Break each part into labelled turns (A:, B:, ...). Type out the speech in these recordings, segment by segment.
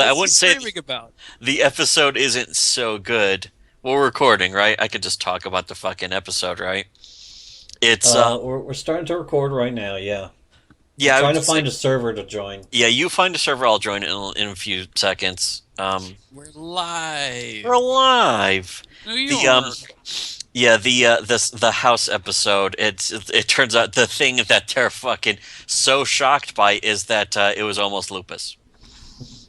A: I
B: What's he
A: wouldn't say
B: screaming about?
A: the episode isn't so good. We're recording, right? I could just talk about the fucking episode, right? It's
C: We're starting to record right now. Yeah, I'm
A: yeah, I would
C: trying to
A: just say
C: find a server to join.
A: yeah. You find a server, I'll join it in a few seconds.
B: We're
A: We're
B: live.
A: alive.
B: New
A: The
B: York.
A: yeah, the house episode. It turns out the thing that they're fucking so shocked by is that it was almost lupus.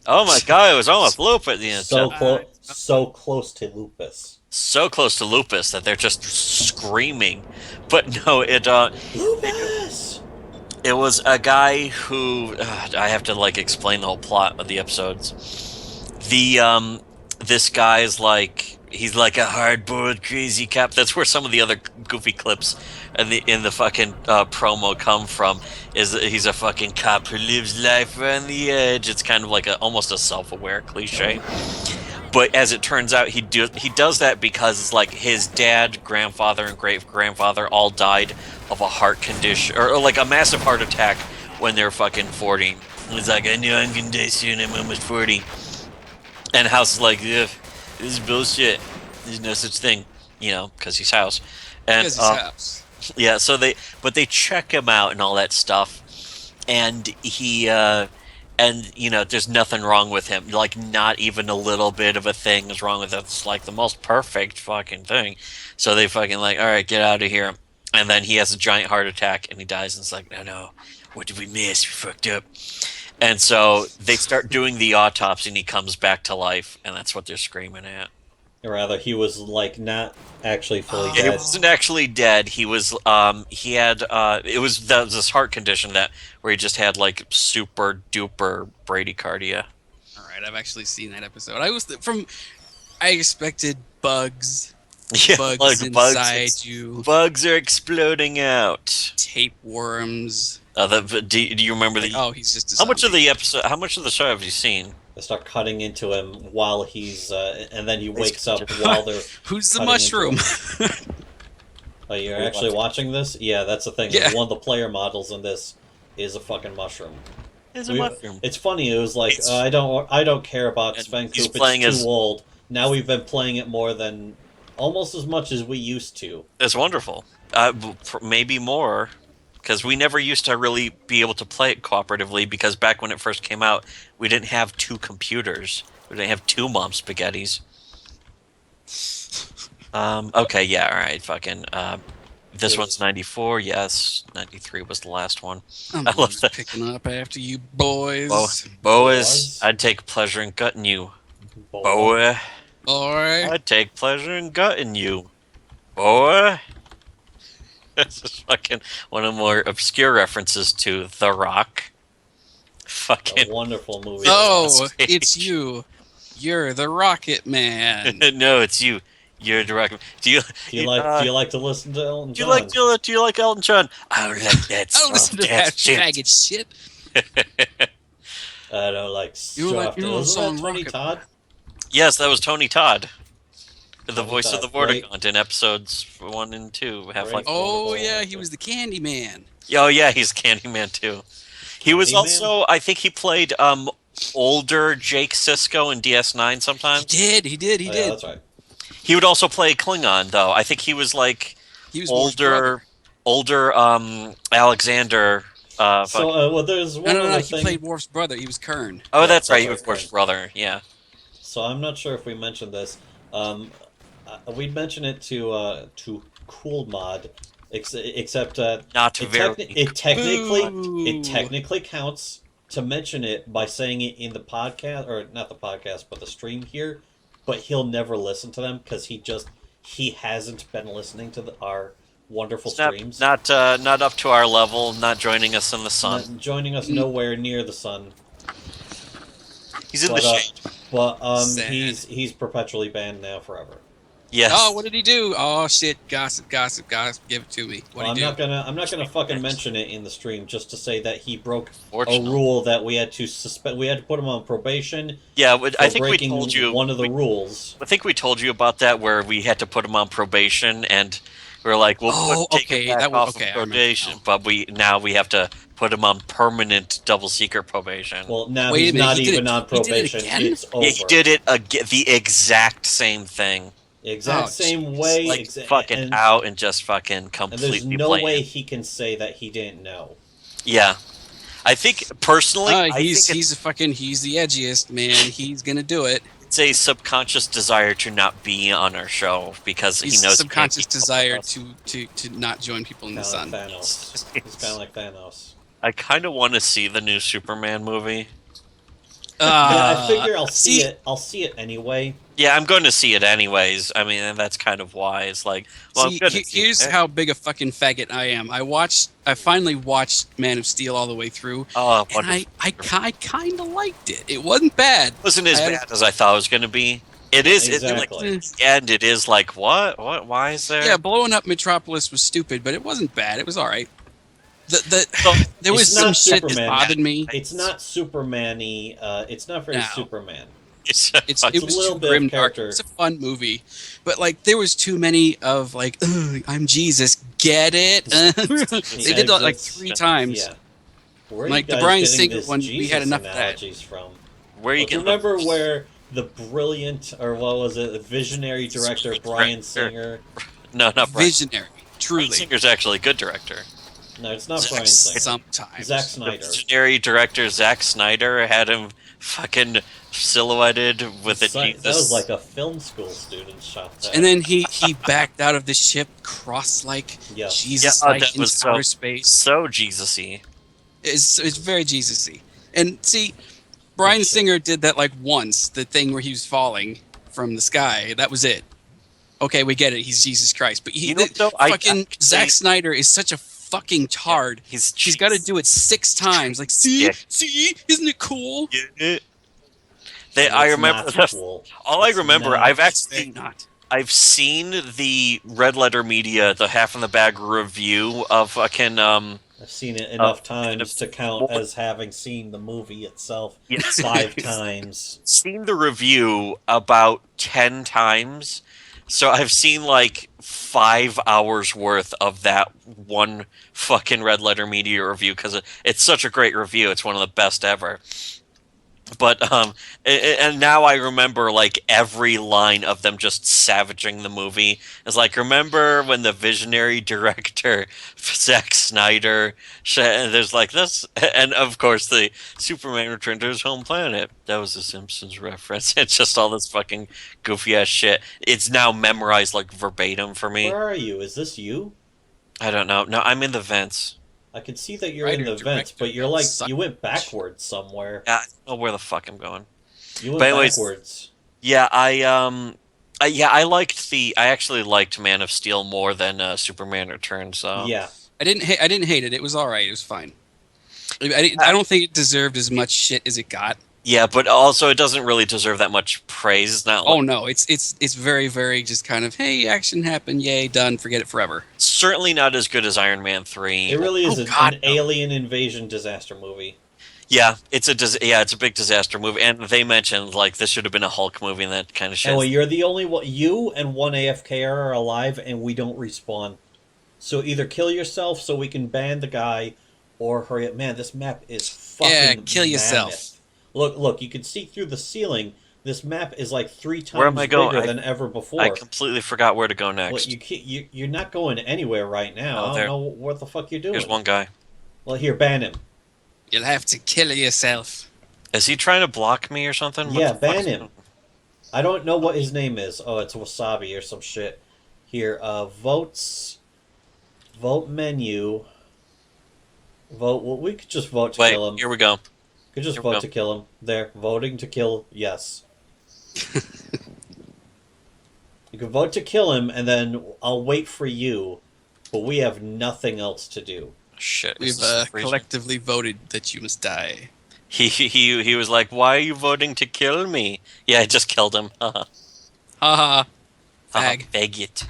A: Oh my god, it was almost lupus. You know,
C: So
B: I,
C: close, so close to lupus.
A: so close to lupus that they're just screaming. But no,
C: Lupus.
A: it was a guy who I have to like explain the whole plot of the episodes. This guy's like he's like a hard-boiled crazy cop. That's where some of the other goofy clips in the fucking promo come from. Is that he's a fucking cop who lives life on the edge. It's kind of like almost a self-aware cliche. But as it turns out, he does that because it's like his dad, grandfather, and great grandfather all died of a heart condition or like a massive heart attack when they were fucking 40. And he's like, I knew I'm gonna die soon. I'm almost 40. And House is like, ugh, this is bullshit. There's no such thing, because he's House. And
B: because his house.
A: yeah, but they check him out and all that stuff, and there's nothing wrong with him. Like, not even a little bit of a thing is wrong with it. It's like the most perfect fucking thing. So they fucking like, all right, get out of here. And then he has a giant heart attack and he dies. And it's like, no, no, what did we miss? We fucked up. And so they start doing the autopsy and he comes back to life, and that's what they're screaming at.
C: Or rather, he was like not actually fully
A: Yeah, he
C: dead.
A: wasn't actually dead. He was he had this heart condition that where he just had like super duper bradycardia.
B: All right, I've actually seen that episode. I expected bugs,
A: Yeah,
B: bugs
A: like bugs
B: inside you,
A: bugs are exploding out.
B: tapeworms.
A: Do you remember
B: Like,
A: the
B: oh, he's just a
A: how much of
B: zombie.
A: the episode how much of the show have you seen?
C: They start cutting into him while he's, and then he wakes up while they're
B: Who's the
C: cutting into
B: mushroom?
C: him. Oh, you're
A: Are you
C: actually
A: watching?
C: watching this? Yeah, that's the thing.
B: Yeah.
C: One of the player models in this is a fucking mushroom.
A: It's a
C: We,
A: mushroom.
C: it's funny. It was like
A: It's-
C: I don't care about
A: And
C: Sven
A: he's
C: Coop.
A: playing
C: It's
A: as
C: too old. Now we've been playing it more than almost as much as we used to.
A: it's wonderful. Maybe more, because we never used to really be able to play it cooperatively. Because back when it first came out, we didn't have two computers. We didn't have two mom spaghettis. Okay, yeah, all right, fucking. This
C: It
A: one's
C: was
A: 94. Yes, 93 was the last one.
B: I'm
A: I love
B: just
A: that.
B: picking up after you boys.
A: Boas,
C: Boas?
A: I'd take pleasure in gutting you.
C: Boa.
A: Boa,
B: All right.
A: I'd take pleasure in gutting you. Boa. This is fucking one of the more obscure references to The Rock.
C: A
A: Fucking
C: wonderful movie.
B: Oh,
A: Page.
B: it's you. You're the Rocket Man.
A: no, it's you. You're the Rock.
C: Do you like to listen to Elton
A: do you
C: John?
A: like do you like Elton John? I don't like that
B: I don't listen to that faggot shit.
C: I don't like
B: You like-
C: soft.
B: you like
C: Isn't that
B: song
C: Tony
B: Rocket
C: Todd?
A: Yes, that was Tony Todd, the
C: Tony
A: voice of the
C: Todd, right.
A: Vortigaunt in episodes 1 and 2, Half-Life.
C: Right.
B: Oh
C: Wonderful.
B: yeah, he was the Candy Man.
A: Oh yeah, he's Candyman too. He was
C: Candyman?
A: also, I think he played older Jake Sisko in DS9 sometimes.
B: He did.
C: Oh, yeah, that's right.
A: He would also play Klingon though. I think he was like
B: He was Mor's brother.
A: older Alexander.
C: Well, there's one
B: No.
C: other
B: He
C: thing.
B: played Worf's brother. He was Kern.
A: Oh,
C: Yeah,
A: that's right.
C: that's
A: He was
C: right,
A: Worf's
C: right.
A: brother. Yeah.
C: So I'm not sure if we mentioned this. We'd mention it to Cool Mod, except
A: Not
C: it,
A: very.
B: Boo.
C: it technically counts to mention it by saying it in the podcast, or not the podcast, but the stream here. But he'll never listen to them because he hasn't been listening to our wonderful streams.
A: Not up to our level. Not joining us in the sun.
C: Not joining us nowhere near the sun.
A: He's in
C: But,
A: the shade.
B: Sad.
C: he's perpetually banned now forever.
A: Yes.
B: Oh, what did he do? Oh shit! Gossip. Give it to me. What
C: Well,
B: did he do?
C: I'm not gonna fucking mention it in the stream just to say that he broke a
A: Fortunately.
C: rule that we had to suspend. We had to put him on probation
A: Yeah.
C: for
A: I think we
C: breaking
A: told you
C: one of the rules.
A: I think we told you about that where we had to put him on probation and We're like, we'll
B: Oh,
A: take
B: okay,
A: him back
B: that was-
A: off
B: okay, I
A: of
B: remember
A: probation,
B: now.
A: but we have to put him on permanent double secret probation.
C: Well, now
B: Wait a
C: he's
B: minute,
C: not
B: he did
C: even
B: it-
C: on
B: he did it
C: probation.
B: again?
C: It's over.
A: yeah, he did it the exact same thing.
C: Exact
B: Oh,
C: same
B: jeez.
C: way.
A: Like fucking out and just fucking
C: And
A: completely
C: there's no
A: blatant.
C: way he can say that he didn't know.
A: Yeah, I think personally, I
B: He's
A: think
B: he's the edgiest man. He's gonna do it.
A: it's a subconscious desire to not be on our show because
B: He's
A: he knows he can't
B: subconscious
A: keep up with
B: desire
A: us.
B: to not join people in the
C: Kind
B: sun.
C: of like Thanos. He's kind of like Thanos.
A: I kind of want to see the new Superman movie.
C: Yeah, I figure I'll see
B: see-
C: it. I'll see it anyway.
A: Yeah, I'm going to see it anyways. I mean, and that's kind of why it's like, well, I'm
B: See,
A: going to see
B: here's
A: it.
B: how big a fucking faggot I am. I finally watched Man of Steel all the way through,
A: Oh,
B: and I kind of liked it. It wasn't bad.
A: wasn't as
B: I-
A: bad as I thought it was going to be. It is,
C: Exactly.
A: like, and it is like, what? Why is there?
B: Yeah, blowing up Metropolis was stupid, but it wasn't bad. It was all right.
A: So,
B: There was
C: It's
B: some
C: not
B: shit that
C: Superman.
B: bothered me.
C: It's not Superman-y. It's not very
B: No.
C: Superman.
A: it's,
B: It
C: a
B: was
C: little
B: too
C: bit of
B: grim dark.
C: character.
B: It's a fun movie, but like there was too many of like, "Ugh, I'm Jesus, get it? They did that like
C: Exits.
B: 3 times.
C: Yeah. Where are
B: Like
C: you
B: the
C: guys
B: Bryan
C: getting
B: Singer
C: this
B: one, we had
C: Jesus
B: enough of that.
C: analogies from?
A: where you
C: Do you
A: get
C: remember where the brilliant, or what was it, the visionary director Bryan Singer?
A: No, not Brian.
B: Visionary, truly.
A: Bryan Singer's actually a good director.
C: No, it's not
A: Zack
C: Bryan Singer.
B: Sometimes.
C: Zack
A: The
C: Snyder.
A: visionary director Zack Snyder had him fucking silhouetted with a Jesus.
C: That was like a film school student shot that.
B: And then he backed out of the ship, cross like
C: Yes.
B: Jesus
A: Yeah,
B: like
A: that
B: in
A: was so-
B: outer space.
A: so Jesus-y.
B: It's very Jesus-y. And see, Bryan
C: Good shit.
B: Singer did that like once, the thing where he was falling from the sky. That was it. Okay, we get it. He's Jesus Christ. But
A: You know, though, I
B: fucking
A: could
B: Zack
A: say-
B: Snyder is such a fucking tard.
A: He's
B: Got to do it 6 times. Like, see,
A: Yeah.
B: see, isn't it cool?
A: I
C: It's
A: remember
C: not cool.
A: all I
C: It's
A: remember.
C: not.
A: I've
B: It's
A: actually
B: not.
A: I've seen the Red Letter Media, the Half in the Bag review of fucking
C: I've seen it enough
A: and
C: times to count
A: more-
C: as having seen the movie itself
A: Yes.
C: 5 times.
A: seen the review about 10 times. So I've seen like 5 hours worth of that one fucking Red Letter Media review because it's such a great review. It's one of the best ever. But and now I remember like every line of them just savaging the movie. It's like, remember when the visionary director Zack Snyder there's like this, and of course the Superman returned to his home planet. That was a Simpsons reference. It's just all this fucking goofy ass shit. It's now memorized like verbatim for me.
C: Where are you? Is this you?
A: I don't know. No, I'm in the vents.
C: I can see that you're
B: Writer,
C: in the vents,
B: director,
C: but you're like
B: son
C: you
B: of
C: went
B: a bitch.
C: backwards somewhere.
A: I don't know where the fuck I'm going.
C: You went
A: But anyways-
C: backwards.
A: Yeah, I actually liked Man of Steel more than Superman Returns. So
C: Yeah.
B: I didn't hate it. It was all right. It was fine. I don't think it deserved as much shit as it got.
A: yeah, but also it doesn't really deserve that much praise. It's not
B: Oh
A: like,
B: no, it's very very just kind of, hey, action happened, yay, done, forget it forever.
A: certainly not as good as Iron Man 3.
C: It really is
B: Oh,
C: an
B: God, no.
C: alien invasion disaster movie.
A: Yeah, it's a big disaster movie, and they mentioned like this should have been a Hulk movie and that kind of shit.
C: Anyway, you're the only one. You and one AFK are alive, and we don't respawn. So either kill yourself so we can ban the guy, or hurry up. Man, this map is fucking
B: Yeah, kill yourself.
C: mammoth. Look, you can see through the ceiling. This map is like 3 times
A: Where am I going?
C: bigger than ever before.
A: I completely forgot where to go
C: Well,
A: next.
C: you're not going anywhere right now.
A: Oh,
C: I
A: there.
C: don't know what the fuck you're doing.
A: Here's one guy.
C: Well, here, ban him.
B: You'll have to kill yourself.
A: Is he trying to block me or something? What
C: Yeah,
A: the fuck's
C: ban him.
A: going-
C: I don't know what his name is. Oh, it's Wasabi or some shit. Here, votes. Vote menu. Vote. Well, we could just vote to
A: Wait,
C: kill him.
A: here we go.
C: Could just
A: here we
C: vote
A: go.
C: to kill him. There, voting to kill. Yes. You can vote to kill him, and then I'll wait for you. But we have nothing else to do.
A: Shit. is
B: We've
A: this the reason?
B: collectively voted that you must die.
A: He was like, "Why are you voting to kill me?" Yeah, I just killed him. Haha.
B: Haha. Fag.
A: Faggot.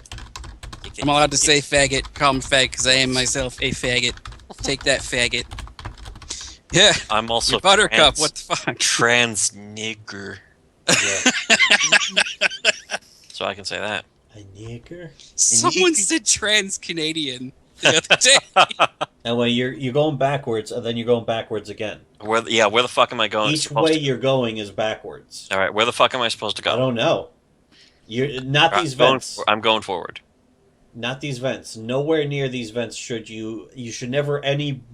B: I'm allowed to say faggot. Call me fag because I am myself a faggot. Take that, faggot. Yeah.
A: I'm also
B: Buttercup.
A: trans,
B: What the fuck?
A: trans nigger,
C: Yeah.
A: so I can say that.
C: A nigger.
B: Someone said trans-Canadian the other day.
C: And when you're going backwards, and then you're going backwards again.
A: Where the fuck am I going?
C: Each
A: supposed
C: way
A: to-
C: you're going is backwards.
A: All right, where the fuck am I supposed to go?
C: I don't know. You're not these
A: I'm going
C: vents.
A: I'm going forward.
C: Not these vents. Nowhere near these vents should you. You should never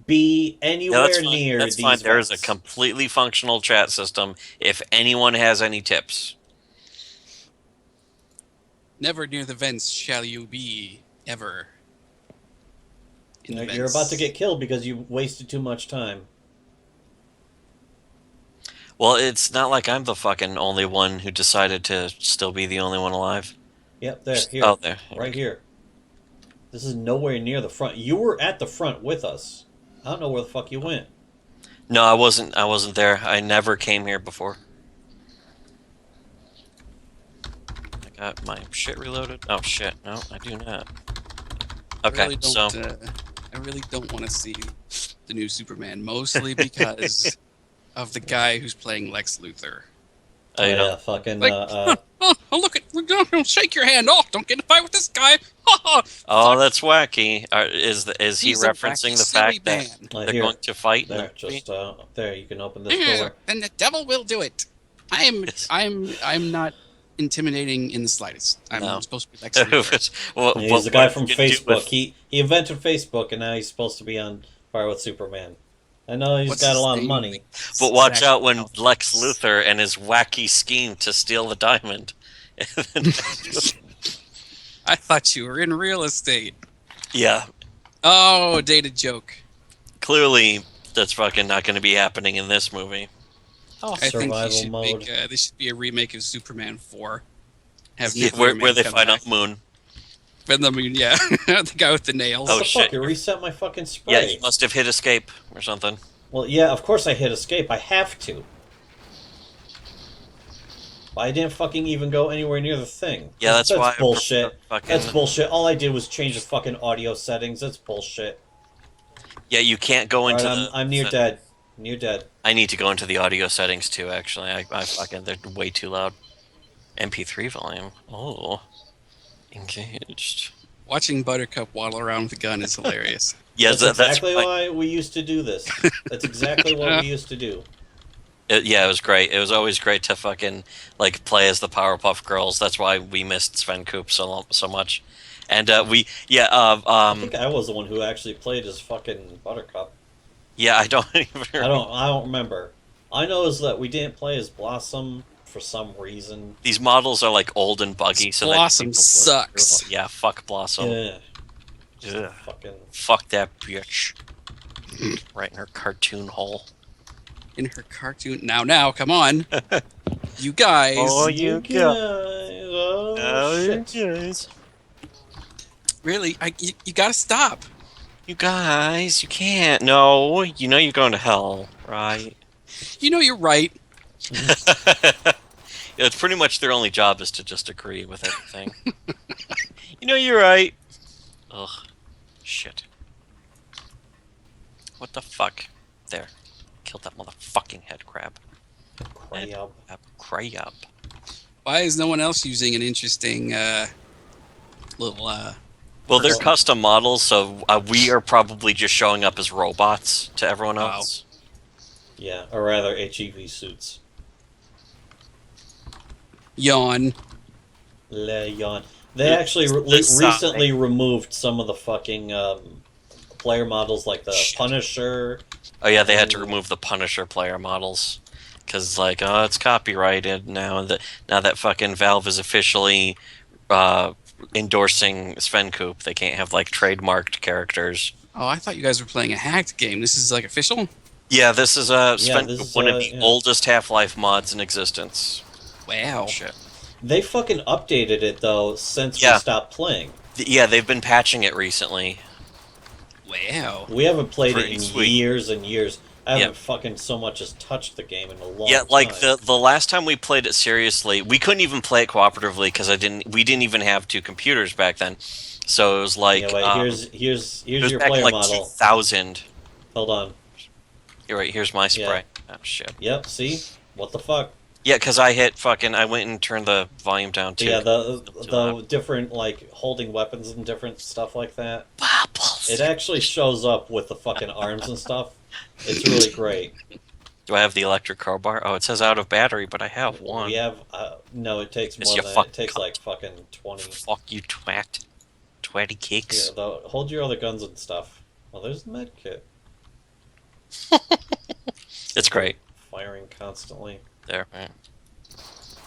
C: be
A: Yeah,
C: anywhere
A: that's fine.
C: near
A: That's
C: these
A: fine. There is
C: vents.
A: a completely functional chat system. If anyone has any tips,
B: Never near the vents shall you be, ever. In the
C: You're
B: vents.
C: about to get killed because you wasted too much time.
A: well, it's not like I'm the fucking only one who decided to still be the only one alive.
C: Yep, there, here,
A: Oh, there.
C: right here. This is nowhere near the front. You were at the front with us. I don't know where the fuck you went.
A: No, I wasn't. I wasn't there. I never came here before. I got my shit reloaded. Oh shit! No, I do not. Okay,
B: I really don't want to see the new Superman, mostly because of the guy who's playing Lex Luthor.
A: I
C: yeah,
A: don't.
C: fucking.
B: Like, oh, look at! Don't shake your hand. Oh, don't get in a fight with this guy.
A: Oh, that's wacky. Is he
B: He's a
A: referencing
B: wacky,
A: the
B: silly
A: fact that
B: man.
A: they're
C: here,
A: going to fight? in
C: there,
A: the movie?
C: just there. You can open this door.
B: Then the devil will do it.
A: Yes.
B: I'm not intimidating in the slightest. I'm
A: No.
B: supposed to be Lex Luthor.
C: He's the guy
A: what
C: from
A: you can do
C: Facebook.
A: with-
C: He invented Facebook, and now he's supposed to be on Fire with Superman. I know he's
B: What's
C: got a
B: his
C: lot of
B: name?
C: money.
A: But watch
B: Slash
A: out when
B: Alpha.
A: Lex Luthor and his wacky scheme to steal the diamond.
B: I thought you were in real estate.
A: Yeah,
B: Oh, dated joke.
A: clearly that's fucking not going to be happening in this movie.
B: I think
C: Survival
B: he should
C: mode.
B: make. This should be a remake of Superman 4. Have
A: Yeah,
B: Nuclear
A: where
B: Man
A: they
B: come
A: fight on
B: back.
A: the moon.
B: And I mean, yeah, the guy with the nails.
A: Oh,
C: What the
A: shit.
C: fuck? It reset my fucking spray.
A: Yeah, you must have hit escape or something.
C: Well, yeah, of course I hit escape. I have to. But I didn't fucking even go anywhere near the thing.
A: Yeah, that's why I
C: bullshit.
A: prefer fucking-
C: That's bullshit. All I did was change the fucking audio settings. That's bullshit.
A: Yeah, you can't go
C: Alright,
A: into.
C: I'm near
A: the-
C: dead. Near dead.
A: I need to go into the audio settings too. Actually, I fucking they're way too loud. MP3 volume. Oh, engaged.
B: Watching Buttercup waddle around with a gun is hilarious.
A: Yeah,
C: That's exactly
A: why-
C: why we used to do this. That's exactly what we used to do.
A: Yeah, it was great. It was always great to fucking like play as the Powerpuff Girls. That's why we missed Sven Coop so much. And
C: I think I was the one who actually played as fucking Buttercup.
A: yeah, I don't even.
C: I don't remember. I know is that we didn't play as Blossom for some reason.
A: These models are like old and buggy, so
B: Blossom
A: that
B: sucks.
A: yeah, fuck Blossom.
C: Yeah.
A: Ugh.
C: Fucking.
A: Fuck that bitch. Right in her cartoon hole.
B: In her cartoon. Now, come on. You guys.
A: Oh,
C: You
A: you go.
C: guys, oh, shit.
B: Really? You gotta stop.
A: You guys, you can't. No, you know you're going to hell, right?
B: You know you're right.
A: It's pretty much their only job is to just agree with everything. You know you're right. Ugh. Shit. What the fuck? There. Killed that motherfucking head crab.
C: Crab.
A: Crab.
B: Why is no one else using an interesting little
A: Well, they're
B: person?
A: custom models, so we are probably just showing up as robots to everyone
B: Wow.
A: else.
C: Yeah, or rather HEV suits.
B: yawn?
C: Leon. They actually recently removed some of the fucking player models, like the
B: Shit.
C: Punisher.
A: Oh yeah, they had to remove the Punisher player models because, like, oh, it's copyrighted now. Now that fucking Valve is officially endorsing Sven Coop, they can't have like trademarked characters.
B: Oh, I thought you guys were playing a hacked game. This is like official?
A: Yeah, this is Sven
C: this
A: Coop,
C: is,
A: one of the
C: yeah.
A: oldest Half-Life mods in existence.
B: Wow.
A: Shit.
C: They fucking updated it though since
A: Yeah.
C: we stopped playing.
A: Yeah, they've been patching it recently.
B: Wow.
C: We haven't played
A: Pretty
C: it in
A: sweet.
C: years and years. I haven't
A: Yeah.
C: fucking so much as touched the game in a long
A: Yeah, like
C: time.
A: the last time we played it seriously, we couldn't even play it cooperatively because we didn't even have two computers back then. So it was like
C: Yeah, wait, here's
A: it was
C: your
A: back in
C: player
A: like
C: model.
A: 2000.
C: Hold on.
A: You're right. Here's my spray. Oh shit.
C: Yep, see? What the fuck?
A: Yeah, because I went and turned the volume down
C: But
A: too.
C: yeah,
A: Too
C: the
A: loud.
C: different like holding weapons and different stuff like that.
A: Bubbles.
C: It actually shows up with the fucking arms and stuff. It's really great.
A: Do I have the electric crowbar? Oh, it says out of battery, but I have one.
C: We have no. It takes
A: Yes,
C: more
A: you
C: than that.
A: fuck
C: It takes
A: cunt.
C: like fucking 20.
A: Fuck you, twat. Twatty cakes.
C: Yeah, hold your other guns and stuff. Well, there's the med kit.
A: It's great.
C: Firing constantly.
A: There. Right.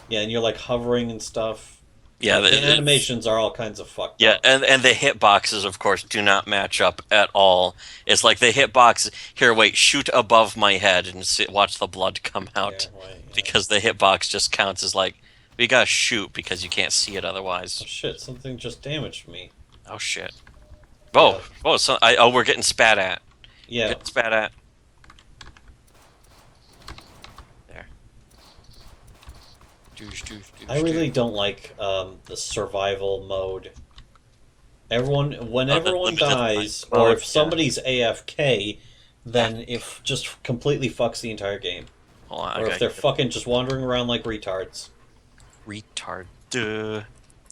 C: Yeah, and you're like hovering and stuff.
A: Yeah,
C: The animations are all kinds of fucked
A: yeah,
C: up.
A: and the hitboxes, of course, do not match up at all. It's like the hitbox. Here, wait, shoot above my head and watch the blood come out.
C: Yeah, wait, yeah.
A: Because the hitbox just counts as like, we gotta shoot because you can't see it otherwise.
C: Oh shit! Something just damaged me.
A: Oh shit. Oh, we're getting spat at.
C: Yeah,
A: Getting spat at. There.
C: I really don't like the survival mode. When
A: the
C: everyone
A: limited
C: dies,
A: life mode,
C: or if
A: yeah.
C: somebody's AFK, then it just completely fucks the entire game.
A: Hold on,
C: Or if they're fucking just wandering around like retards.
A: retard.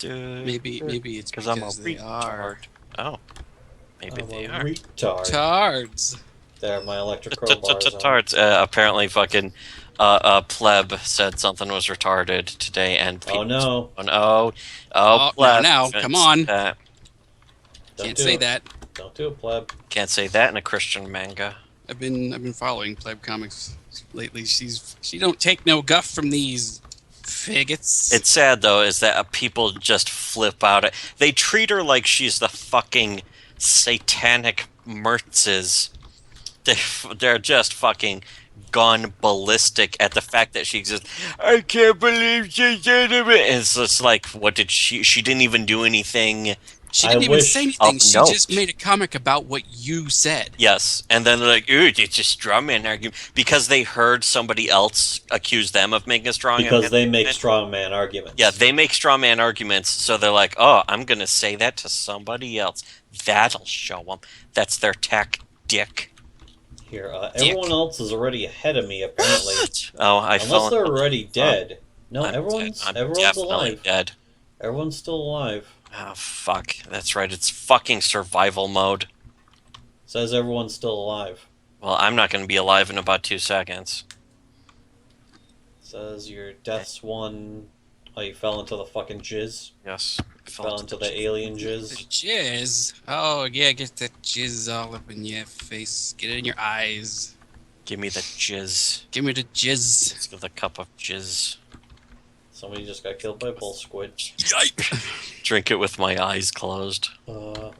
B: Maybe it's
A: because
B: because
A: I'm a
B: they
A: retard.
B: are
A: Oh, maybe
C: I'm
A: they
C: a
A: are.
C: retard.
B: tards.
C: There, my electric crowbar is on.
A: Tards. Apparently, fucking pleb said something was retarded today, and
C: Oh no!
B: Oh,
A: pleb.
B: now, come on.
C: Don't
B: Can't
C: do
B: say
C: it.
B: that.
C: Don't do it, pleb.
A: Can't say that in a Christian manga.
B: I've been following Pleb Comics lately. She don't take no guff from these faggots.
A: It's sad though, is that people just flip out. They treat her like she's the fucking satanic Mertzes. They're just fucking gone ballistic at the fact that she exists. I can't believe she's in it. It's just like, what did she? She didn't even do anything.
B: She
C: I
B: didn't even
C: wish-
B: say anything.
A: Oh,
B: She
A: no.
B: just made a comic about what you said.
A: Yes, and then they're like, ooh, it's a straw man argument because they heard somebody else accuse them of making a straw man.
C: Because they make
A: argument.
C: strongman arguments.
A: Yeah, they make straw man arguments, so they're like, oh, I'm gonna say that to somebody else. That'll show them. That's their tactic.
C: Here, everyone else is already ahead of me, apparently.
A: Oh, I
C: Unless
A: fell.
C: they're already dead. No,
A: I'm
C: everyone's
A: definitely
C: alive.
A: dead.
C: Everyone's still alive.
A: Oh fuck, that's right. It's fucking survival mode.
C: Says everyone's still alive.
A: Well, I'm not gonna be alive in about 2 seconds.
C: Says your death's won. Oh, you fell into the fucking jizz.
A: Yes, I
C: Fell into the alien
B: The
C: jizz.
B: jizz. Oh yeah, get that jizz all up in your face. Get it in your eyes.
A: Give me the jizz.
B: Give me the jizz.
A: Let's give the cup of jizz.
C: Somebody just got killed by a bull squid.
B: Yipe.
A: Drink it with my eyes closed.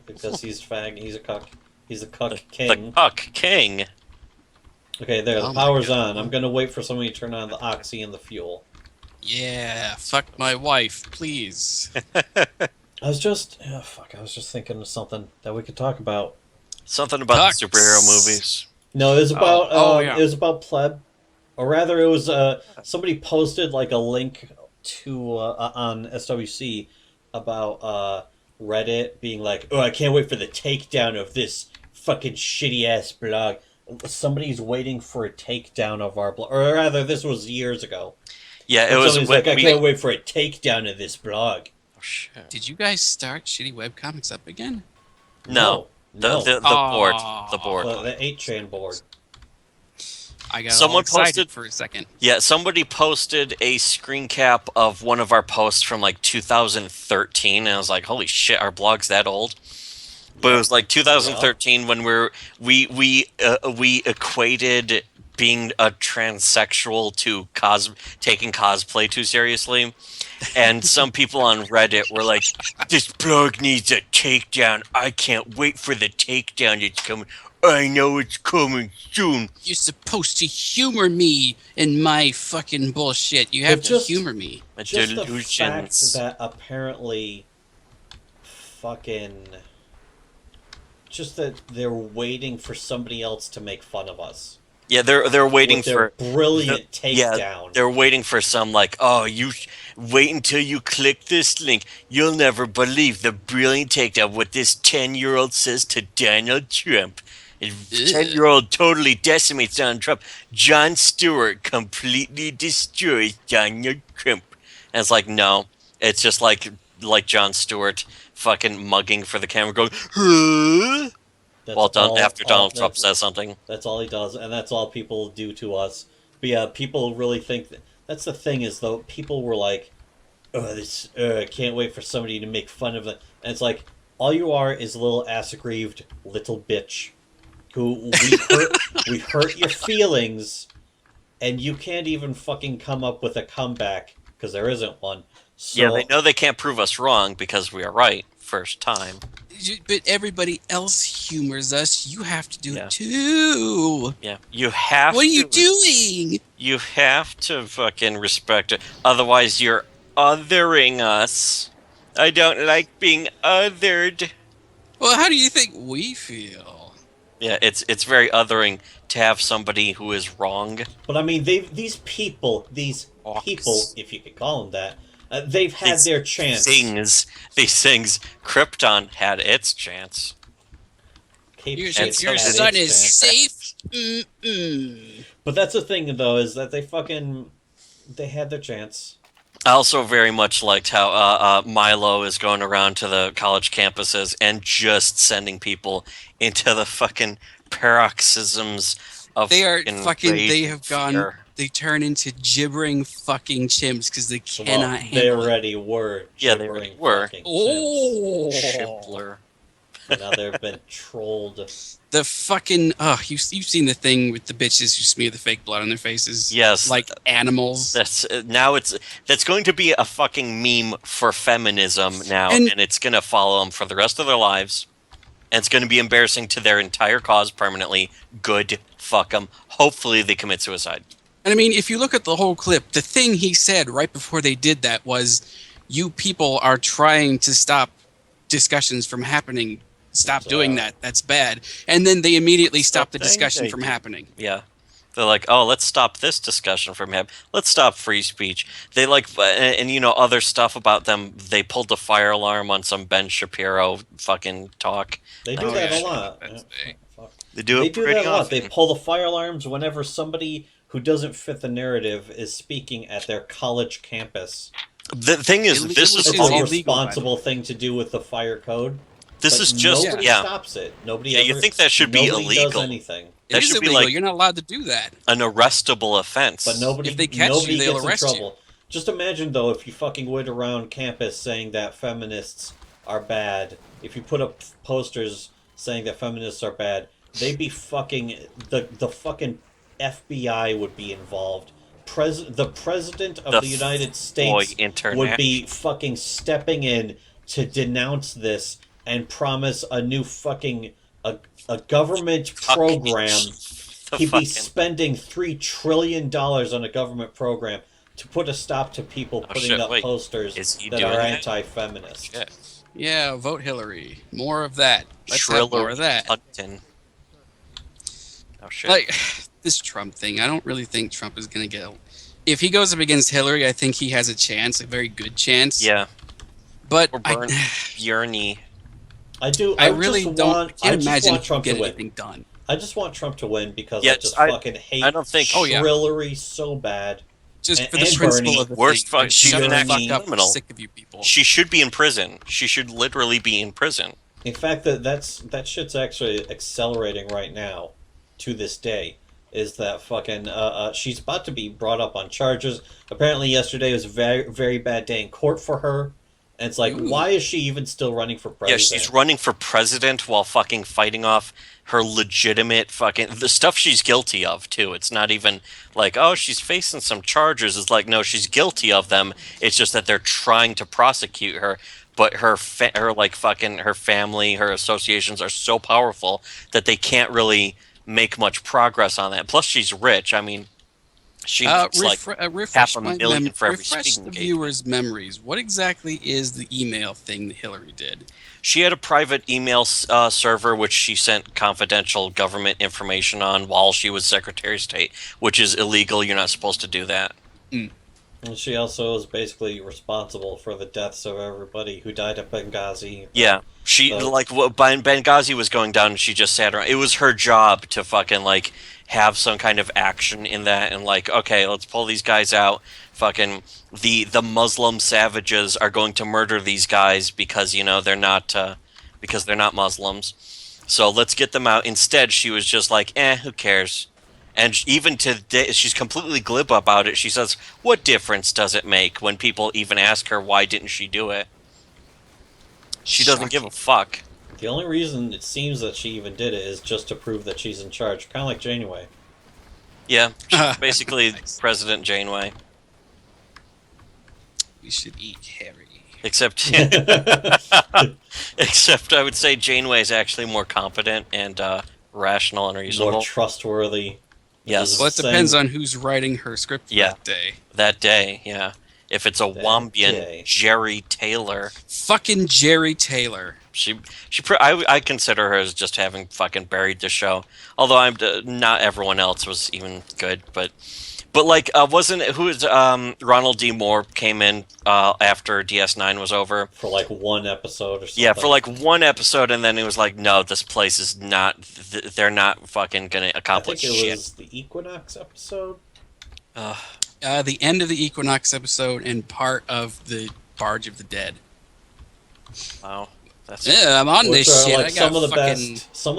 C: Because he's fag. He's a cuck. He's a cuck
A: The
C: king.
A: Cuck King.
C: Okay, there. The
B: Oh my
C: power's
B: God.
C: on. I'm gonna wait for somebody to turn on the oxy and the fuel.
B: Yeah, fuck my wife, please.
C: I was just thinking of something that we could talk about.
A: Something about
B: Cucks.
A: the superhero movies.
C: No, it was about
B: yeah.
C: it was about pleb, or rather, it was somebody posted like a link to on SWC about Reddit being like, oh, I can't wait for the takedown of this fucking shitty ass blog. Somebody's waiting for a takedown of our blog, or rather, this was years ago.
A: Yeah, it
C: And
A: was
C: somebody's
A: when
C: like, I
A: we-
C: can't wait for a takedown of this blog.
A: Oh, shit.
B: Did you guys start Shitty Webcomics up again?
A: No,
C: no.
A: the board, the board.
C: The 8chan board.
B: I got
A: Someone
B: all excited
A: posted-
B: for a second.
A: Yeah, somebody posted a screen cap of one of our posts from like 2013, and I was like, "Holy shit, our blog's that old." But it was like 2013 when we equated being a transsexual to taking cosplay too seriously, and some people on Reddit were like, "This blog needs a takedown. I can't wait for the takedown. It's coming. I know it's coming soon."
B: You're supposed to humor me in my fucking bullshit. You have
C: But
B: to
C: just-
B: humor me.
A: My
C: Just the
A: delusions.
C: fact that apparently fucking just that they're waiting for somebody else to make fun of us.
A: Yeah, they're waiting
C: With their
A: for.
C: brilliant
A: Yeah,
C: takedown.
A: they're waiting for some like, oh, wait until you click this link. You'll never believe the brilliant takedown what this 10-year-old says to Donald Trump. 10-year-old totally decimates Donald Trump. Jon Stewart completely destroys Donald Trump. And it's like, no, it's just like Jon Stewart fucking mugging for the camera, going, huh?
C: That's
A: After Donald Trump
C: that's,
A: says something.
C: that's all he does, and that's all people do to us. But yeah, people really think that's the thing is though people were like, "Oh, this can't wait for somebody to make fun of it," and it's like all you are is a little ass-aggrieved little bitch who we hurt your feelings, and you can't even fucking come up with a comeback because there isn't one. So,
A: Yeah, they know they can't prove us wrong because we are right first time.
B: But everybody else humors us. You have to do
A: Yeah.
B: it too.
A: Yeah, you have.
B: What are you
A: to-
B: doing?
A: You have to fucking respect it. Otherwise, you're othering us. I don't like being othered.
B: Well, how do you think we feel?
A: Yeah, it's very othering to have somebody who is wrong.
C: but I mean, these people,
A: Orcs.
C: if you could call them that, they've had
A: These
C: their chance.
A: These things. Krypton had its chance.
C: Cape
B: Your,
C: Shit's
B: your
C: had
B: son
C: its
B: is
C: chance.
B: safe. Mm-mm.
C: But that's the thing, though, is that they had their chance.
A: I also very much liked how Milo is going around to the college campuses and just sending people into the fucking paroxysms of
B: They are fucking.
A: rage
B: They
A: and
B: have gone.
A: fear.
B: They turn into gibbering fucking chimps because they
C: Well,
B: cannot
C: they
B: handle it.
C: already were.
A: Yeah, they already
C: gibbering
A: were.
C: fucking
B: Oh,
A: Shimpler.
C: chimps. Now they've been trolled.
B: the fucking. Oh, you've seen the thing with the bitches who smear the fake blood on their faces?
A: Yes.
B: like animals.
A: That's that's going to be a fucking meme for feminism now,
B: And-
A: and it's going to follow them for the rest of their lives, and it's going to be embarrassing to their entire cause permanently. Good, fuck them. Hopefully, they commit suicide.
B: And I mean, if you look at the whole clip, the thing he said right before they did that was, "You people are trying to stop discussions from happening. Stop doing that. That's bad." And then they immediately stopped the
A: thing
B: discussion
A: they
B: from
A: do.
B: happening.
A: Yeah. They're like, oh, let's stop this discussion from happening. Let's stop free speech. They like, and you know, other stuff about them. They pulled the fire alarm on some Ben Shapiro fucking talk.
C: They do
B: Oh,
C: that
B: yeah.
C: a lot.
B: That's
C: Yeah.
B: big.
C: Fuck.
A: They do
C: They
A: it
C: do
A: pretty
C: that a lot.
A: often.
C: They pull the fire alarms whenever somebody who doesn't fit the narrative is speaking at their college campus.
A: The thing is,
B: Illegal
A: this is
C: It's
B: is
C: a
A: all,
B: illegal,
C: responsible thing to do with the fire code.
A: this
C: but
A: is just
C: nobody
A: yeah.
C: stops it. Nobody.
A: Yeah, you
C: ever,
A: think that should be
C: nobody does
A: illegal.
C: anything.
A: That
B: It is
A: should be
B: illegal.
A: like-
B: You're not allowed to do that.
A: An arrestable offense.
C: But nobody,
B: If they catch
C: nobody
B: you, they'll
C: gets in
B: arrest you.
C: trouble. Just imagine though, if you fucking went around campus saying that feminists are bad. If you put up posters saying that feminists are bad, they'd be fucking the fucking FBI would be involved. The president of
A: The
C: the United
A: Boy,
C: States would be fucking stepping in to denounce this and promise a new fucking a government program. He'd be spending $3 trillion on a government program to put a stop to people
A: Oh,
C: putting
A: shit,
C: up
A: wait.
C: posters
A: Is he
C: that
A: doing
C: are
A: that?
C: anti-feminist.
A: Shit.
B: Yeah, vote Hillary. More of that. Let's have
A: Shriller
B: more of that.
A: Hudson. Oh shit.
B: Like this Trump thing, I don't really think Trump is going to get. If he goes up against Hillary, I think he has a chance, a very good chance.
A: yeah.
B: but
A: Or burn Bjorny.
C: I do.
B: I
C: just
B: really don't.
C: want.
B: I
C: I
B: can't
C: just
B: imagine
C: want
B: he
C: Trump
B: can
C: to
B: get
C: win.
B: anything done.
C: I just want Trump to win because
A: Yeah,
C: I just
A: I-
C: fucking hate
A: I don't think-
B: Oh, yeah.
C: Hillary so bad.
B: Just
C: And-
B: for the
C: and
B: principle
C: Bernie.
B: of the
A: Worst
B: thing.
A: fuck-
B: Like,
A: she's
B: shut
C: an
B: the
C: actual
B: fuck up. I'm
A: criminal.
B: sick of you people.
A: She should be in prison. She should literally be in prison.
C: In fact, that shit's actually accelerating right now, to this day. Is that fucking she's about to be brought up on charges. Apparently, yesterday was a very very bad day in court for her, and it's like,
B: Ooh.
C: why is she even still running for president?
A: Yeah, she's running for president while fucking fighting off her legitimate fucking the stuff she's guilty of too. It's not even like, oh, she's facing some charges. It's like, no, she's guilty of them. It's just that they're trying to prosecute her. But her family, her associations are so powerful that they can't really make much progress on that. Plus, she's rich. I mean, she makes like
B: refresh
A: $500,000 for every
B: refresh
A: speaking
B: the
A: engagement.
B: viewers' memories. What exactly is the email thing that Hillary did?
A: She had a private email server which she sent confidential government information on while she was Secretary of State, which is illegal. You're not supposed to do that.
C: And she also is basically responsible for the deaths of everybody who died at Benghazi.
A: Yeah, she
C: So-
A: like Benghazi was going down, and she just sat around. It was her job to fucking like have some kind of action in that, and like, okay, let's pull these guys out. Fucking the Muslim savages are going to murder these guys because they're not Muslims. So let's get them out. Instead, she was just like, who cares? And even today, she's completely glib about it. She says, "What difference does it make?" When people even ask her why didn't she do it. She doesn't give a fuck.
C: The only reason it seems that she even did it is just to prove that she's in charge, kind of like Janeway.
A: Yeah, she's basically
B: Nice.
A: President Janeway.
B: We should eat Harry.
A: Except, except I would say Janeway is actually more competent and rational and reasonable.
C: More trustworthy.
A: Yes.
B: Well, it depends on who's writing her script
A: Yeah.
B: that day.
A: That day, yeah. If it's a
C: That
A: Wombian
C: day.
A: Jerry Taylor,
B: Fucking Jerry Taylor.
A: I consider her as just having fucking buried the show. Although not everyone else was even good, but like wasn't it, who is Ronald D. Moore came in after DS9 was over?
C: For like one episode or something.
A: Yeah, for like one episode, and then it was like, no, this place is not. They're not fucking gonna
C: I
A: accomplish
C: think it
A: shit.
C: was the Equinox episode.
B: The end of the Equinox episode and part of the Barge of the Dead.
A: Wow, that's
B: Yeah, I'm on
C: Which
B: this
C: are
B: shit.
C: like
B: I got
C: some of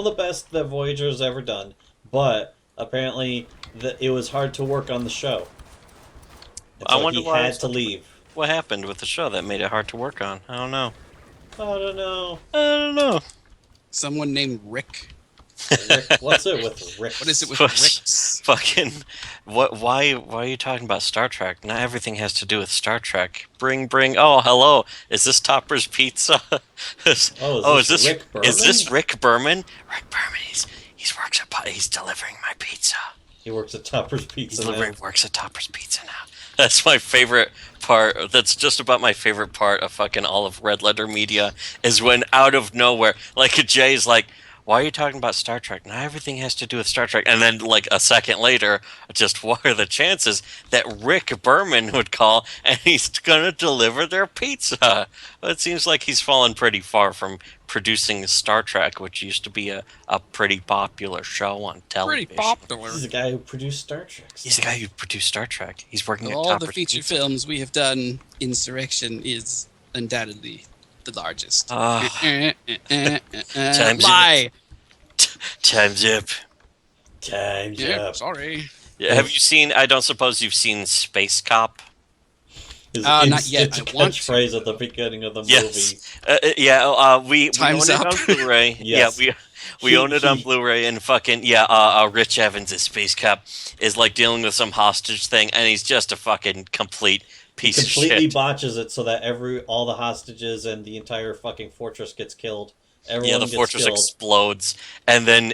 C: the
B: fucking.
C: best that Voyager's ever done. But apparently it was hard to work on the show. And
A: I
C: so
A: wonder
C: he
A: why
C: had
A: it's
C: to leave.
A: what happened with the show that made it hard to work on. I don't know.
C: I don't know.
A: I don't know.
B: Someone named Rick.
C: Rick, what's it with Rick?
B: What is it with
A: What?
B: Ricks?
A: Fucking what? Why are you talking about Star Trek? Not everything has to do with Star Trek. Bring. Oh, hello. Is this Topper's Pizza?
C: Is this Rick
A: is this
C: Berman?
A: Rick Berman? Rick Berman. He's delivering my pizza.
C: He works at Topper's Pizza now.
A: Works at Topper's Pizza now. That's my favorite part. That's just about my favorite part of fucking all of Red Letter Media is when out of nowhere, like Jay's like, "Why are you talking about Star Trek? Not everything has to do with Star Trek." And then like a second later, just what are the chances that Rick Berman would call and he's gonna deliver their pizza? Well, it seems like he's fallen pretty far from producing Star Trek, which used to be a pretty popular show on television.
B: Pretty popular.
C: He's the guy who produced Star Trek.
A: He's the guy who produced Star Trek. He's working
B: Of
A: at
B: all
A: Topper's
B: the feature
A: Pizza.
B: films we have done, Insurrection is undoubtedly the largest.
A: Ah. Time's
B: Lie.
A: Time's up.
C: Time's
B: Yeah,
C: up.
B: sorry.
A: Yeah, have you seen? I don't suppose you've seen Space Cop.
C: His
B: Not yet.
C: instant
B: I want to.
C: catchphrase at the beginning of the movie.
A: Yes. We own
B: Time's
A: it
B: up.
A: on Blu-ray.
C: Yes.
A: Yeah, we own it on
C: He-
A: Blu-ray, and fucking Rich Evans as Space Cop is like dealing with some hostage thing, and he's just a fucking complete piece of
C: Completely
A: shit.
C: botches it so that all the hostages and the entire fucking fortress gets killed. Everyone
A: Yeah, the
C: gets
A: fortress
C: killed.
A: explodes, and then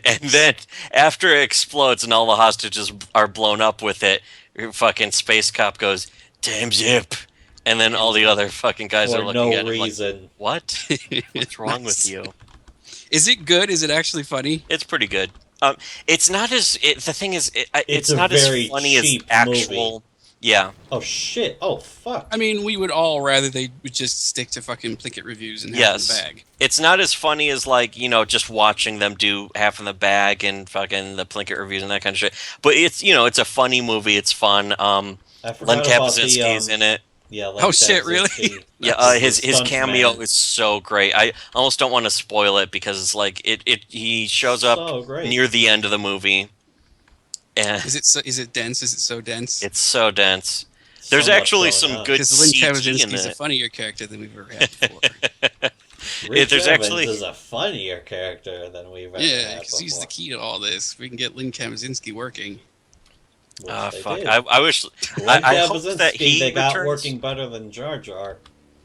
A: after it explodes and all the hostages are blown up with it, fucking Space Cop goes, "Damn zip," and then all the other fucking guys
C: for
A: are looking
C: no
A: at him like,
C: reason.
A: "What? What's wrong with
B: Nice.
A: you?"
B: Is it good? Is it actually funny?
A: It's pretty good. It's not as the thing is, it's
C: It's a
A: not as
C: very
A: funny as
C: cheap
A: actual.
C: movie.
A: Yeah,
C: Oh shit! Oh fuck!
B: I mean, we would all rather they would just stick to fucking Plinkett reviews and have
A: Yes.
B: in the bag.
A: it's not as funny as like just watching them do Half in the Bag and fucking the Plinkett reviews and that kind of shit. But it's it's a funny movie. It's fun.
C: I
A: Len
C: forgot about
A: Kaczynski is in it.
C: Yeah.
B: Oh, shit, really?
C: Kaczynski.
A: Yeah,
C: That's
A: his
C: stunt
A: cameo
C: man.
A: is so great. I almost don't want to spoil it because it's like he shows up
C: So great.
A: near the end of the movie, and
B: Is it dense? Is it so dense?
A: it's so dense. There's
C: So much
A: actually
C: going
A: some
C: on.
A: good
B: Because Lynn
A: CG in
B: Kaczynski's a
A: it.
B: funnier character than we've ever had before.
C: Rich
A: there's
C: Evans
A: actually-
C: is a funnier character than we've ever
B: Yeah,
C: had
B: because he's the
C: before.
B: key to all this. We can get Lynn Kaczynski working.
C: Which
A: Ah,
C: they
A: fuck.
C: did.
A: I wish.
C: Len
A: I hope
C: Kaczynski,
A: that he
C: they got
A: returns.
C: working better than Jar Jar.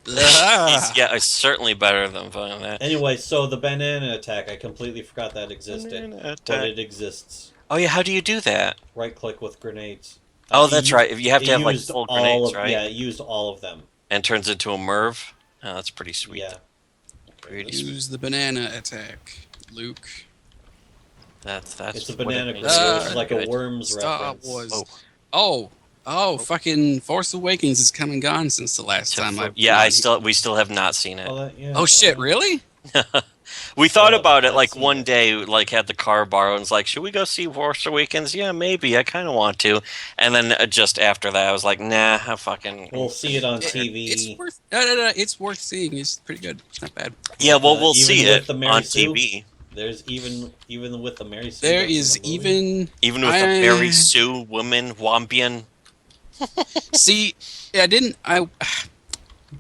A: He's certainly better than fucking that.
C: Anyway, so the banana attack, I completely forgot that existed,
A: Banana
C: but
A: attack.
C: it exists.
A: Oh yeah, how do you do that?
C: Right click with grenades.
A: Oh,
C: It
A: that's
C: used-
A: right. If you have
C: it
A: to have like
C: used
A: full
C: all
A: grenades,
C: of-
A: right?
C: Yeah, it used all of them.
A: And turns into a Merv. Oh, that's pretty sweet.
C: Yeah.
A: Pretty sweet.
B: Use the banana attack, Luke.
A: That's
C: It's a
A: what
C: banana
A: it
C: grenade,
A: means.
C: which is like
A: Good.
C: a Worms
B: Star
C: reference.
B: Wars.
A: Oh.
B: Oh, Oh, fucking Force Awakens has come and gone since the last time I've been on here.
A: we still have not seen it.
B: Oh shit, really?
A: We thought
C: Oh,
A: about it
C: I've
A: like
C: seen
A: one
C: it.
A: day, like had the car borrowed, and was like, should we go see Force Awakens? Yeah, maybe. I kind of want to. And then just after that, I was like, nah, I fucking.
C: We'll see it on
B: It's
C: TV.
B: worth no, it's worth seeing. It's pretty good. It's not bad.
A: Yeah, well, we'll
C: even
A: see
C: with
A: it
C: the Mary
A: on
C: Sue?
A: TV.
C: There's even with the Mary Sue.
B: There
C: that's in
B: is
C: the movie.
B: even
A: Even with the Mary Sue woman, Wampian.
B: see.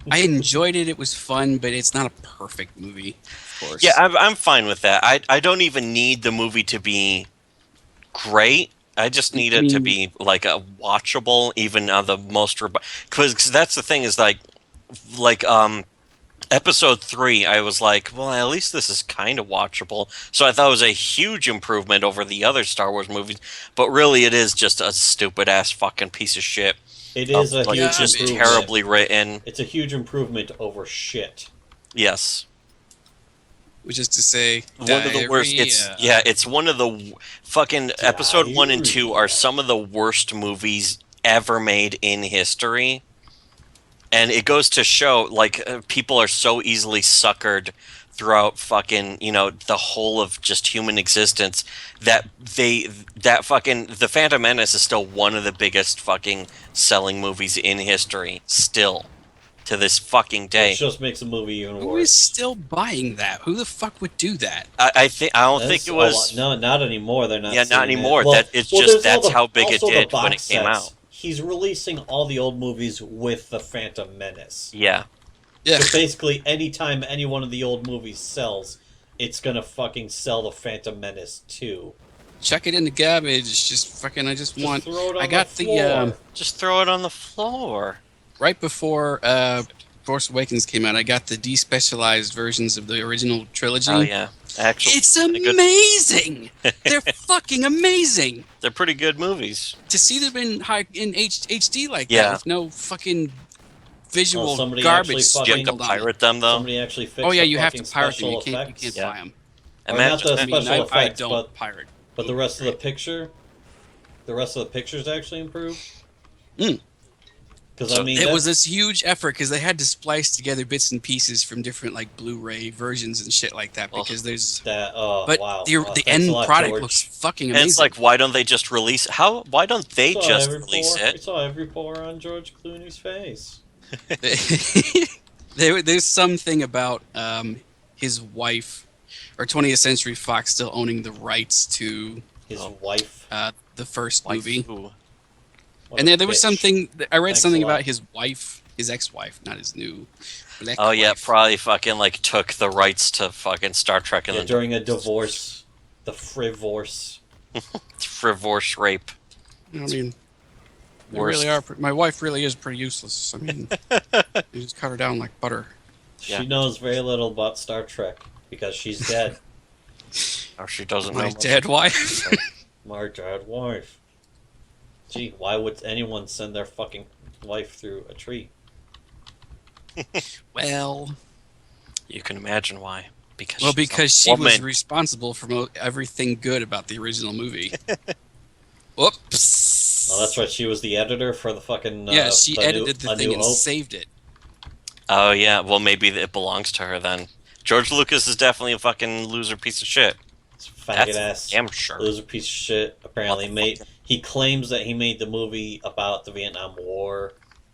B: I enjoyed it. It was fun, but it's not a perfect movie. Of course.
A: Yeah, I'm fine with that. I don't even need the movie to be great. I just need it to be like a watchable, even on the most because that's the thing is like episode 3. I was like, well, at least this is kind of watchable. So I thought it was a huge improvement over the other Star Wars movies, but really it is just a stupid ass fucking piece of shit.
C: It is a
A: Like,
C: huge
A: just
C: improvement.
A: terribly written.
C: It's a huge improvement over shit.
A: Yes.
B: Which is to say,
A: One of the worst. It's one of the fucking episode 1 and 2 are some of the worst movies ever made in history, and it goes to show like people are so easily suckered throughout fucking the whole of just human existence that the Phantom Menace is still one of the biggest fucking selling movies in history still. To this fucking day,
C: It just makes the movie even
B: who
C: worse.
B: is still buying that? Who the fuck would do that?
A: I don't think
C: That's
A: it was.
C: no, not anymore. They're not.
A: Yeah, not
C: seeing it.
A: anymore.
C: Well,
A: That it's
C: well,
A: just
C: there's all
A: that's how big it
C: also the
A: did when it
C: box
A: came
C: sets.
A: out.
C: He's releasing all the old movies with the Phantom Menace.
A: Yeah,
B: Yeah.
C: So basically, anytime any one of the old movies sells, it's gonna fucking sell the Phantom Menace too.
B: Chuck it in the garbage. Just fucking. I just
C: Just
B: want.
C: throw it on
B: I got
C: the
B: the
C: floor.
A: just throw it on the floor.
B: right before Force Awakens came out. I got the despecialized versions of the original trilogy.
A: Oh yeah, actually,
B: It's
A: pretty good.
B: amazing. They're fucking amazing.
A: They're pretty good movies.
B: To see them in HD like
A: Yeah.
B: that with no fucking visual
C: Oh, somebody
B: garbage
C: actually
A: Do you have to
B: sprinkled on it.
A: pirate them though?
C: Somebody actually fixed.
B: Oh yeah,
C: the
B: you have to
C: fucking
B: pirate them. You
C: special
B: can't. You
C: effects.
B: can't
A: Yeah.
B: buy them.
C: Or not
A: Imagine-
C: the
B: I mean,
C: special
B: I
C: effects,
B: don't pirate.
C: but the rest of the picture, the rest of the pictures actually improved.
B: Mm.
C: Because
A: So
C: I mean,
B: It
C: that's-
B: was this huge effort because they had to splice together bits and pieces from different like Blu-ray versions and shit like that.
A: Oh.
B: Because there's,
C: that. Oh
B: but
C: wow!
B: the
C: Oh,
B: the
C: thanks a
B: end
C: lot,
B: product
C: George.
B: looks fucking
A: And
B: amazing.
A: it's like, why don't they just release? Why don't they
C: We saw
A: just
C: every
A: release
C: pore- We
A: it?
C: saw every pore on George Clooney's face.
B: there's something about his wife or 20th Century Fox still owning the rights to
C: His
A: Oh.
C: wife.
B: the first movie.
A: Waifu.
C: What
B: And
C: a
B: there was
C: bitch.
B: something I read
C: Thanks
B: something
C: a lot.
B: about his wife, his ex-wife, not his new black
A: Oh yeah,
B: wife.
A: probably fucking like took the rights to fucking Star Trek and
C: Yeah,
A: then
C: during a divorce, the frivorce.
A: frivorce rape.
B: I mean, they
A: Worst.
B: really are. My wife really is pretty useless. I mean, you just cut her down like butter.
C: She
A: Yeah.
C: knows very little about Star Trek because she's dead.
A: Or she doesn't
B: My
A: know.
B: dead wife.
C: My dead wife. Gee, why would anyone send their fucking wife through a tree?
B: Well,
A: You can imagine why. Because
B: well,
A: she's a
B: because she was
A: woman.
B: responsible for everything good about the original movie. Whoops.
C: Oh, that's right. She was the editor for the fucking.
B: Yeah, she
C: A New-
B: edited the
C: A
B: thing
C: New
B: and
C: Hope.
B: saved it.
A: Oh yeah, well maybe it belongs to her then. George Lucas is definitely a fucking loser piece of shit.
C: This faggot
A: That's
C: ass
A: damn sure.
C: loser piece of shit. Apparently made. He claims that he made the movie about the Vietnam War.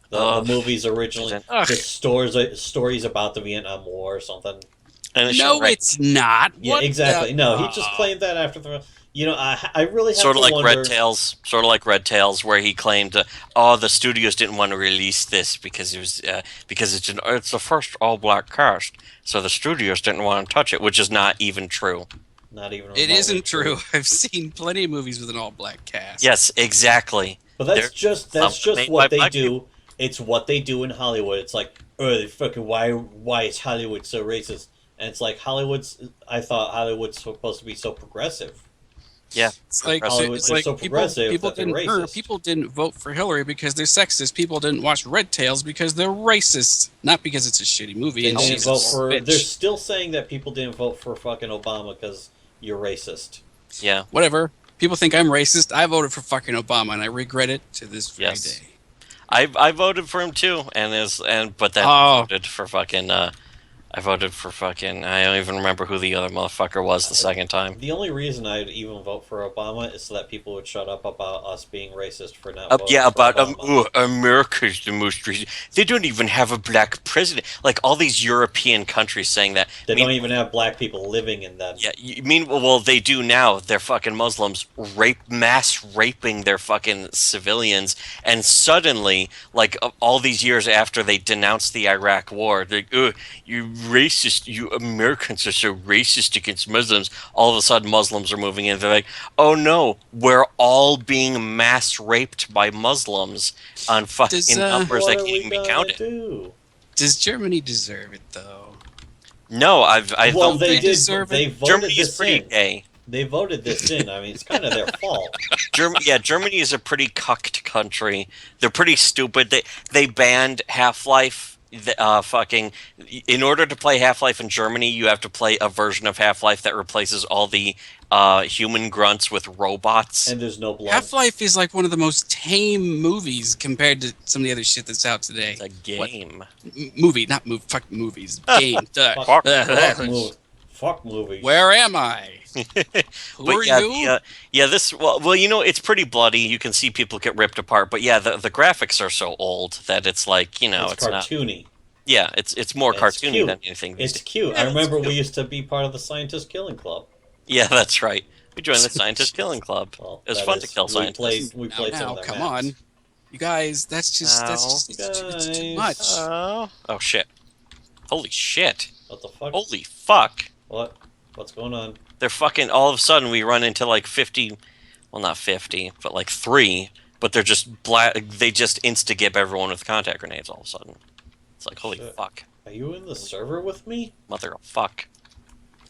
C: The
A: Ugh.
C: movies originally
B: Ugh.
C: just stories about the Vietnam War or something.
A: And it's
B: No,
A: right.
B: it's not.
C: Yeah,
B: What
C: exactly.
B: the-
C: No, he just claimed that after the. You know, I really have
A: Sort
C: to
A: of like
C: wonder.
A: Red Tails, sort of like Red Tails, where he claimed, "Oh, the studios didn't want to release this because it was because it's the first all black cast, so the studios didn't want to touch it," which is not even true.
C: Not even.
B: It
C: remotely
B: isn't true. I've seen plenty of movies with an all-black cast.
A: Yes, exactly.
C: But that's
A: They're-
C: just
A: some
C: what
A: made by
C: they
A: black
C: do. It's what they do in Hollywood. It's like, oh, they fucking why is Hollywood so racist? And it's like I thought Hollywood's supposed to be so progressive.
A: Yeah,
B: It's like,
C: Hollywood
B: it's
C: is
B: like
C: so progressive
B: people
C: that they're
B: didn't
C: racist.
B: people didn't vote for Hillary because they're sexist. People didn't watch Red Tails because they're racist, not because it's a shitty movie.
C: They
B: And
C: didn't
B: she's
C: vote
B: a
C: for.
B: bitch.
C: They're still saying that people didn't vote for fucking Obama because you're racist.
A: yeah.
B: Whatever. People think I'm racist. I voted for fucking Obama, and I regret it to this very
A: Yes.
B: day.
A: I voted for him too, but then
B: Oh.
A: voted for fucking. I voted for fucking. I don't even remember who the other motherfucker was the second time.
C: The only reason I'd even vote for Obama is so that people would shut up about us being racist for not voting
A: Yeah,
C: for
A: about
C: Obama.
A: America's the most racist. They don't even have a black president. Like all these European countries saying that.
C: They don't even have black people living in them.
A: Yeah, you mean well they do now. They're fucking Muslims mass raping their fucking civilians, and suddenly, like all these years after they denounced the Iraq War, they're like, you racist, you Americans are so racist against Muslims. All of a sudden, Muslims are moving in. They're like, oh no, we're all being mass raped by Muslims on fucking
B: Does,
A: numbers
C: What
A: that
C: are
A: can't
C: we
A: even be
C: gonna
A: counted.
C: do?
B: Does Germany deserve it, though?
A: No, I
C: Well,
A: thought
C: they
B: they
C: did.
B: deserve
C: They
B: it.
C: voted
A: Germany is
C: this
A: pretty
C: in.
A: gay.
C: They voted this in. I mean, it's kind of their fault.
A: Germany is a pretty cucked country. They're pretty stupid. They banned Half-Life. Fucking, in order to play Half-Life in Germany, you have to play a version of Half-Life that replaces all the human grunts with robots.
C: And there's no blood.
B: Half-Life is like one of the most tame movies compared to some of the other shit that's out today.
A: It's a game.
B: Movie, not movie. Fuck movies. Game. Duh.
C: Fuck movies.
B: Where am I? Who
A: But
B: are
A: yeah,
B: you?
A: this it's pretty bloody. You can see people get ripped apart. But yeah, the graphics are so old that it's like it's not.
C: cartoony.
A: Yeah, it's more
C: It's
A: cartoony
C: cute.
A: than anything.
C: It's cute.
A: Yeah,
C: I
A: it's
C: remember we
A: cute.
C: used to be part of the Scientist Killing Club.
A: Yeah, that's right. We joined the Scientist Killing Club.
C: Well,
A: It was
C: that
A: fun
C: is-
A: to kill scientists.
C: We played some
B: Now,
C: of their
B: come
C: maps.
B: on. You guys, that's just it's too much.
A: Oh shit! Holy shit!
C: What the fuck?
A: Holy fuck!
C: What? What's going on?
A: They're fucking. All of a sudden, we run into like 50. Well, not 50, but like 3. But they're just black. They just insta-gib everyone with contact grenades. All of a sudden, it's like holy
C: Shit.
A: fuck,
C: Are you in the server with me?
A: mother of fuck.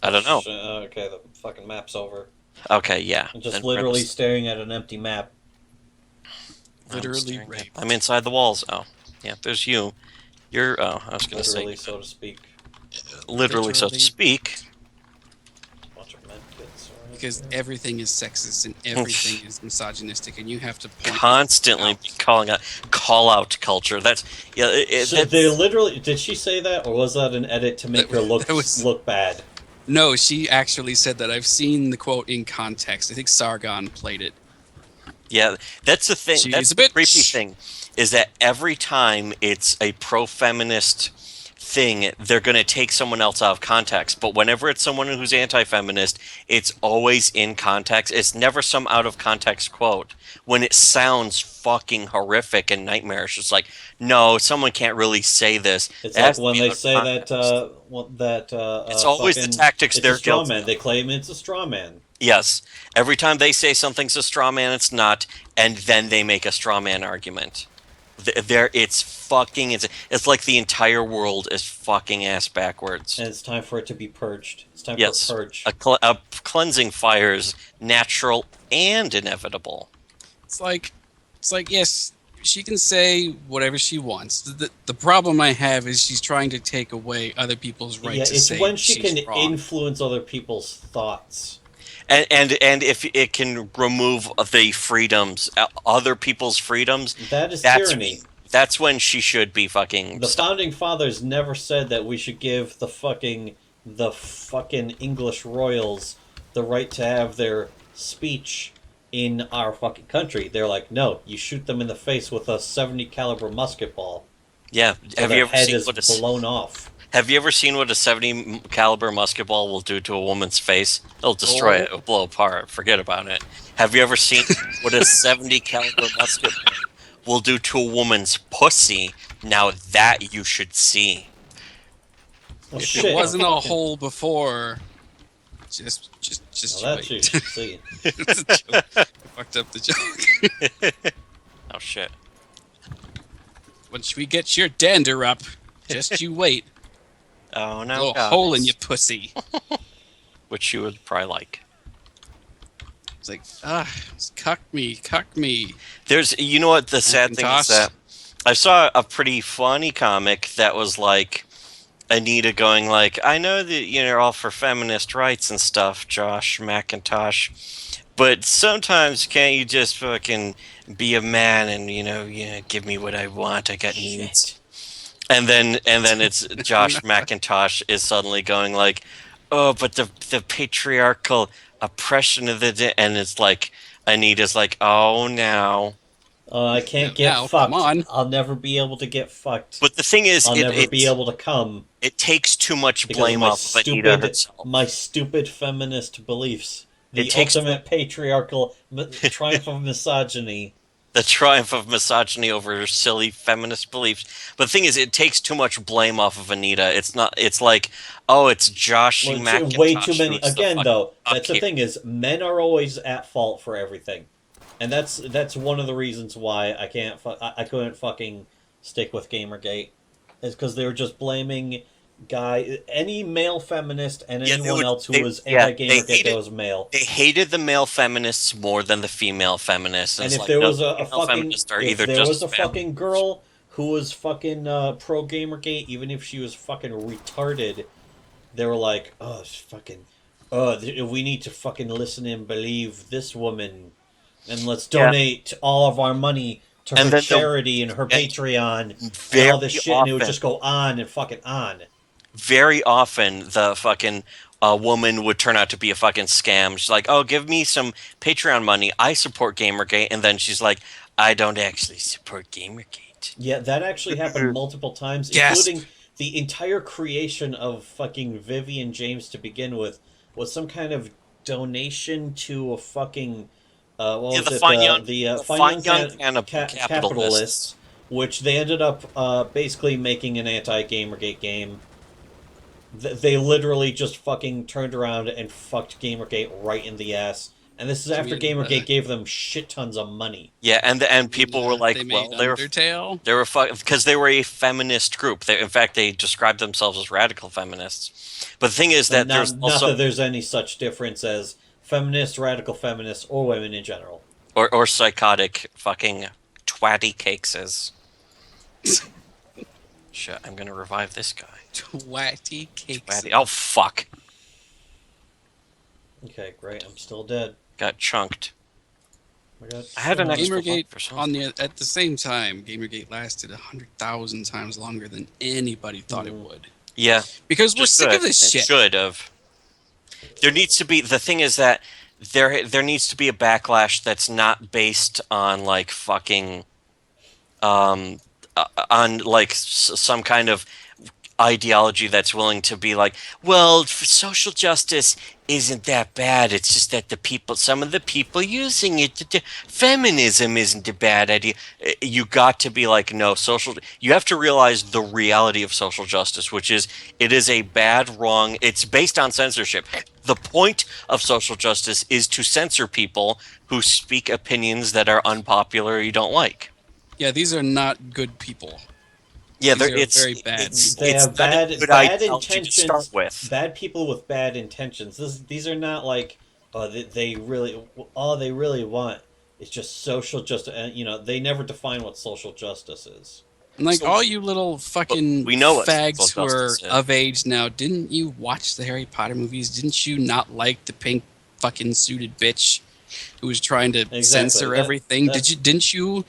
A: I don't know.
C: Okay, the fucking map's over.
A: Okay, yeah.
C: I'm just
A: Then
C: literally
A: Prince-
C: staring at an empty map.
A: I'm
B: Literally
A: staring at-
B: raped.
A: I'm inside the walls. Oh, yeah. There's you. You're. Oh, I was gonna
C: Literally,
A: say.
C: so to speak.
A: Literally, so to
B: literally.
A: speak.
C: Bunch of med kits. Alright.
B: Because everything is sexist and everything is misogynistic, and you have to point
A: Constantly
B: out.
A: call out culture. That's yeah.
C: So they literally did she say that, or was that an edit to make
B: That-
C: her look
B: that was-
C: look bad?
B: No, she actually said that. I've seen the quote in context. I think Sargon played it.
A: Yeah, that's the thing.
B: She's
A: That's
B: a
A: the
B: bitch.
A: creepy thing, is that every time it's a pro-feminist thing, they're going to take someone else out of context. But whenever it's someone who's anti-feminist, it's always in context. It's never some out-of-context quote. When it sounds fucking horrific and nightmarish, it's like, no, someone can't really say this.
C: It's
A: It
C: like
A: has to
C: when
A: be
C: they
A: out of
C: say
A: context.
C: it's
A: always the tactics
C: it's
A: they're
C: a straw
A: guilty
C: man.
A: of.
C: They claim it's a straw man.
A: Yes. Every time they say something's a straw man, it's not, and then they make a straw man argument. It's like the entire world is fucking ass backwards.
C: And it's time for it to be purged. It's time
A: Yes.
C: for a purge.
A: A cleansing fire is natural and inevitable.
B: It's like, yes, she can say whatever she wants. The problem I have is she's trying to take away other people's right
C: Yeah,
B: to
C: it's
B: say
C: when she
B: she's
C: can
B: wrong.
C: influence other people's thoughts.
A: And if it can remove the freedoms, other people's freedoms,
C: That is
A: that's
C: tyranny.
A: that's when she should be fucking.
C: The founding fathers never said that we should give the fucking English royals the right to have their speech in our fucking country. They're like, no, you shoot them in the face with a 70 caliber musket ball.
A: Yeah.
C: So
A: Have
C: their
A: you ever
C: head
A: seen
C: is
A: what a
C: blown off?
A: Have you ever seen what a 70 caliber musket ball will do to a woman's face? It'll destroy it. It'll blow apart. Forget about it. Have you ever seen what a 70 caliber musket ball will do to a woman's pussy? Now that you should see.
C: Oh,
B: If
C: shit.
B: it wasn't a hole before, just
C: Well, that you
B: wait.
C: should see.
B: It's a joke. I fucked up the joke.
A: Oh shit.
B: Once we get your dander up, just you wait.
A: Oh no.
B: Blow a
A: guys.
B: hole in your pussy.
A: Which you would probably like.
B: It's like, cuck me.
A: There's, you know what the sad thing is,
B: Macintosh.
A: that I saw a pretty funny comic that was like Anita going like, I know that you're all for feminist rights and stuff, Josh McIntosh, but sometimes can't you just fucking be a man and give me what I want? I got needs. And then it's Josh McIntosh is suddenly going like, oh, but the patriarchal oppression of and it's like Anita's like, oh, now.
C: I can't get
B: Now,
C: fucked.
B: come on.
C: I'll never be able to get fucked.
A: But the thing is,
C: I'll never be able to come
A: it takes too much
C: because
A: blame
C: of
A: off of Anita herself.
C: my stupid feminist beliefs. The
A: It takes-
C: ultimate patriarchal triumph of misogyny.
A: The triumph of misogyny over silly feminist beliefs. But the thing is, it takes too much blame off of Anita. It's not. It's like, oh, it's Josh
C: Well,
A: McIntosh.
C: way too many.
A: who's the
C: Again,
A: fucking
C: though,
A: fuck
C: that's the
A: here.
C: thing is, men are always at fault for everything, and that's one of the reasons why I couldn't fucking stick with Gamergate, is because they were just blaming any male feminist and
A: Yeah,
C: anyone else who was
A: they
C: anti-Gamergate
A: hated-
C: that was male.
A: They hated the male feminists more than the female feminists.
C: And
A: it's
C: if
A: like,
C: there
A: no,
C: was a
A: female
C: fucking
A: feminists are
C: if
A: either
C: there
A: just
C: was a
A: as bad.
C: fucking girl who was fucking pro Gamergate, even if she was fucking retarded, they were like, oh, it's fucking, we need to fucking listen and believe this woman, and let's
A: Yeah.
C: donate all of our money to
A: And
C: her
A: then
C: charity and her Patreon and
A: very
C: all this shit, and it would
A: often-
C: just go on and fucking on.
A: Very often the fucking woman would turn out to be a fucking scam. She's like, oh, give me some Patreon money. I support Gamergate. And then she's like, I don't actually support Gamergate.
C: Yeah, that actually happened multiple times,
B: Gasp.
C: including the entire creation of fucking Vivian James to begin with was some kind of donation to a fucking what was
A: the
C: it?
A: Fine Young-
C: the
A: the
C: Fine
A: Fine
C: Young
A: Young
C: Capitalists, which they ended up basically making an anti-Gamergate game. They literally just fucking turned around and fucked Gamergate right in the ass. And this is after
B: mean,
C: Gamergate gave them shit tons of money.
A: Yeah, and people were like,
B: they
A: well,
B: made
A: they were
B: Undertale.
A: because they were a feminist group. In fact, they described themselves as radical feminists. But the thing is that
C: And
A: there's
C: not
A: also
C: that there's any such difference as feminists, radical feminists, or women in general.
A: or psychotic fucking twatty cakeses. Shit, I'm gonna revive this guy.
B: Twatty cakes.
A: Twatty. Oh fuck,
C: Okay, great. I'm still dead.
A: got chunked.
C: I got
A: I had
C: so
A: an
C: much-
A: extra-
B: Gamergate
A: for something.
B: on the at the same time, Gamergate lasted 100,000 times longer than anybody thought it would.
A: Yeah,
B: Because we're
A: just
B: sick
A: good.
B: of this
A: It
B: shit.
A: should have. There needs to be. The thing is that there needs to be a backlash that's not based on like fucking, on like some kind of ideology that's willing to be like, well, social justice isn't that bad. It's just that some of the people using it, feminism isn't a bad idea. You got to be like, no, you have to realize the reality of social justice, which is it is a bad, wrong, it's based on censorship. The point of social justice is to censor people who speak opinions that are unpopular or you don't like.
B: Yeah, these are not good people.
A: Yeah,
B: These are
A: it's
B: very bad
A: It's,
B: people.
C: They
A: it's
C: have
A: not a
C: bad,
A: good
C: bad
A: ideology to
C: intentions.
A: start with.
C: Bad people with bad intentions. These are not like they really all they really want is just social justice. And they never define what social justice is.
B: And like
A: So-
B: all you little fucking
A: we know what
B: fags
A: social
B: who are
A: justice is.
B: of age now, didn't you watch the Harry Potter movies? Didn't you not like the pink fucking suited bitch who was trying to
C: Exactly.
B: censor
C: That-
B: everything?
C: that's-
B: Didn't you?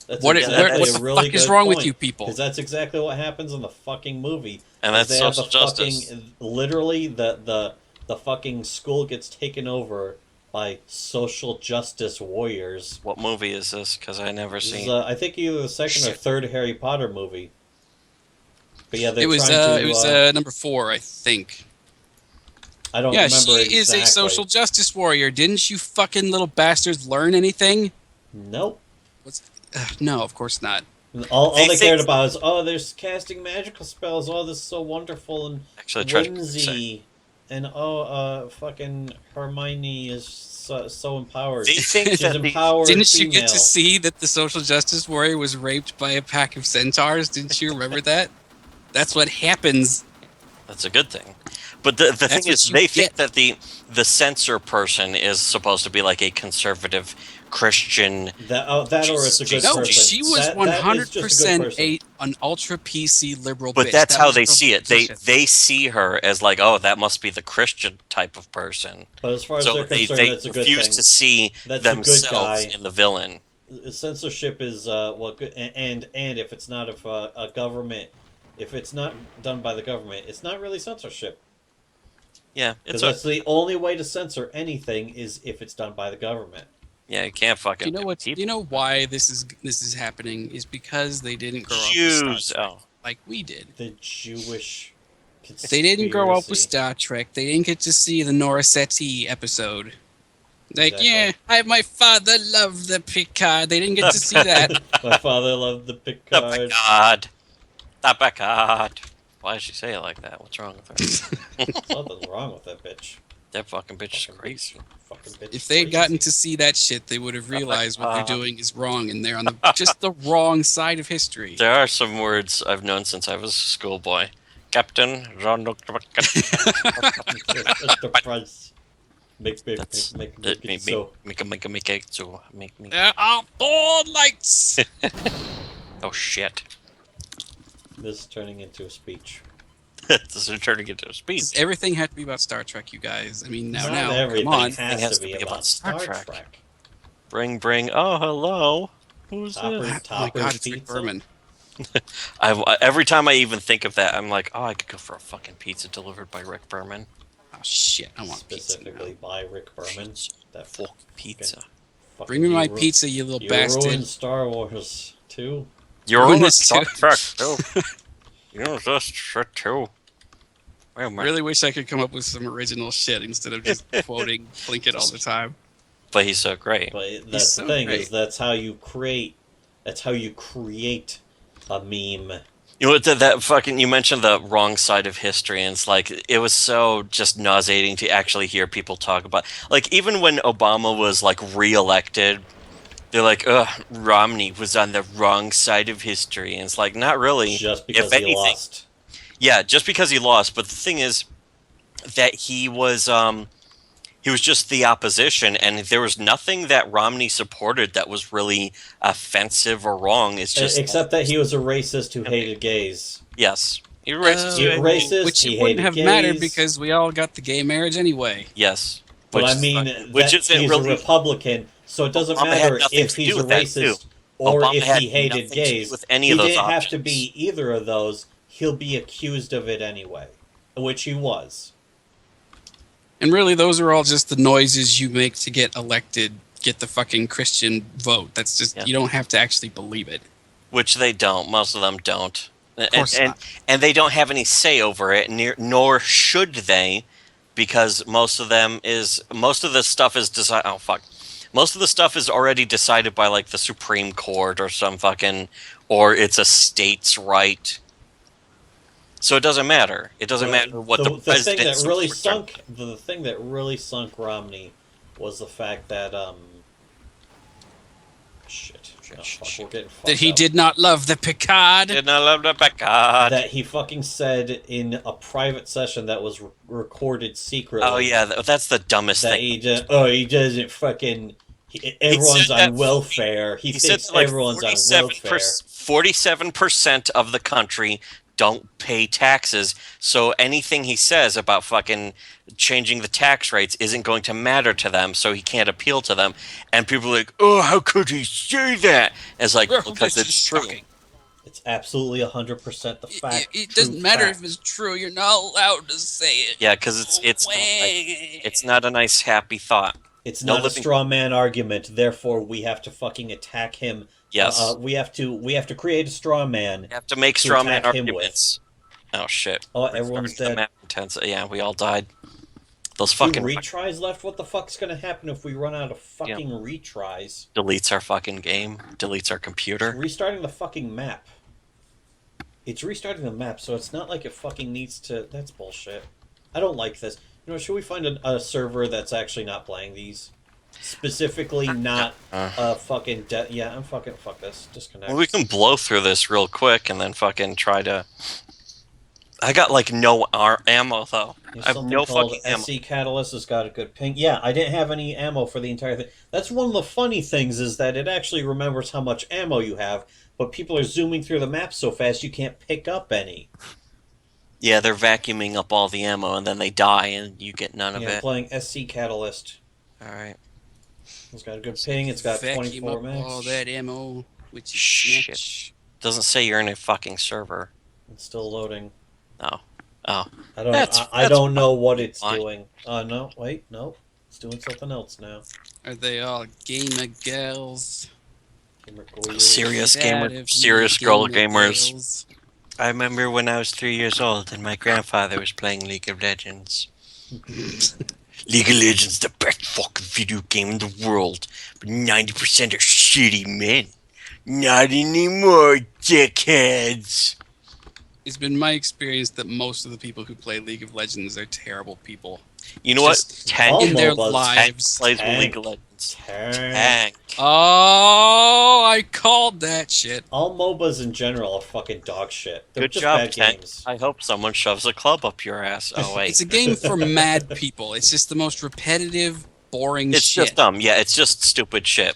C: That's
B: What
A: that's
B: the fuck is wrong with you people?
C: Because that's exactly what happens in the fucking movie.
A: And
C: Is
A: that's
C: they have
A: social
C: the
A: justice.
C: fucking literally the fucking school gets taken over by social justice warriors.
A: What movie is this? Because I never
C: This
A: seen.
C: is, I think either the second or
A: Shit.
C: third Harry Potter movie. But yeah, they're
B: It was
C: trying to.
B: number 4, I think.
C: I don't
B: Yeah,
C: remember
B: she is a
C: exactly.
B: social justice warrior. Didn't you fucking little bastards learn anything?
C: Nope.
B: No, of course not.
C: All
A: They
C: they
A: think-
C: cared about is there's casting magical spells. Oh, this is so wonderful and
A: Actually, I tried to say.
C: whimsy, and fucking Hermione is so empowered.
A: They think
C: She's
A: that
C: empowered.
B: Didn't you
C: female.
B: get to see that the social justice warrior was raped by a pack of centaurs? Didn't you remember that? That's what happens.
A: That's a good thing. But the thing
B: what
A: is,
B: you
A: they think
B: get.
A: that the censor person is supposed to be like a conservative Christian.
C: That or it's a good
B: No,
C: person.
B: she was
C: That
B: 100%
C: is just a good person.
B: an ultra PC liberal
A: But
B: bitch.
A: that's
B: That
A: how
B: was
A: they
B: her
A: see it.
B: position.
A: They see her as like, oh, that must be the Christian type of person.
C: But as far as
A: So
C: they're concerned,
A: they
C: that's a good
A: refuse
C: thing.
A: to see
C: That's a good
A: themselves
C: guy.
A: in the villain.
C: Censorship is good, and if it's not a government, if it's not done by the government, it's not really censorship.
A: Yeah,
C: Because
A: it's
C: that's the only way to censor anything is if it's done by the government.
A: yeah, you can't fucking.
B: Do you know what? Do you know why this is happening? Is because they didn't grow up with
A: Jews?
B: Star Trek
A: Oh,
B: like we did.
C: The Jewish.
B: They didn't grow up with
C: conspiracy.
B: Star Trek. They didn't get to see the Nora Seti episode. Like,
C: Exactly.
B: yeah, my father loved the Picard. They didn't get to see that.
C: My father loved the
A: the
C: Picard.
A: Picard. The Picard. Why did she say it like that? What's wrong with her?
C: Something's wrong with that bitch.
A: That fucking bitch is crazy.
C: Fucking bitch.
B: If they'd
C: crazy.
B: gotten to see that shit, they would have realized what they're
A: Picard.
B: doing is wrong, and they're on just the wrong side of history.
A: There are some words I've known since I was a schoolboy. Captain Jean-Luc
C: the price. Make it so.
A: Make it so. Make me.
B: There are 4 lights.
A: Oh shit!
C: This is turning into a speech.
A: This is turning into a speech.
B: Does everything have to be about Star Trek, you guys? I mean,
C: Not
B: now,
C: everything
B: come on.
C: has to be about Star Trek.
A: Bring. Oh, hello. Who's
C: Topper-
A: this?
B: Oh my
C: Topper's
B: God, it's Rick
C: Pizza?
B: Berman.
A: Every time I even think of that, I'm like, oh, I could go for a fucking pizza delivered by Rick Berman.
B: Oh shit, I want pizza now.
C: Specifically by Rick Berman. That
A: Fuck pizza.
C: fucking-
B: Bring me my
C: you ru-
B: pizza, you little
C: You
B: bastard.
C: ruined Star Wars too.
A: You're
B: Ruin
A: on
B: this
A: Star
B: too.
A: Trek too. You're this shit too. Wait a
B: I
A: minute.
B: really wish I could come up with some original shit instead of just quoting Plinkett all the time.
A: But he's so great.
C: But that's
B: so
C: the thing
B: great.
C: is that's how you create a meme.
A: You know what? That fucking. You mentioned the wrong side of history, and it's like it was so just nauseating to actually hear people talk about. Like even when Obama was like reelected, they're like, "Ugh, Romney was on the wrong side of history," and it's like not really.
C: Just because
A: If
C: he
A: anything-
C: lost.
A: Yeah, just because he lost. But the thing is that he was just the opposition, and there was nothing that Romney supported that was really offensive or wrong. It's just
C: Except that he was a racist who hated gays.
A: yes, he was racist.
C: He was racist.
B: Which
C: he
B: it wouldn't
C: hated
B: have mattered
C: gays.
B: because we all got the gay marriage anyway.
A: Yes,
C: But I
A: is
C: mean,
A: fine. Which
C: that
A: isn't
C: he's
A: really
C: a Republican, so it doesn't
A: Obama had
C: matter
A: nothing
C: if
A: to
C: he's
A: do
C: a
A: with that,
C: racist
A: too.
C: or
A: Obama
C: if
A: had
C: he hated
A: nothing to do
C: gays.
A: with any
C: he
A: of those
C: didn't have to
A: options.
C: be either of those. He'll be accused of it anyway, which he was.
B: And really, those are all just the noises you make to get elected, get the fucking Christian vote. That's just,
A: Yeah.
B: you don't have to actually believe it.
A: which they don't. Most of them don't.
B: course
A: and,
B: not.
A: and they don't have any say over it, nor should they, because most of the stuff is decided. Oh fuck, most of the stuff is already decided by like the Supreme Court or some fucking, or it's a state's right. So it doesn't matter. It doesn't matter what the
C: thing
A: president.
C: that really sunk the thing that really sunk Romney was the fact that we're getting fucked
B: That he
C: up.
B: did not love the Picard.
A: Did not love the Picard.
C: That he fucking said in a private session that was recorded secretly.
A: Oh yeah, that's the dumbest
C: that
A: thing.
C: he doesn't fucking. Everyone's
A: said that-
C: on welfare. He
A: said
C: thinks
A: that, like,
C: everyone's on welfare.
A: 47% of the country don't pay taxes, so anything he says about fucking changing the tax rates isn't going to matter to them, so he can't appeal to them. And people are like, oh, how could he say that? It's like,
B: Well,
A: because
B: this
A: it's
B: is
A: true.
B: shocking.
C: It's absolutely 100% the fact.
B: It doesn't
C: true
B: matter
C: fact.
B: if it's true. You're not allowed to say it.
A: Yeah, because it's not a nice, happy thought.
C: It's
A: no
C: not a
A: living-
C: straw man argument. Therefore, we have to fucking attack him.
A: Yes.
C: We have to create a straw man.
A: You have to make
C: to
A: straw man
C: attack him
A: arguments. Oh, shit.
C: Oh, everyone's
A: The
C: dead.
A: map intense. Yeah, we all died. Those
C: Two
A: fucking
C: retries left. What the fuck's gonna happen if we run out of fucking retries?
A: deletes our fucking game, deletes our
C: It's
A: computer.
C: restarting the fucking map. It's restarting the map, so it's not like it fucking needs to. That's bullshit. I don't like this. You know, should we find a server that's actually not playing these? Specifically, not fucking. Yeah, I'm fucking. Fuck this. Disconnect.
A: Well, we can blow through this real quick and then fucking try to. I got like no ammo though.
C: There's
A: I have
C: something
A: no
C: called
A: fucking ammo.
C: SC Catalyst has got a good ping. Yeah, I didn't have any ammo for the entire thing. That's one of the funny things is that it actually remembers how much ammo you have, but people are zooming through the map so fast you can't pick up any.
A: Yeah, they're vacuuming up all the ammo and then they die and you get none of
C: Yeah, I'm
A: it.
C: playing SC Catalyst.
A: All right.
C: It's got a good ping. It's got
B: Vacuum
C: 24
B: up
C: max.
B: all that ammo, which is
A: Shit.
B: snatch.
A: Doesn't say you're in a fucking server.
C: It's still loading.
A: Oh. Oh.
C: I don't.
A: That's-
C: I
A: that's
C: don't know what it's
A: fine.
C: doing. No, wait, no, it's doing something else now.
B: Are they all gamer girls?
C: Gamer Goyle.
A: Serious
B: Dad
A: gamer,
B: of me
A: serious girl
B: gamer
A: gamers.
B: girls.
A: I remember when I was 3 years old and my grandfather was playing League of Legends. League of Legends, the best fucking video game in the world, but 90% are shitty men. Not anymore, dickheads.
B: It's been my experience that most of the people who play League of Legends are terrible people.
A: You know what?
B: Just
A: Tank
B: in their
C: MOBAs.
B: lives.
A: plays with
C: Tank.
A: League of Legends.
C: Tank.
A: Tank.
B: Oh, I called that shit.
C: All MOBAs in general are fucking dog shit. They're
A: Good
C: just
A: job,
C: bad
A: Tank.
C: games.
A: I hope someone shoves a club up your ass. Oh wait,
B: It's a game for mad people. It's just the most repetitive, boring
A: it's
B: shit.
A: just dumb. Yeah, it's just stupid shit.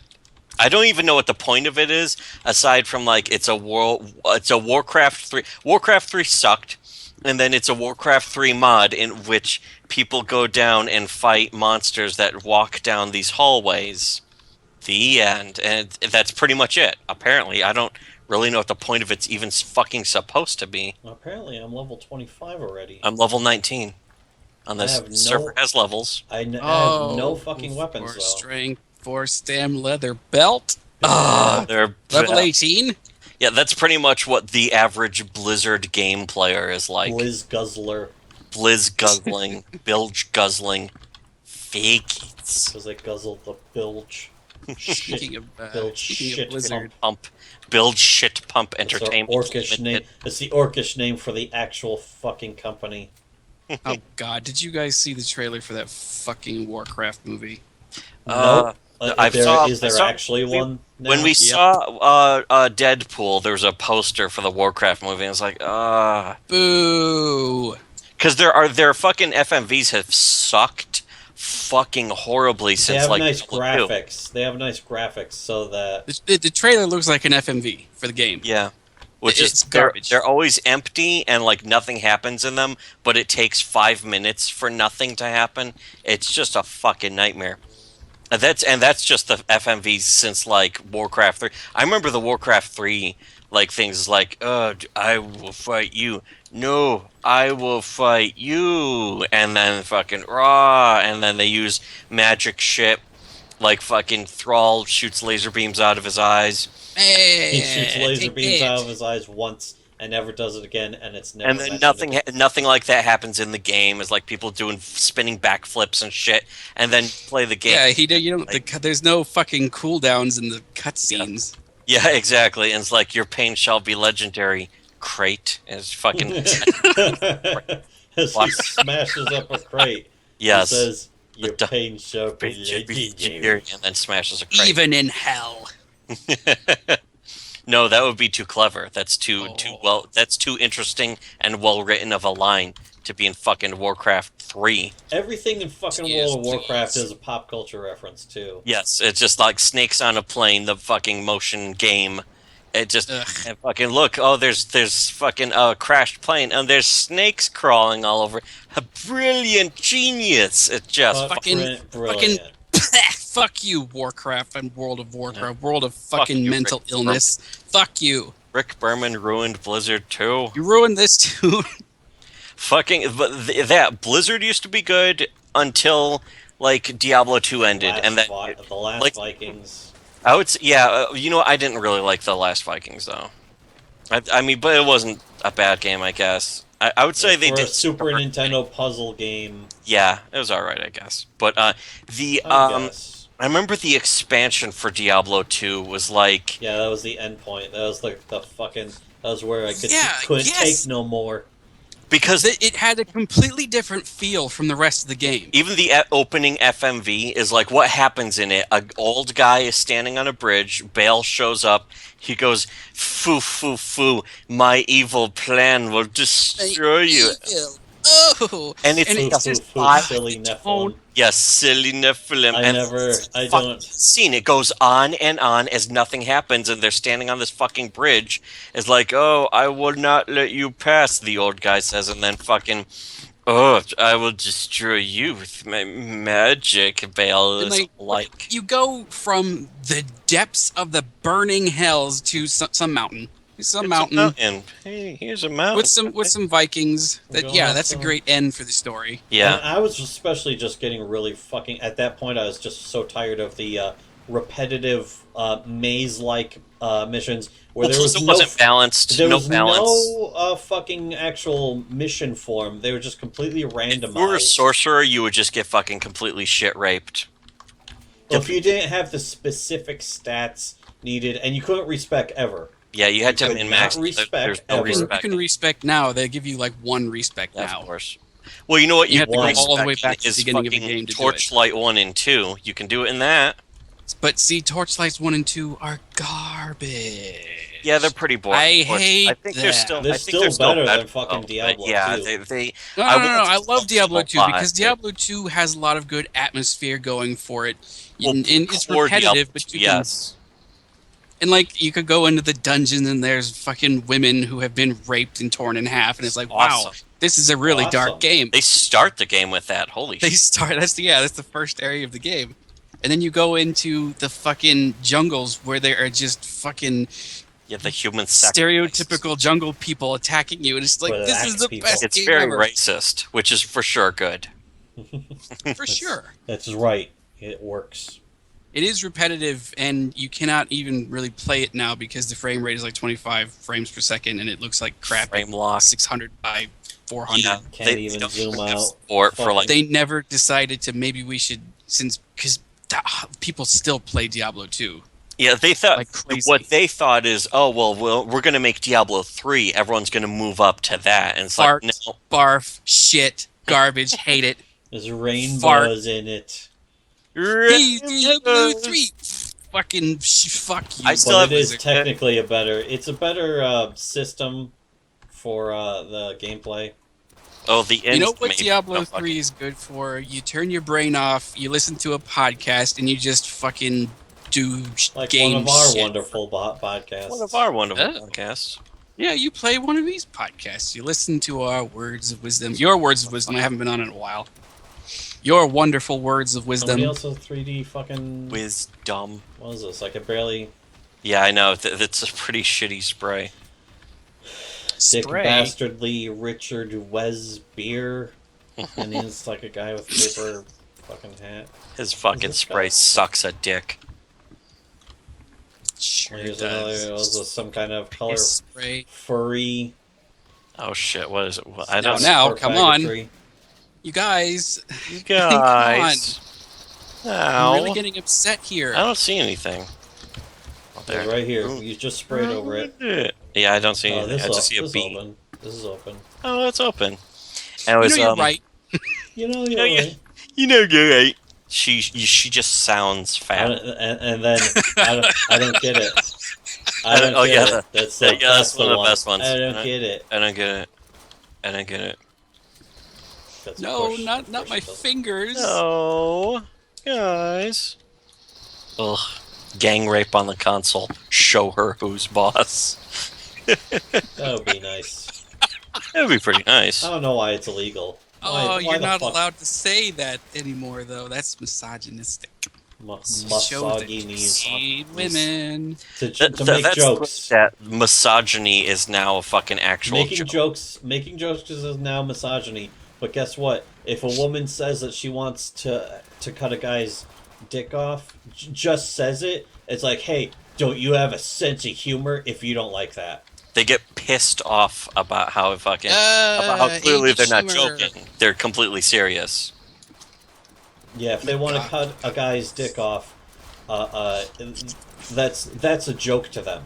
A: I don't even know what the point of it is, aside from like it's a Warcraft 3. Warcraft 3 sucked, and then it's a Warcraft 3 mod in which people go down and fight monsters that walk down these hallways. The end, and that's pretty much it. Apparently, I don't really know what the point of it's even fucking supposed to be.
C: Apparently, I'm level 25 already.
A: I'm level 19. On
C: I
A: this
C: have no-
A: server has levels.
C: I have
B: Oh,
C: no fucking weapons
B: for
C: though.
B: strength, for stem leather belt. Ah,
A: They're
B: level 18.
A: Yeah, that's pretty much what the average Blizzard game player is like.
C: Blizz Guzzler,
A: Blizz guzzling, bilge guzzling, fake it.
C: because they guzzled the bilge. Shit.
B: Speaking of
C: Build
B: speaking
C: shit
B: of Blizzard,
A: Pump, build shit pump
C: It's our
A: entertainment.
C: orcish name. It's the orcish name for the actual fucking company.
B: oh god, did you guys see the trailer for that fucking Warcraft movie?
C: Nope.
A: I saw-
C: Is there
A: I saw-
C: actually one? Now?
A: When we saw Deadpool, there was a poster for the Warcraft movie, and it's like,
B: Boo!
A: because their fucking FMVs have sucked fucking horribly
C: they
A: since
C: have
A: like
C: nice
A: Diablo 2.
C: graphics. They have nice graphics, so that
B: The trailer looks like an FMV for the game.
A: Yeah. Which
B: It's
A: is
B: garbage.
A: they're always empty and like nothing happens in them, but it takes 5 minutes for nothing to happen. It's just a fucking nightmare. And that's just the FMVs since like Warcraft 3. I remember the Warcraft 3 like things like, I will fight you. No, I will fight you. And then fucking raw, and then they use magic shit like fucking Thrall shoots laser beams out of his eyes.
B: Hey,
C: he shoots laser
B: take
C: beams
B: it.
C: out of his eyes once and never does it again, and it's never.
A: And then
C: mentioned
A: nothing like that happens in the game. Is like people doing spinning backflips and shit, and then play the game.
B: Yeah, you don't. There's no fucking cooldowns in the cutscenes.
A: Yeah, exactly. And it's like your pain shall be legendary. Crate is fucking
C: As he smashes up a crate,
A: yes.
C: he says, "Your
A: The-
C: pain shall be
A: Pain shall be
C: legendary."
A: legendary, and then smashes a crate.
B: Even in hell.
A: No, that would be too clever. That's too
B: Oh.
A: well. That's too interesting and well written of a line to be in fucking Warcraft 3.
C: Everything in fucking
B: Yes,
C: World of Warcraft
B: please.
C: is a pop culture reference too.
A: Yes, it's just like Snakes on a Plane, the fucking motion game. It just
B: Ugh.
A: and fucking look. Oh, there's fucking crashed plane, and there's snakes crawling all over. A brilliant genius. It just
B: Fucking-
C: brilliant.
B: Fuck you, Warcraft and World of Warcraft. World of fucking
A: you,
B: mental
A: Rick
B: illness. Fuck you.
A: Rick Berman ruined Blizzard too.
B: You ruined this too.
A: Fucking but that Blizzard used to be good until like Diablo 2 ended, and then
C: The last
A: like-
C: Vikings.
A: I would say, yeah. You know, I didn't really like the Last Vikings though. I mean, but it wasn't a bad game, I guess. I would say they
C: For
A: did
C: a Super Nintendo puzzle game.
A: Yeah, it was all right, I guess. But
C: I guess.
A: I remember the expansion for Diablo 2 was like,
C: Yeah, that was the end point. That was like the fucking. That was where I
B: Yeah,
C: couldn't
B: yes.
C: take no more.
A: because
B: It had a completely different feel from the rest of the game.
A: even the opening FMV is like, what happens in it? An old guy is standing on a bridge. Bale shows up. He goes, "Foo, foo, foo! My evil plan will destroy you."
B: Oh,
A: And it's
C: Foo,
A: just
C: foo, foo,
A: odd
C: silly
B: tone.
C: Nephilim.
A: Yes, silly Nephilim.
C: I
A: fucking
C: don't.
A: scene. It goes on and on as nothing happens, and they're standing on this fucking bridge. It's like, oh, I will not let you pass. The old guy says, and then fucking, oh, I will destroy you with my magic. Bale
B: And,
A: is
B: like, you go from the depths of the burning hells to some mountain. Some
A: It's a
B: mountain
A: mountain. Hey, here's a mountain.
B: with some Vikings. That
C: Go
B: yeah,
C: on,
B: that's a
C: so-
B: great end for the story.
A: Yeah.
C: And I was especially just getting really fucking. At that point, I was just so tired of the repetitive maze-like missions where there was
A: it
C: no.
A: wasn't balanced.
C: There
A: No
C: was
A: balance.
C: no fucking actual mission form. They were just completely
A: If
C: randomized.
A: you were a sorcerer, you would just get fucking completely shit raped.
C: Well, if you didn't have the specific stats needed, and you couldn't respec ever.
A: Yeah, you had
C: You
A: to
C: could
A: min-max.
C: not respec
A: There's no
C: ever.
B: You
A: respect.
B: can respec now. They give you like one respec
A: Yeah,
B: now.
A: of course. Well, you know what
B: You have to
C: go
A: respect
B: all the way back to the
A: is
B: beginning of the
A: fucking
B: game to do it.
A: Torchlight 1 and 2. You can do it in that.
B: But see, Torchlights 1 and 2 are garbage.
A: Yeah, they're pretty boring.
B: I
A: Of course.
B: hate
A: I think they're
B: that.
A: still.
C: They're
A: I think
C: still
A: they're still
C: better than
A: better
C: fucking
A: but
C: Diablo
A: yeah,
C: 2.
A: they.
B: No,
A: I
B: no, no,
A: won't
B: I love Diablo 2
A: lot,
B: because
A: but-
B: Diablo 2 has a lot of good atmosphere going for it.
A: Well,
B: And it's
A: core
B: repetitive,
A: Diablo
B: but
A: 2,
B: you can
A: yes.
B: and like you could go into the dungeon and there's fucking women who have been raped and torn in half, and it's like, wow,
A: Awesome.
B: this is a really
C: Awesome.
B: dark game.
A: They start the game with that. Holy
B: They
A: shit.
B: start that's the first area of the game. And then you go into the fucking jungles where there are just fucking
A: Yeah, the human sacrifice.
B: stereotypical jungle people attacking you, and it's like
C: With
B: this
C: axe
B: is the
C: people.
B: best
A: It's
B: game
A: very
B: ever.
A: racist, which is for sure good.
B: For sure.
C: That's right. It works.
B: It is repetitive, and you cannot even really play it now because the frame rate is like 25 frames per second, and it looks like crap.
A: Frame lock.
B: 600 by 400.
A: Yeah,
C: Can't even
A: don't
C: zoom
A: give
C: out.
A: support for
C: Fuck.
A: like
B: They never decided to maybe we should because people still play Diablo 2.
A: yeah they thought
B: like crazy.
A: what they thought is we're gonna make Diablo 3, everyone's gonna move up to that, and it's
B: Fart.
A: like no.
B: Barf, shit, garbage, hate it.
C: There's rainbows in it.
B: Hey, Diablo 3. Fucking fuck you.
A: I still
C: But
A: have
C: it is
A: this-
C: technically it's a better system for the gameplay.
A: Oh, the
B: You know what
A: maybe.
B: Diablo
A: No, fuck
B: 3
A: it.
B: is good for? You turn your brain off, you listen to a podcast, and you just fucking do
C: Like
B: game
C: one of our
B: shit.
C: wonderful podcasts.
A: One of our wonderful
B: Oh.
A: podcasts.
B: Yeah, you play one of these podcasts. You listen to our words of wisdom. Your words of wisdom. I haven't been on in a while. Your wonderful words of wisdom.
C: Somebody else with 3D fucking.
A: Wisdom.
C: What is this? I could barely.
A: Yeah, I know. That's a pretty shitty spray.
C: Dick
B: Spray.
C: Bastardly Richard Wes Beer. And he's like a guy with paper fucking hat.
A: His fucking
C: this
A: spray
C: guy?
A: sucks a dick.
B: Sure
C: Here's
B: does.
C: another. Was this some kind of color
B: Piss spray.
C: furry?
A: Oh shit! What is it? I
B: No,
A: don't.
B: now, come on.
C: faggotry?
B: You guys,
A: You guys.
B: I'm
A: Ow.
B: really getting upset here.
A: I don't see anything. Oh,
C: Yeah,
A: there.
C: right here.
A: Ooh.
C: You just sprayed over it.
A: Yeah, I don't see
C: Oh,
A: anything.
C: this
A: I just
C: is
A: see a bee.
C: open. This is open.
A: Oh, it's open. And it
B: You
A: was,
B: know you're right.
C: You know,
A: know,
C: you're
A: you-
C: right.
A: You know, you're right. She just sounds
C: I
A: fat.
C: don't- and then I don't get it. I don't
A: Oh,
C: get
A: yeah,
C: it. That's
A: yeah,
C: the,
A: that's one of the best ones.
C: I don't get it.
A: I don't get it. I don't get it.
C: That's
B: No,
C: push-
B: not
C: push
B: my
C: it.
B: fingers.
A: No, guys. Ugh. Gang rape on the console. Show her who's boss.
C: That would be nice.
A: That'd be pretty nice.
C: I don't know why it's illegal. Why-
B: Oh,
C: why
B: you're
C: the
B: not
C: fuck-
B: allowed to say that anymore, though. That's misogynistic. Show the
C: Misogynies.
B: see women.
C: To make
A: That's
C: jokes.
A: that misogyny is now a fucking actual
C: Making
A: joke.
C: making jokes is now misogyny. But guess what? If a woman says that she wants to cut a guy's dick off, just says it, it's like, hey, don't you have a sense of humor if you don't like that?
A: They get pissed off about how fucking about how clearly they're not
B: humor.
A: joking. They're completely serious.
C: Yeah, if they want to cut a guy's dick off, that's a joke to them.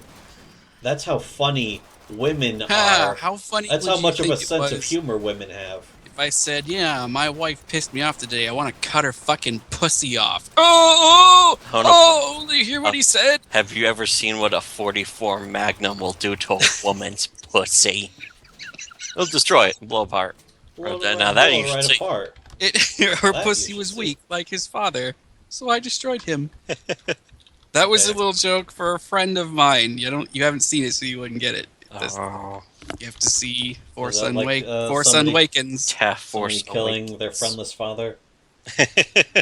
C: That's how funny women
B: Ha,
C: are.
B: how funny
C: That's
B: would
C: how
B: you
C: much of a
B: think it
C: sense of
B: was
C: humor women have.
B: if I said, yeah, my wife pissed me off today. I want to cut her fucking pussy off. Oh,
A: Oh, no.
B: oh, did you hear what he said?
A: Have you ever seen what a 44 Magnum will do to a woman's pussy? It'll destroy it, blow apart.
C: Blow
A: now that you should
C: right
A: see.
C: apart.
B: Her
C: That
B: pussy
C: you
B: was
C: should see.
B: weak, like his father, so I destroyed him. That was a
C: Okay.
B: little joke for a friend of mine. You haven't seen it, so you wouldn't get it.
A: Oh,
B: You have to see Force,
C: that like,
B: Force
C: somebody-
B: Unwakens.
A: Taff
C: Somebody
A: Force
C: killing their friendless father.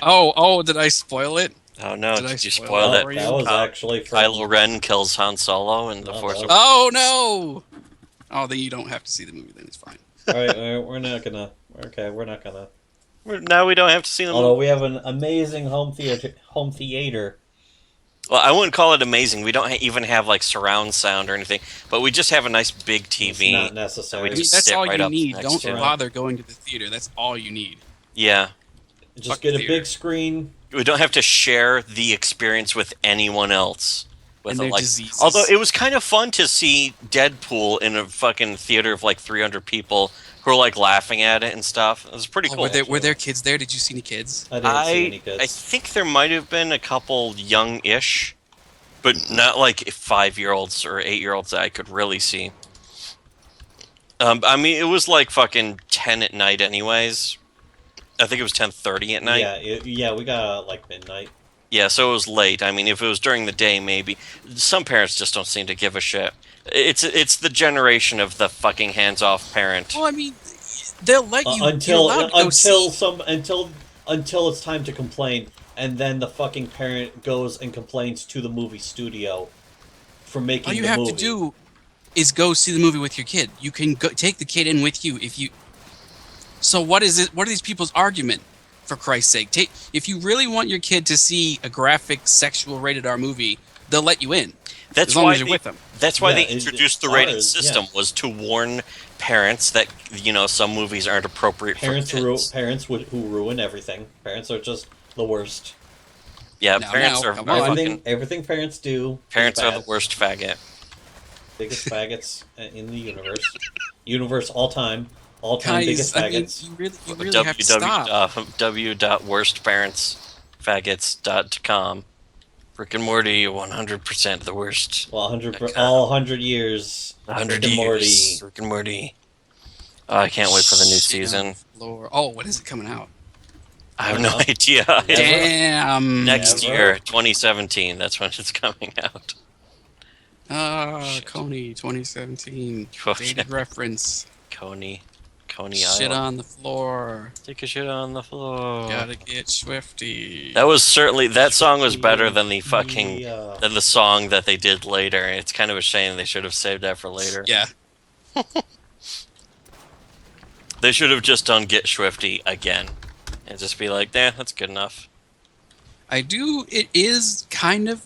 B: Oh, did I spoil it?
A: Oh no!
B: Did I
A: Did you
B: spoil
A: spoil
B: it
A: that?
B: for
C: That
B: you?
C: was actually from
A: Kylo Ren kills Han Solo in the
C: No,
A: Force.
C: that
A: Awakens.
B: Oh no! Oh, then you don't have to see the movie. Then it's fine.
C: All right, we're not gonna. Okay, we're not gonna.
A: Now we don't have to see them.
C: Although we have an amazing home theater.
A: Well, I wouldn't call it amazing. We don't even have like surround sound or anything, but we just have a nice big
C: It's
A: TV.
C: not necessary.
A: We
B: I mean,
A: just
B: that's
A: sit
B: all
A: right
B: you
A: up
B: need.
A: next
B: Don't
A: to it.
B: bother going to the theater. That's all you need.
A: Yeah,
C: Just
B: fuck
C: get a
B: theater.
C: big screen.
A: we don't have to share the experience with anyone else.
B: And
A: With
B: their
A: it, like,
B: diseases.
A: although it was kind of fun to see Deadpool in a fucking theater of like 300 people who are like laughing at it and stuff. It was pretty
B: Oh,
A: cool.
B: were there kids there? Did you see any kids?
C: I didn't see any
A: I
C: kids.
A: think there might have been a couple young-ish, but not like 5-year-olds or 8-year-olds that I could really see. I mean, it was like fucking 10 at night, anyways. I think it was 10:30 at night.
C: Yeah, we got out like midnight.
A: Yeah, so it was late. I mean, if it was during the day, maybe. Some parents just don't seem to give a shit. It's the generation of the fucking hands-off parent.
B: Well, I mean, they'll let you. you're
C: until
B: allowed to go see-
C: until it's time to complain, and then the fucking parent goes and complains to the movie studio for making
B: all you
C: the
B: have
C: movie.
B: to do is go see the movie with your kid. You can go take the kid in with you if you. So what is it? What are these people's argument? For Christ's sake, if you really want your kid to see a graphic, sexual, rated R movie, they'll let you in.
A: That's
B: as long
A: why
B: as you're
A: they,
B: with them.
A: That's why
C: Yeah,
A: they
C: it's
A: introduced the rated
C: ours,
A: system,
C: yeah.
A: was to warn parents that some movies aren't appropriate
C: Parents
A: for kids.
C: who ruin everything. Parents are just the worst.
A: Yeah,
B: Now,
A: parents
B: now,
A: are
B: come on.
C: Everything parents do. is
A: parents are
C: bad.
A: the worst faggot.
C: Biggest faggots in the universe. Universe all time biggest
B: Guys, I mean,
C: faggots.
B: you really have to stop.
A: www.worstparentsfaggots.com. Rick and Morty, 100% the worst.
C: Well, all 100 years.
A: 100
C: Rick and Morty.
A: years. Rick and Morty. Oh, I can't wait for the new season.
B: Lord. Oh, when is it coming out?
A: I have no
C: Never.
A: idea.
C: Never.
B: Damn.
A: Next
C: Never.
A: year, 2017. That's when it's coming out. Shit.
B: Coney 2017.
A: Oh,
B: Dated
A: yeah.
B: reference.
A: Coney
B: Shit
A: Island.
B: on the floor.
A: Take a shit on the floor.
B: Gotta get swifty.
A: That was certainly that song was better than the fucking
C: Yeah.
A: than the song that they did later. It's kind of a shame they should have saved that for later.
B: Yeah.
A: They should have just done Get Swifty again, and just be like, "Nah, that's good enough."
B: It is kind of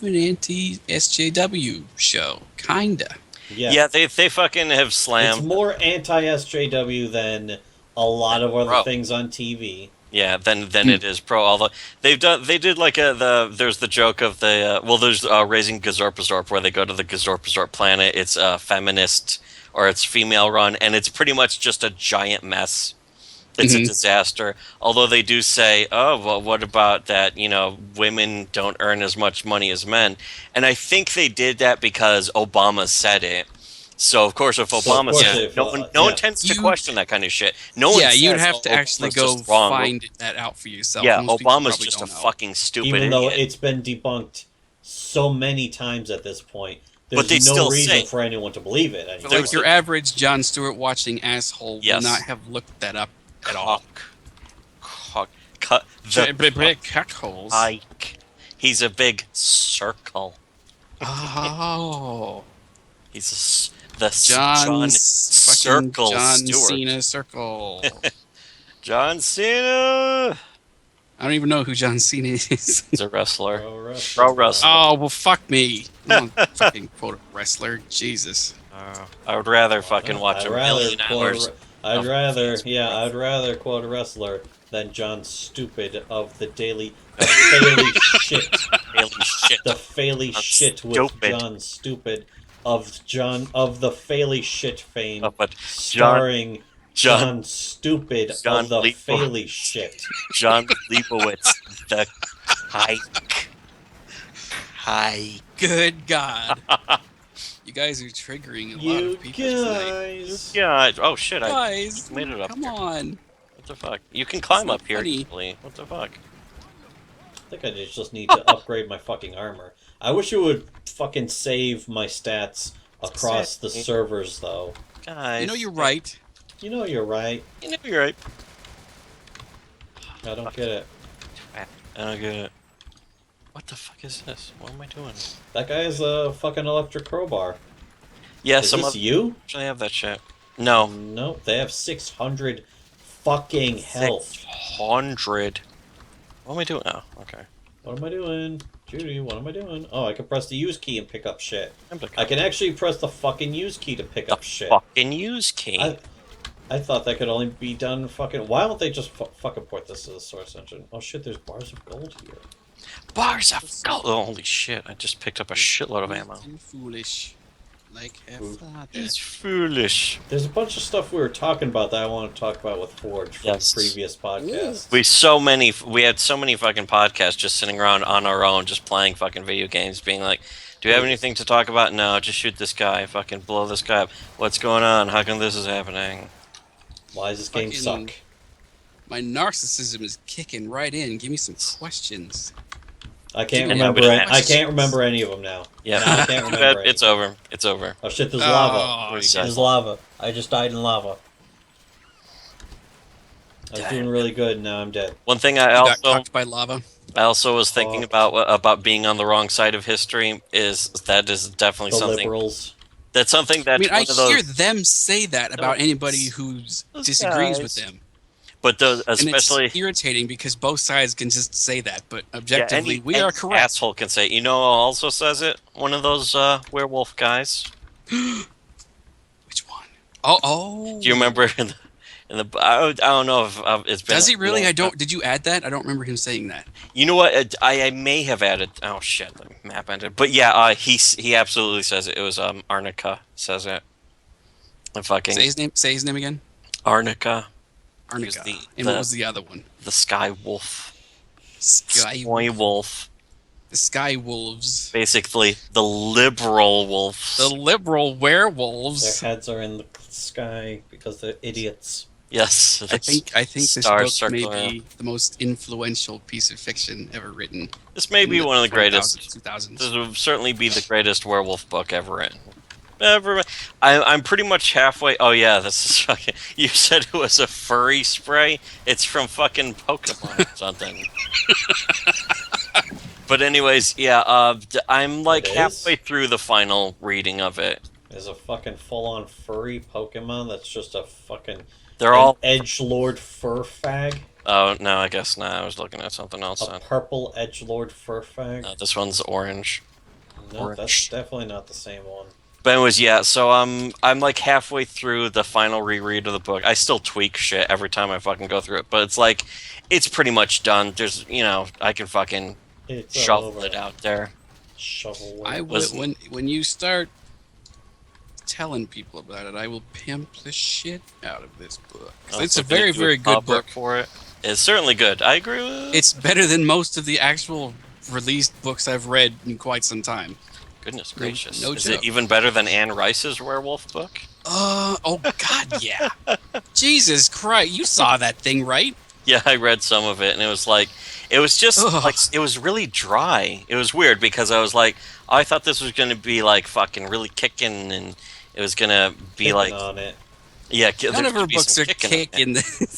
B: an anti-SJW show. Kinda.
A: Yeah, they fucking have
C: It's
A: slammed.
C: more anti-SJW than a lot of other
A: Bro.
C: things on TV.
A: Yeah, than it is pro. Although they did like there's the joke of the there's Raising Gazorpazorp where they go to the Gazorpazorp planet. It's feminist or it's female run, and it's pretty much just a giant mess. It's a disaster. Although they do say, oh, well, what about that, women don't earn as much money as men. And I think they did that because Obama said it. So, of course, if Obama
C: course
A: said
C: they-
A: it, no one tends to question that kind of shit. No one
B: Yeah, you'd
A: says,
B: have to
A: "Oh,
B: actually
A: Obama's
B: go
A: just wrong."
B: find that out for yourself.
A: Yeah,
B: Most people
A: Obama's
B: probably
A: just a
B: don't know.
A: fucking stupid
C: Even though
A: idiot.
C: it's been debunked so many times at this point, there's
A: But they
C: no
A: still
C: reason
A: say-
C: for anyone to believe it anymore.
A: There
B: Like
A: was
B: your
A: a-
B: average Jon Stewart watching asshole
A: Yes.
B: will not have looked that up at all.
A: Cut the
B: Big cockholes.
A: pike. He's a big circle.
B: Oh,
A: He's the
B: John
A: Circle
B: John
A: Stewart.
B: Cena Circle.
A: John Cena.
B: I don't even know who John Cena is.
A: He's a wrestler.
C: Pro
A: wrestling.
B: Oh well, fuck me. I don't fucking quote a wrestler. Jesus.
A: I would rather fucking watch a million hours.
C: I'd
A: of
C: rather,
A: movies
C: yeah,
A: worth.
C: I'd rather quote a wrestler than John Stupid of the Daily Faily Shit.
A: Daily shit.
C: The Faily
A: John
C: Shit with
A: Stupid.
C: John Stupid of the Faley shit fame,
A: but
C: starring
A: John
C: John Stupid
A: John
C: of the
A: Leibowitz.
C: Faley shit.
A: John Leibowitz, the hike. Hike.
B: Good God. You guys are triggering a lot
C: You
B: of people tonight.
C: guys.
A: Yeah. Oh shit! I
B: Guys,
A: made it up
B: come
A: here.
B: on.
A: What the fuck? You can climb
B: not
A: up here
B: funny.
A: easily. What the fuck?
C: I think I just need to upgrade my fucking armor. I wish it would fucking save my stats across the servers, though.
A: Guys.
B: You know you're right.
C: You know you're right.
A: You know you're right.
C: I don't get it.
A: I don't get it. What the fuck is this? What am I doing?
C: That guy has a fucking electric crowbar.
A: Yeah,
C: Is
A: some
C: this
A: of
C: you?
A: actually have that shit. No.
C: No, they have 600 fucking health.
A: 600. What am I doing? Oh, okay.
C: What am I doing? Judy, what am I doing? Oh, I can press the use key and pick up shit.
A: I'm the
C: I can actually press the fucking use key to pick up shit.
A: fucking use key.
C: I thought that could only be done fucking... Why don't they just fucking port this to the source engine? Oh shit, there's bars of gold here.
A: Bars of gold. Oh, holy shit! I just picked up a shitload of ammo.
B: And foolish. Like a
C: Ooh.
B: father.
A: It's foolish.
C: There's a bunch of stuff we were talking about that I want to talk about with Forge from
A: Yes.
C: previous podcasts.
A: We had so many fucking podcasts just sitting around on our own, just playing fucking video games, being like, "Do you have anything to talk about?" No, just shoot this guy. Fucking blow this guy up. What's going on? How come this is happening?
C: Why does this game
B: Fucking-
C: suck?
B: My narcissism is kicking right in. Give me some questions.
C: I can't
B: Yeah,
C: remember.
A: but-
C: I can't remember any of them now.
A: Yeah,
C: No, I can't remember.
A: it's over. It's over.
C: Oh shit! There's
B: Oh,
C: lava.
B: shit.
C: There's lava. I just died in lava. I was
A: Damn.
C: doing really good, and now I'm dead.
A: One thing I
B: You got
A: also
B: cucked by lava.
A: was thinking
C: Oh.
A: about being on the wrong side of history is definitely
C: The
A: something.
C: liberals.
A: That's something that's
B: I mean,
A: one
B: I
A: of those.
B: hear them say that about anybody who
A: those
B: disagrees with
A: guys.
B: them.
A: But those,
B: And
A: especially
B: it's irritating because both sides can just say that, but
A: yeah,
B: objectively, we are
A: any
B: correct.
A: asshole can say. You know, who also says it. One of those werewolf guys.
B: Which one? Oh.
A: Do you remember in the I don't know if it's been.
B: Does he really?
A: long
B: I don't.
A: time.
B: Did you add that? I don't remember him saying that.
A: You know what? I may have added. Oh shit, the map ended. But yeah, he absolutely says it. It was Arnica says it. The fucking
B: Say his name. Say his name again.
A: Arnica, He was
B: Arnica.
A: the-
B: And what was the other one?
A: the Sky Wolf,
B: Sky.
A: Sky Wolf.
B: The Sky Wolves.
A: Basically, the liberal wolves.
B: The liberal werewolves.
C: Their heads are in the sky because they're idiots.
A: Yes,
B: I think this
A: stars
B: book may
A: circling
B: be the most influential piece of fiction ever written.
A: this may be
B: in
A: one of the
B: 2000s,
A: greatest.
B: 2000s.
A: This will certainly be the greatest werewolf book ever written. I'm pretty much halfway. Oh yeah, this is fucking. You said it was a furry spray. It's from fucking Pokemon or something. But anyways, yeah. I'm like
C: It is?
A: halfway through the final reading of it.
C: There's a fucking full-on furry Pokemon that's just a fucking
A: They're all.
C: edgelord fur fag.
A: Oh no, I guess not. I was looking at something else.
C: A
A: Then.
C: purple edgelord fur fag.
A: This one's orange.
C: No,
A: orange.
C: that's definitely not the same one.
A: But anyways, yeah. So I'm like halfway through the final reread of the book. I still tweak shit every time I fucking go through it, but it's like, it's pretty much done. There's, I can fucking
C: It's all
A: shovel
C: over.
A: it out there.
C: Shovel.
B: I will,
A: Listen.
B: when you start telling people about it, I will pimp the shit out of this book.
A: Oh,
B: It's
A: so
B: a very,
A: do a
B: very good
A: cover
B: book.
A: for it. It's certainly good. I agree with.
B: It's better than most of the actual released books I've read in quite some time.
A: Goodness gracious.
B: no
A: Is
B: joke.
A: it even better than Anne Rice's werewolf book?
B: Oh God, yeah. Jesus Christ, you saw that thing, right?
A: Yeah, I read some of it, and it was like, it was just
B: Ugh.
A: like, it was really dry. It was weird because I was like, I thought this was going to be like fucking really kicking, and it was going to be
C: Picking
A: like,
C: on it.
A: yeah,
B: None
A: there's
B: of her
A: gonna be
B: books
A: some
B: are
A: kicking in it.
B: kicking.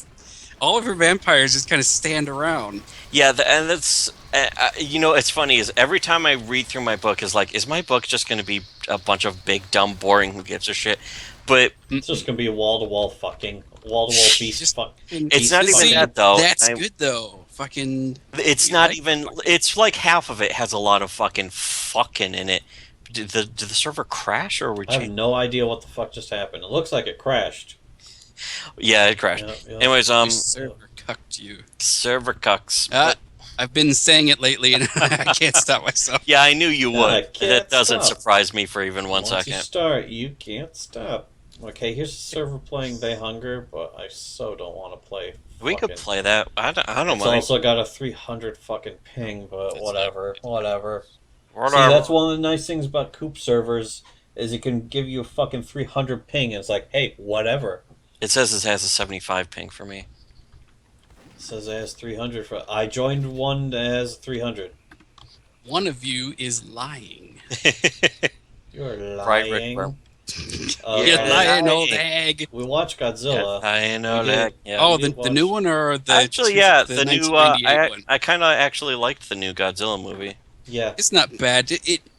B: All of her vampires just kind of stand around.
A: Yeah, and that's it's funny is every time I read through my book is like, is my book just going to be a bunch of big, dumb, boring who gives a shit? But
C: It's just gonna be a wall-to-wall fucking wall-to-wall beast
B: Just-
C: fuck.
A: It's not even
B: See,
A: that, though.
B: That's
A: I-
B: good though. Fucking.
A: it's
B: You
A: not
B: like
A: even.
B: fucking-
A: It's like half of it has a lot of fucking in it. Did the server crash or were
C: I have
A: changing?
C: no idea what the fuck just happened. It looks like it crashed.
A: Yeah, it crashed.
C: Yep, yep.
A: Anyways,
B: Your server cucked you.
A: server cucks.
B: Ah, I've been saying it lately, and I can't stop myself.
A: Yeah, I knew you
C: I
A: would.
C: can't
A: That doesn't
C: stop.
A: surprise me for even one
C: Once you
A: second.
C: start, you can't stop. Okay, here's a server playing They Hunger, but I so don't want to play.
A: We could
C: fucking-
A: play that. I don't
C: It's
A: mind.
C: also got a 300 fucking ping, but whatever. See,
A: Whatever.
C: that's one of the nice things about Coop servers is it can give you a fucking 300 ping, and it's like, hey, whatever.
A: It says it has a 75 ping for me.
C: It says it has 300 for. I joined one that has 300.
B: One of you is lying.
C: You're
A: Right,
C: lying.
A: Rick,
C: Uh,
B: You're
A: Yeah.
B: lying, old hag.
C: We watched Godzilla.
A: I know
C: We did.
A: that. Yeah.
B: Oh,
C: we did
B: the new
C: watch-
B: one or the
A: Actually, yeah, the new.
B: 1998 one?
A: I kind of actually liked the new Godzilla movie.
C: Yeah.
B: It's not bad.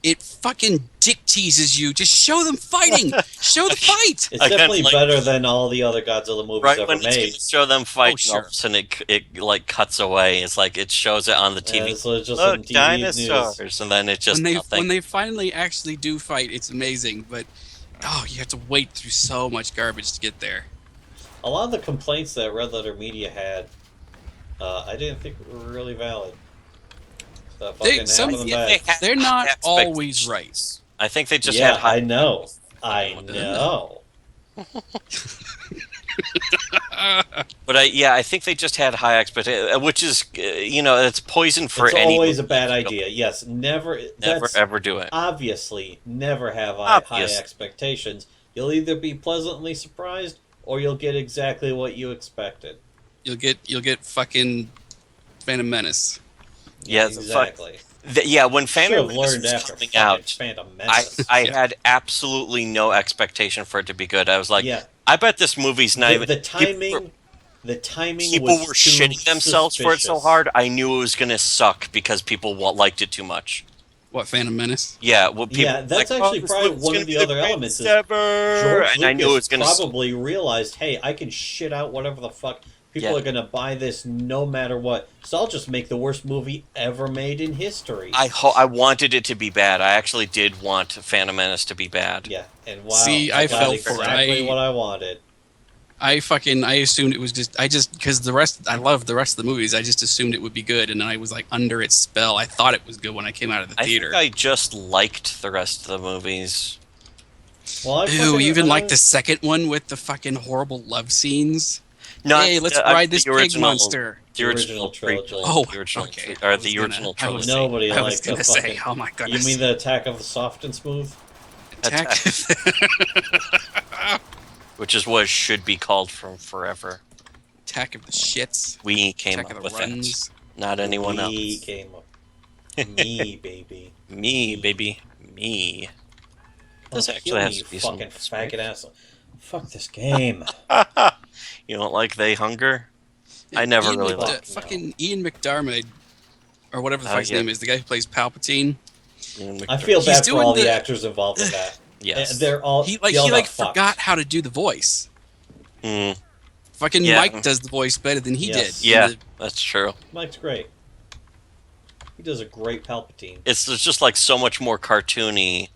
B: It fucking dick teases you. Just show them fighting. Show the fight.
C: It's
A: I kinda
C: definitely
A: like-
C: better than all the other Godzilla movies
A: Right
C: ever
A: when it's
C: made.
A: going to show them fight,
B: Oh,
A: and all of
B: sure.
A: a sudden it like cuts away. It's like it shows it on the TV.
C: So it's just
A: Look,
C: on TV
A: dinosaurs,
C: news.
A: and then it just
B: when
A: nothing.
B: they finally actually do fight, it's amazing. But you have to wait through so much garbage to get there.
C: A lot of the complaints that Red Letter Media had, I didn't think were really valid. The fucking
B: some-
C: half of them
A: Yeah,
C: back.
A: they had
B: They're not
A: high
B: always
A: expectations.
B: right.
A: I think they just
C: Yeah,
A: had high.
C: I know. I
B: Well,
C: know.
A: But I think they just had high expectations, which is it's poison for
C: It's
A: any.
C: always a bad idea. Yes, never.
A: Never
C: That's
A: ever do it.
C: obviously never have high
A: Obvious.
C: expectations. You'll either be pleasantly surprised or you'll get exactly what you expected.
B: You'll get fucking Phantom Menace.
A: Yeah,
C: exactly.
A: When
C: Should
A: Phantom
C: have
A: Menace
C: learned
A: was
C: after
A: coming
C: fucking
A: out,
C: Phantom
A: I
C: Menace.
B: Yeah.
A: had absolutely no expectation for it to be good. I was like,
C: yeah,
A: I bet this movie's not even.
C: the timing. The timing.
A: People
C: was
A: were
C: too
A: shitting themselves for it so
C: suspicious.
A: hard. I knew it was gonna suck because people liked it too much.
B: What, Phantom Menace?
A: Yeah, well, people
C: Yeah, that's
A: like,
C: actually
A: this
C: probably
A: movie's
C: one
A: gonna
C: of
A: be
C: the other
A: greatest
C: elements is
A: ever.
C: George
A: And I knew it was
C: Lucas
A: gonna.
C: probably realized, hey, I can shit out whatever the fuck. People
A: Yeah.
C: are gonna buy this no matter what. So I'll just make the worst movie ever made in history.
A: I wanted it to be bad. I actually did want Phantom Menace to be bad.
C: Yeah, and wow,
B: See,
C: I
B: I
C: got
B: fell for it.
C: exactly what I wanted.
B: I assumed it was because I love the rest of the movies. I just assumed it would be good, and then I was like under its spell. I thought it was good when I came out of the
A: I
B: theater.
A: think I just liked the rest of the movies.
C: Well, I
B: Ew,
C: fucking-
B: you even
C: I
B: like
C: was-
B: the second one with the fucking horrible love scenes?
A: Not
B: Hey, let's
A: the-
B: ride
A: the
B: this pig
A: original-
B: monster.
A: The original
C: trilogy.
A: prequel,
B: Oh,
A: the original,
B: okay.
A: or
B: I was
A: the
B: gonna-
A: original
B: I was-
A: trilogy.
C: Nobody
B: I
C: likes
B: was gonna
C: the
B: say,
C: fucking-
B: oh my
C: You
B: goodness.
C: mean the Attack of the Soft and Smooth?
B: Attack?
A: Which is what it should be called from forever.
B: Attack of the shits.
A: We came
B: Attack
A: up
B: of
A: with
B: the runs.
A: that, not anyone
C: Me
A: else.
C: came up. Me, baby.
A: Me, baby, me. This
C: Oh,
A: actually
C: kill
A: has
C: me,
A: to be
C: you
A: some
C: fucking
A: space.
C: faggot asshole. Fuck this game.
A: You don't like They Hunger? I never
B: Ian
A: really
C: liked
A: liked
C: it.
B: Fucking Ian McDiarmid, or whatever the
A: Oh,
B: fuck his
A: yeah.
B: name is, the guy who plays Palpatine.
C: I feel
B: He's
C: bad for all
B: doing
C: the
B: the-
C: actors involved in that.
A: Yes.
C: They're all
B: He
C: they all got fucked.
B: forgot how to do the voice.
A: Mm,
B: Fucking
A: Yeah.
B: Mike does the voice better than he
C: Yes.
B: did.
A: yeah,
B: In
A: that's true.
C: Mike's great. He does a great Palpatine.
A: It's there's just like so much more cartoony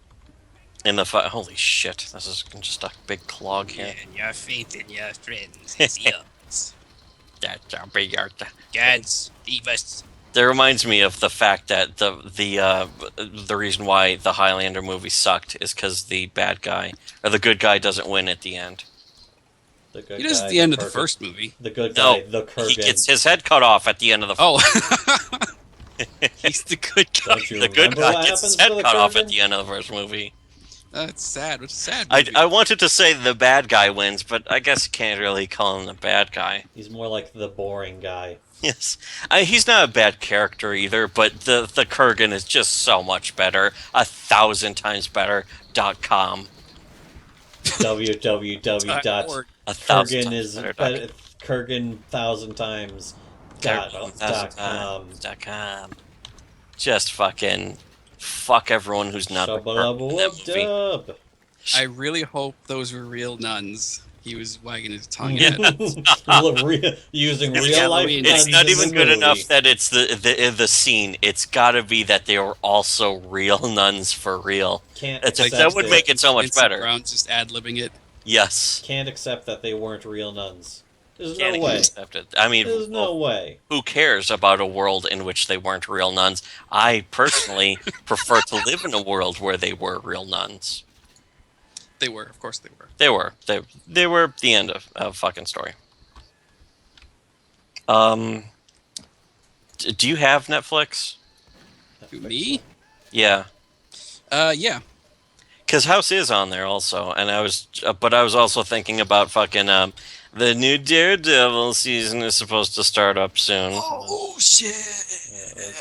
A: in the fight. Holy shit! This is just a big clog here.
B: And your faith in your friends is yours.
A: That's a big art.
B: Gods, leave us.
A: That reminds me of the fact that the reason why the Highlander movie sucked is because the bad guy or the good guy doesn't win at the end.
C: The good
B: He does
C: guy,
B: at the end of the
C: Kurgan.
B: first movie.
C: The good
A: No,
C: guy, the Kurgan.
A: He gets his head cut off at the end of the.
B: Oh. He's the good guy.
C: Don't you
A: The good
C: remember
A: guy
C: what
A: gets his
C: happens
A: head
C: to the
A: cut off at
C: Kurgan?
A: the end of the first movie.
B: That's sad. It's a sad
A: I,
B: movie.
A: I wanted to say the bad guy wins, but I guess you can't really call him the bad guy.
C: He's more like the boring guy.
A: Yes, he's not a bad character either, but the Kurgan is just so much better, 1,000 times better. .com,
C: www. dot
B: Or-
A: 1,000
C: Kurgan
A: times
C: is
A: better.
C: better, Kurgan 1,000 times. Dot, dot com.
A: .com. Just fucking fuck everyone who's not the Kurgan in that movie.
C: Shabba-lubba-wub-dub.
B: I really hope those were real nuns. He was wagging his tongue
A: Yeah.
B: at.
C: Using
A: It's-
C: real life
B: Halloween.
A: It's
C: nuns
A: not
C: in
A: even
C: the
A: good
C: movie.
A: enough that it's the scene. It's got to be that they were also real nuns for real.
C: Can't
A: It's
C: accept
A: that would
C: it.
A: make it so much
B: Vincent
A: better.
B: Brown just ad-libbing it.
A: Yes.
C: Can't accept that they weren't real nuns. There's
A: Can't
C: no way.
A: accept it. I mean,
C: There's no way.
A: who cares about a world in which they weren't real nuns? I personally prefer to live in a world where they were real nuns.
B: They were, of course, they were.
A: They were. They were the end of fucking story. Do you have Netflix?
B: Me?
A: Yeah.
B: Yeah.
A: Because House is on there also, and but I was also thinking about fucking the new Daredevil season is supposed to start up soon.
B: Oh shit!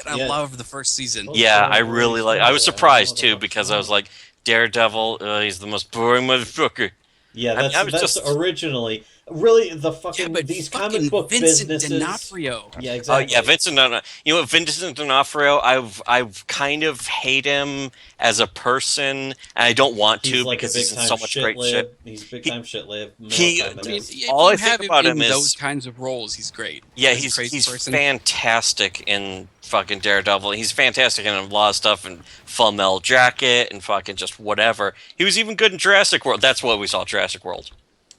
B: I love the first season.
A: Yeah, I really like. I was surprised too because I was like, Daredevil, he's the most boring motherfucker.
C: Yeah,
A: I mean,
C: that's
A: just
C: originally really the
B: Yeah,
C: fucking
B: but
C: these
B: fucking
C: comic book
B: Vincent
C: businesses.
B: D'Onofrio.
C: Yeah,
A: Oh
C: exactly.
A: yeah, Vincent. You know what, Vincent D'Onofrio. I've kind of hate him as a person, and I don't want
C: He's
A: to
C: like
A: because
C: a big
A: he's in
C: time
A: so much great shit.
C: He's a big time shit lib.
A: he-
B: I mean, if
A: All
B: you
A: I think
B: have
A: about
B: him
A: him
B: in
A: is-
B: those kinds of roles, he's great.
A: Yeah,
B: As a
A: he's
B: crazy person.
A: fantastic in fucking Daredevil. He's fantastic in a lot of stuff, and Full Metal Jacket, and fucking just whatever. He was even good in Jurassic World. That's what we saw, Jurassic World.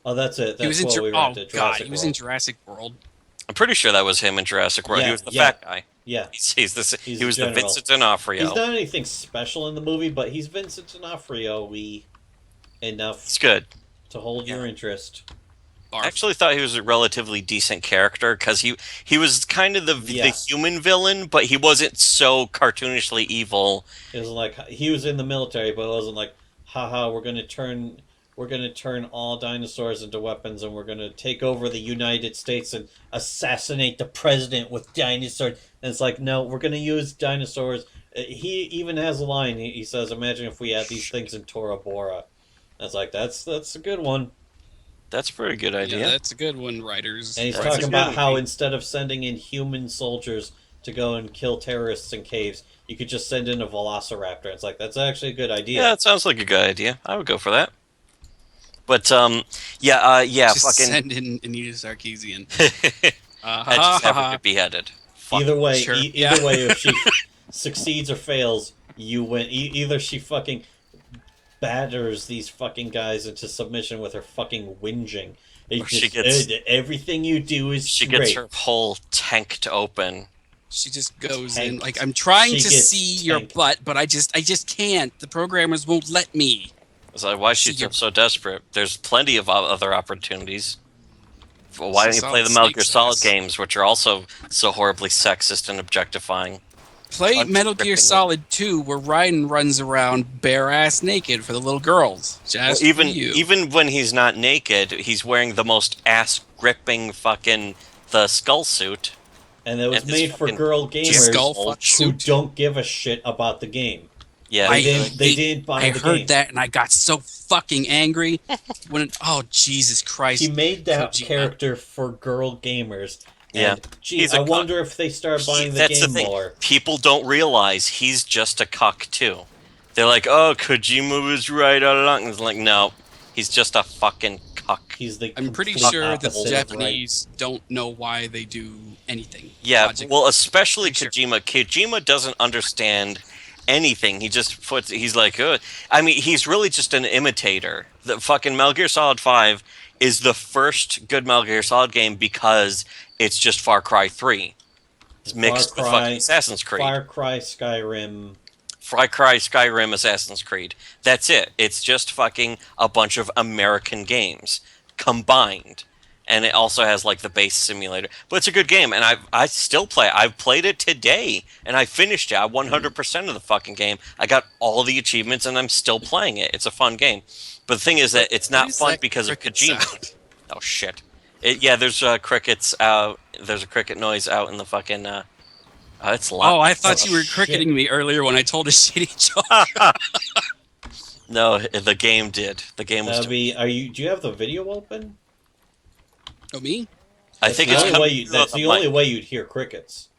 C: Oh, that's it.
B: He was
C: That's
B: in
C: what we
B: oh
C: rented.
B: god,
C: Jurassic
B: he was
C: World.
B: in Jurassic World.
A: I'm pretty sure that was him in Jurassic World.
C: Yeah,
A: He was the
C: yeah.
A: fat guy.
C: Yeah,
A: He
C: the
A: was the
C: general.
A: Vincent D'Onofrio.
C: he's not anything special in the movie, but he's Vincent D'Onofrio. Enough
A: It's good.
C: to hold
A: Yeah.
C: your interest.
B: Barf.
A: I actually thought he was a relatively decent character because he was kind of the
C: Yeah.
A: human villain, but he wasn't so cartoonishly evil.
C: It was like he was in the military, but it wasn't like, haha, we're gonna turn all dinosaurs into weapons, and we're gonna take over the United States and assassinate the president with dinosaurs. And it's like, no, we're gonna use dinosaurs. He even has a line. He says, "Imagine if we had these things in Tora Bora." That's like that's a good one.
A: That's a pretty good idea.
B: Yeah, that's a good one, writers.
C: And he's
A: That's a
C: talking
A: good
C: about
A: one.
C: how instead of sending in human soldiers to go and kill terrorists in caves, you could just send in a velociraptor. It's like that's actually a good idea.
A: Yeah, it sounds like a good idea. I would go for that. But yeah,
B: Just
A: fucking.
B: send in Anita Sarkeesian.
A: I just have her get beheaded. Fuck.
C: Either way,
B: Sure.
C: either way, if she succeeds or fails, you win. Either she fucking batters these fucking guys into submission with her fucking whinging.
A: Or she gets-
C: everything you do is
A: She
C: great.
A: gets her whole tanked open.
B: She just goes in
C: Tanked.
B: like, I'm trying
C: She
B: to
C: gets
B: see your
C: tanked.
B: butt, but I just can't. The programmers won't let me.
A: It's like, why is she
B: See, you're-
A: so desperate? There's plenty of other opportunities. Well, why don't you
B: Solid
A: play the Metal Gear
B: Snake
A: Solid
B: says.
A: games, which are also so horribly sexist and objectifying?
B: Play
A: I'm
B: Metal Gear
A: ripping
B: Solid 2, where Raiden runs around bare ass naked for the little girls. Just for you.
A: Even when he's not naked, he's wearing the most ass gripping fucking the skull suit.
C: And it was
A: and this
C: made for
A: fucking
C: girl gamers
B: skull
A: fuck
C: who
B: suit.
C: don't give a shit about the game.
A: Yeah,
C: They didn't buy
B: I
C: the
B: heard
C: game.
B: that and I got so fucking angry when oh Jesus Christ.
C: He made that
B: Kojima.
C: character for girl gamers. And,
A: Yeah.
C: Gee,
A: He's a
C: I
A: cuck.
C: wonder if they start buying the
A: that's
C: game
A: the thing.
C: more.
A: People don't realize he's just a cuck too. They're like, "Oh, Kojima was right all along." And it's like, no, he's just a fucking cuck.
C: He's the
B: I'm pretty
C: complete
B: sure that
C: opposite
B: the
C: of
B: Japanese don't know why they do anything.
A: Yeah,
B: Logic.
A: well, especially
B: Sure.
A: Kojima. Kojima doesn't understand anything. He just puts. He's like, I mean, he's really just an imitator. The fucking Metal Gear Solid 5 is the first good Metal Gear Solid game because it's just Far Cry 3. It's mixed
C: Far
A: with
C: Cry-
A: fucking Assassin's Creed.
C: Far Cry, Skyrim.
A: Far Cry, Skyrim, Assassin's Creed. That's it. It's just fucking a bunch of American games combined. And it also has like the base simulator. But it's a good game, and I still play it. I've played it today, and I finished it. I 100% of the fucking game. I got all the achievements, and I'm still playing it. It's a fun game. But the thing is that it's
B: What
A: not
B: is
A: fun
B: that
A: because of
B: cricket
A: Kojima.
B: sound?
A: Oh shit! Yeah, there's crickets out. There's a cricket noise out in the fucking. It's loud.
B: Oh, I thought
C: Oh,
B: you were
C: shit.
B: cricketing me earlier when I told a shitty joke.
A: No, the game did. The game was.
C: That'd be. Do you have the video open?
B: Oh, me?
A: I
C: That's
A: think
C: the
A: it's
C: only
A: coming
C: way.
A: through
C: That's
A: on
C: the
A: mic.
C: only way you'd hear crickets.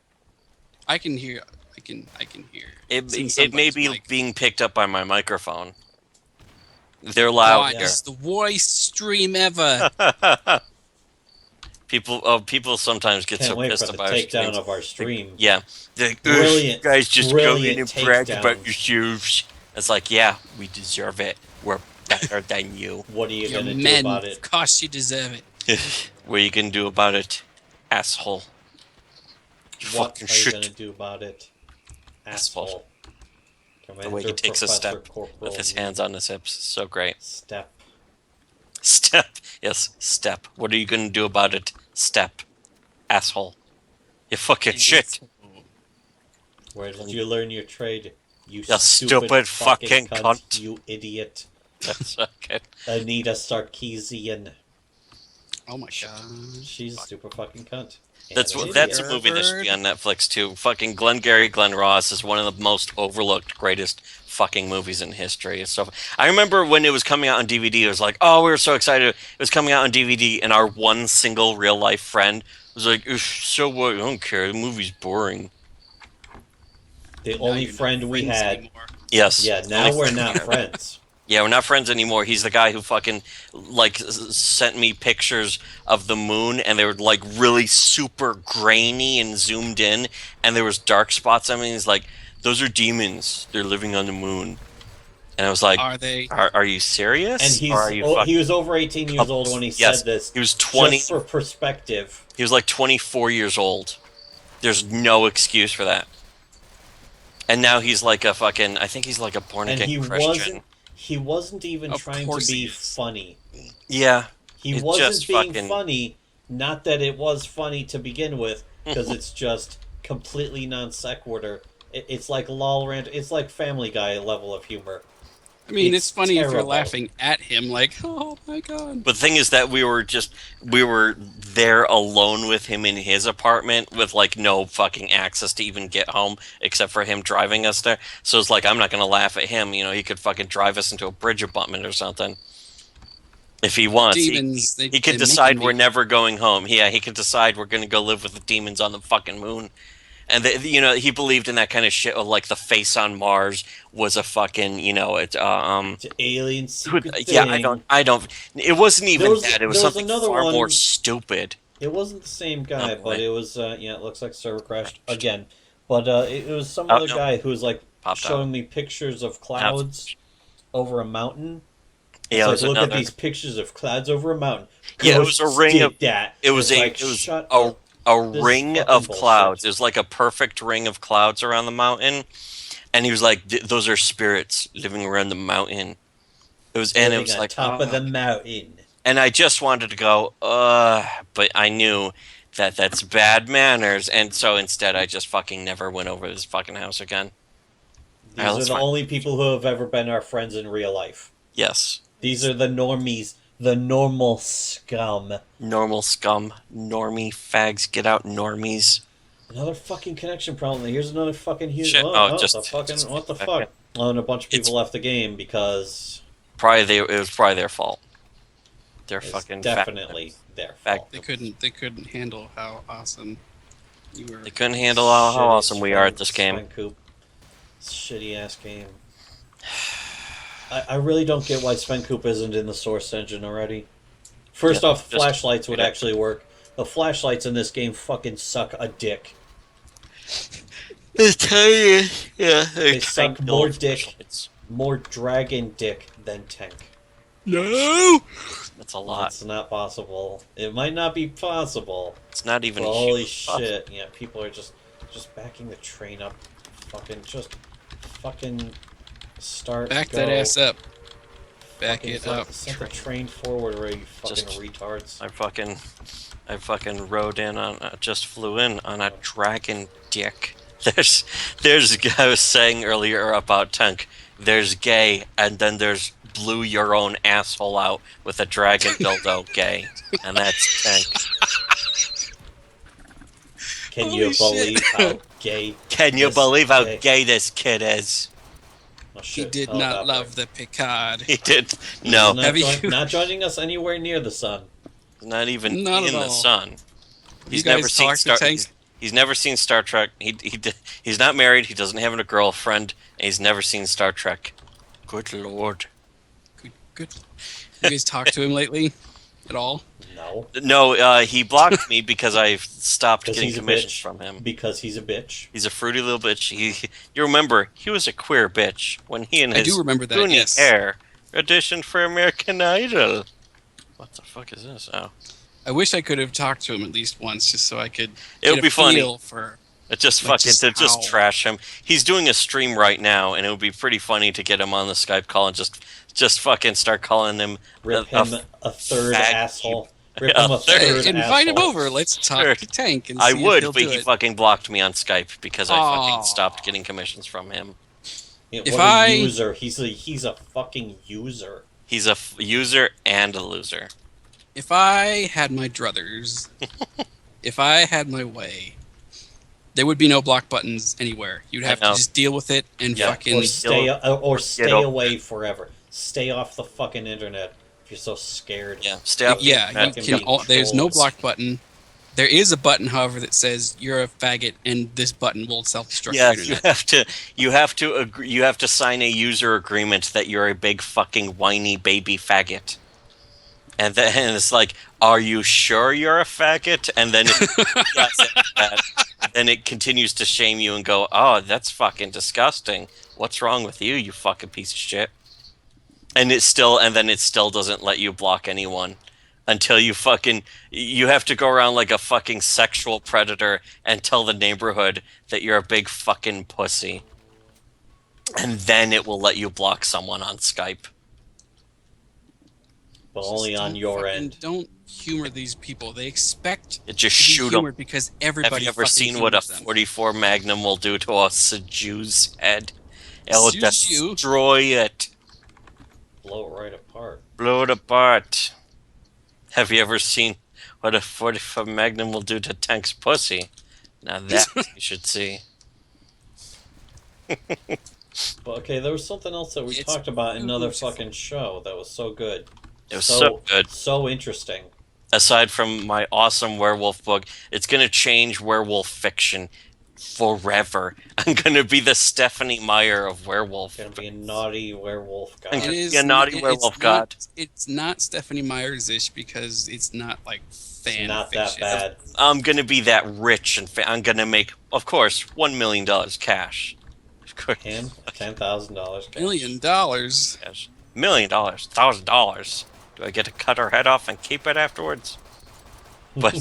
B: I can hear. I can hear. It's in
A: It may
B: somebody's
A: be
B: mic.
A: being picked up by my microphone. They're
B: God,
A: loud
C: yeah.
B: this is the worst stream ever.
A: here. People sometimes get
C: Can't
A: so
C: wait
A: pissed
C: for the
A: about our
C: takedown
A: streams.
C: of our stream.
A: Yeah, they're like,
C: Brilliant-
A: "Ugh, you guys just go in
C: brilliant
A: and brag
C: takedown.
A: about yourselves." It's like, yeah, we deserve it. We're better than you.
C: What are you
B: Your
C: gonna do
B: men,
C: about
B: of
C: it?
B: course you deserve it.
A: What are you gonna do about it, asshole? You
C: What
A: fucking
C: are you
A: shit.
C: gonna do about it,
A: Asshole.
C: asshole?
A: The way he takes a
C: Professor
A: step
C: Corporal
A: with his hands on his hips, so great.
C: Step.
A: Step, yes, step. What are you gonna do about it, step, asshole? You fucking shit.
C: Where did you learn your trade? You
A: stupid fucking cunt.
C: You idiot.
A: That's okay.
C: Anita Sarkeesian.
B: Oh my god.
C: She's a super fucking cunt.
A: That's
C: And an
A: that's a
C: idiot.
A: movie that should be on Netflix too. Fucking Glengarry Glen Ross is one of the most overlooked, greatest fucking movies in history. It's so. I remember when it was coming out on DVD. It was like, oh, we were so excited. It was coming out on DVD, and our one single real life friend was like, so what? I don't care. The movie's boring.
C: The
B: Now
C: only
B: you're not
C: friend we
B: friends
C: had.
B: anymore.
A: Yes.
C: Yeah,
A: the
C: now
A: only
C: we're
A: friend we
C: not
A: have.
C: friends.
A: Yeah, we're not friends anymore. He's the guy who fucking like sent me pictures of the moon, and they were like really super grainy and zoomed in, and there was dark spots. I mean, he's like, "Those are demons. They're living on the moon." And I was like,
B: Are they?
A: "Are you serious?"
C: And
A: Or are you
C: he was over 18 years old when he
A: Yes,
C: said this.
A: he was 20.
C: Just for perspective.
A: He was like 24 years old. There's no excuse for that. And now he's like a fucking. I think he's like a born
C: And
A: again Christian.
C: he wasn't even
B: Of
C: trying to
B: course
C: be
B: he is.
C: funny.
A: Yeah.
C: He
A: It's
C: wasn't
A: just
C: being
A: fucking-
C: funny. Not that it was funny to begin with, because it's just completely non sequitur. It's like lol rant. It's like Family Guy level of humor.
B: I mean,
C: It's
B: it's funny if you're
C: terrible.
B: laughing at him, like, oh my god.
A: But the thing is that we were there alone with him in his apartment with like no fucking access to even get home except for him driving us there. So it's like I'm not gonna laugh at him. You know, he could fucking drive us into a bridge abutment or something if he wants.
B: Demons.
A: He could decide we're never going home. Yeah, he could decide we're gonna go live with the demons on the fucking moon. And you know, he believed in that kind of shit. Of like the face on Mars was a fucking, you know,
C: It's an alien secret thing.
A: yeah, I don't. It wasn't even
C: There was-
A: that. It was
C: there was
A: something
C: another
A: far
C: one-
A: more stupid.
C: It wasn't the same guy,
A: Oh, boy.
C: but it was. Yeah, it looks like server crashed again. But it was some
A: Oh,
C: other
A: no.
C: guy who was like
A: Popped
C: showing
A: out.
C: me pictures of clouds over a mountain.
A: Yeah, it
C: It's
A: was
C: like, look
A: another.
C: at these pictures of clouds over a mountain.
A: Yeah, it
C: Go
A: was a ring
C: stick
A: of-
C: that.
A: It was
C: It's
A: a
C: like,
A: it was
C: shut
A: a
C: up.
A: a
C: This is
A: ring
C: fucking
A: of
C: bullshit.
A: clouds. It was like a perfect ring of clouds around the mountain, and he was like, "Those are spirits living around the mountain." It was, and it
C: Living
A: was
C: on
A: like,
C: top of
A: oh.
C: the mountain.
A: And I just wanted to go, but I knew that that's bad manners, and so instead I just fucking never went over this fucking house again.
C: These
A: Alright,
C: are
A: that's
C: the
A: fine.
C: only people who have ever been our friends in real life.
A: Yes.
C: These are the normies, the normal scum.
A: Normal scum. Normie fags. Get out, normies.
C: Another fucking connection problem. Here's another fucking huge.
A: Shit.
C: Oh,
A: Oh,
C: oh,
A: just-
C: the fucking
A: just-
C: what the
A: okay.
C: fuck? Oh, and a bunch of people
A: It's-
C: left the game because
A: It was probably their fault. They're
C: it's
A: fucking
C: definitely their
A: Fact-
C: fault.
B: They couldn't handle how awesome you were.
A: They couldn't handle how
C: Shitty
A: awesome we are at this
C: Sven
A: game.
C: Coop. Shitty ass game. I really don't get why Sven Coop isn't in the source engine already. First
A: Yeah,
C: off,
A: just-
C: flashlights would
A: yeah.
C: actually work. The flashlights in this game fucking suck a dick.
A: They tell you, yeah.
C: They suck more dick. More dragon dick than tank.
B: No.
A: That's a lot.
C: It's not possible. It might not be possible.
A: It's not even.
C: But holy
A: human.
C: shit! Yeah, people are just backing the train up. Fucking start.
B: Back
C: go.
B: that ass up. Back
C: Fucking
B: it up.
C: Send the train forward, where you fucking
A: Just-
C: retards.
A: I fucking rode in on, just flew in on a dragon dick. There's a guy was saying earlier about tank. There's gay, and then there's blew your own asshole out with a dragon dildo gay, and that's tank.
C: Can
B: Holy
C: you
B: shit.
C: believe how gay?
A: Can you
C: This
A: believe how
C: gay.
A: gay this kid is?
C: Oh,
B: He
C: shit.
B: did
C: Oh,
B: not
C: that
B: love the Picard.
A: He did no,
C: Not,
B: Have you-
C: not joining us anywhere near the sun.
A: not even
B: Not
A: in
B: at
A: the
B: all.
A: sun. He's
B: guys
A: never seen
B: talk to
A: Star.
B: Tank?
A: He's never seen Star Trek. He's not married. He doesn't have a girlfriend, and he's never seen Star Trek. Good lord.
B: Good. You guys talked to him lately at all?
C: No,
A: No, he blocked me because I stopped
C: 'Cause
A: getting
C: he's a
A: commissions
C: bitch.
A: from him.
C: because he's a bitch.
A: He's a fruity little bitch. You remember he was a queer bitch when he and
B: I
A: his
B: do remember that.
A: Goonie
B: Yes.
A: hair auditioned for American Idol. What the fuck is this? Oh,
B: I wish I could have talked to him at least once, just so I could
A: it would
B: get
A: be
B: a
A: funny.
B: feel for.
A: It just
B: Like,
A: fucking to just
B: how-
A: trash him. He's doing a stream right now, and it would be pretty funny to get him on the Skype call and just fucking start calling him
C: Rip
A: a-
C: him a third
A: fag-
C: asshole. Rip
A: a
C: him a
A: third-
C: third
B: Invite him
C: asshole.
B: over. Let's talk
A: Sure.
B: to Tank and
A: I
B: see if
A: would,
B: he'll
A: but
B: do
A: he
B: it.
A: fucking blocked me on Skype because I
B: Aw.
A: fucking stopped getting commissions from him.
C: Yeah,
B: If
C: what
B: I-
C: a user. He's a fucking user.
A: He's a user and a loser.
B: If I had my druthers, if I had my way, there would be no block buttons anywhere. You'd have to
A: know.
B: just deal with it and
A: Yeah,
B: fucking.
C: Or stay
A: over-
C: away forever. Stay off the fucking internet if you're so scared.
A: Yeah, stay off.
B: Yeah,
A: the
B: you
A: internet.
C: can-
B: can. There's no
C: trolls.
B: block button. There is a button, however, that says you're a faggot, and this button will self-destruct
A: Yeah,
B: the
A: you
B: internet.
A: have to agree, you have to sign a user agreement that you're a big fucking whiny baby faggot. And then it's like, are you sure you're a faggot? And then yes, then it continues to shame you and go, oh, that's fucking disgusting. What's wrong with you, you fucking piece of shit? And it still doesn't let you block anyone until you have to go around like a fucking sexual predator and tell the neighborhood that you're a big fucking pussy. And then it will let you block someone on Skype.
C: But only
B: Just
C: on
B: don't
C: your
B: fucking-
C: end.
B: Don't humor these people. They expect
A: It just
B: to be
A: shoot them.
B: humored because everybody.
A: Have you ever
B: fucking
A: seen what a
B: humors them.
A: 44 Magnum will do to a Jew's head? It'll
B: Seju?
A: destroy it.
C: Blow it right apart.
A: Blow it apart. Have you ever seen what a 44 Magnum will do to Tank's pussy? Now that you should see.
C: But okay, there was something else that we
B: It's
C: talked about in another
B: beautiful.
C: fucking show that was so good.
A: It was so good.
C: So interesting.
A: Aside from my awesome werewolf book, it's going to change werewolf fiction forever. I'm going to be the Stephanie Meyer of werewolf.
C: Gonna be a naughty werewolf guy.
A: It
B: It is
A: Yeah, naughty
B: it-
A: werewolf
B: it's
A: god.
B: Not, it's not Stephanie Myers-ish because it's not like fan
C: It's not that
B: fiction.
C: bad.
A: I'm going to be that rich and I'm going to make, of course, $1 million cash. Of course.
C: Him, $10,000.
B: $1 million. Dollars.
A: Cash. $1 million, $1,000. Do I get to cut her head off and keep it afterwards? But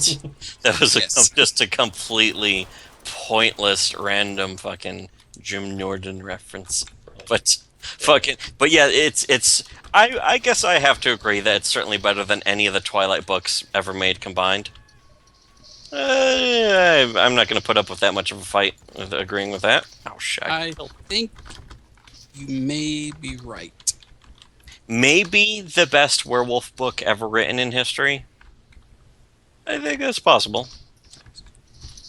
A: that was
B: Yes.
A: just a completely pointless, random fucking Jim Norton reference. But but yeah, it's. I guess I have to agree that it's certainly better than any of the Twilight books ever made combined. I'm not going to put up with that much of a fight with agreeing with that. Oh shit!
B: I think you may be right.
A: Maybe the best werewolf book ever written in history. I think that's possible.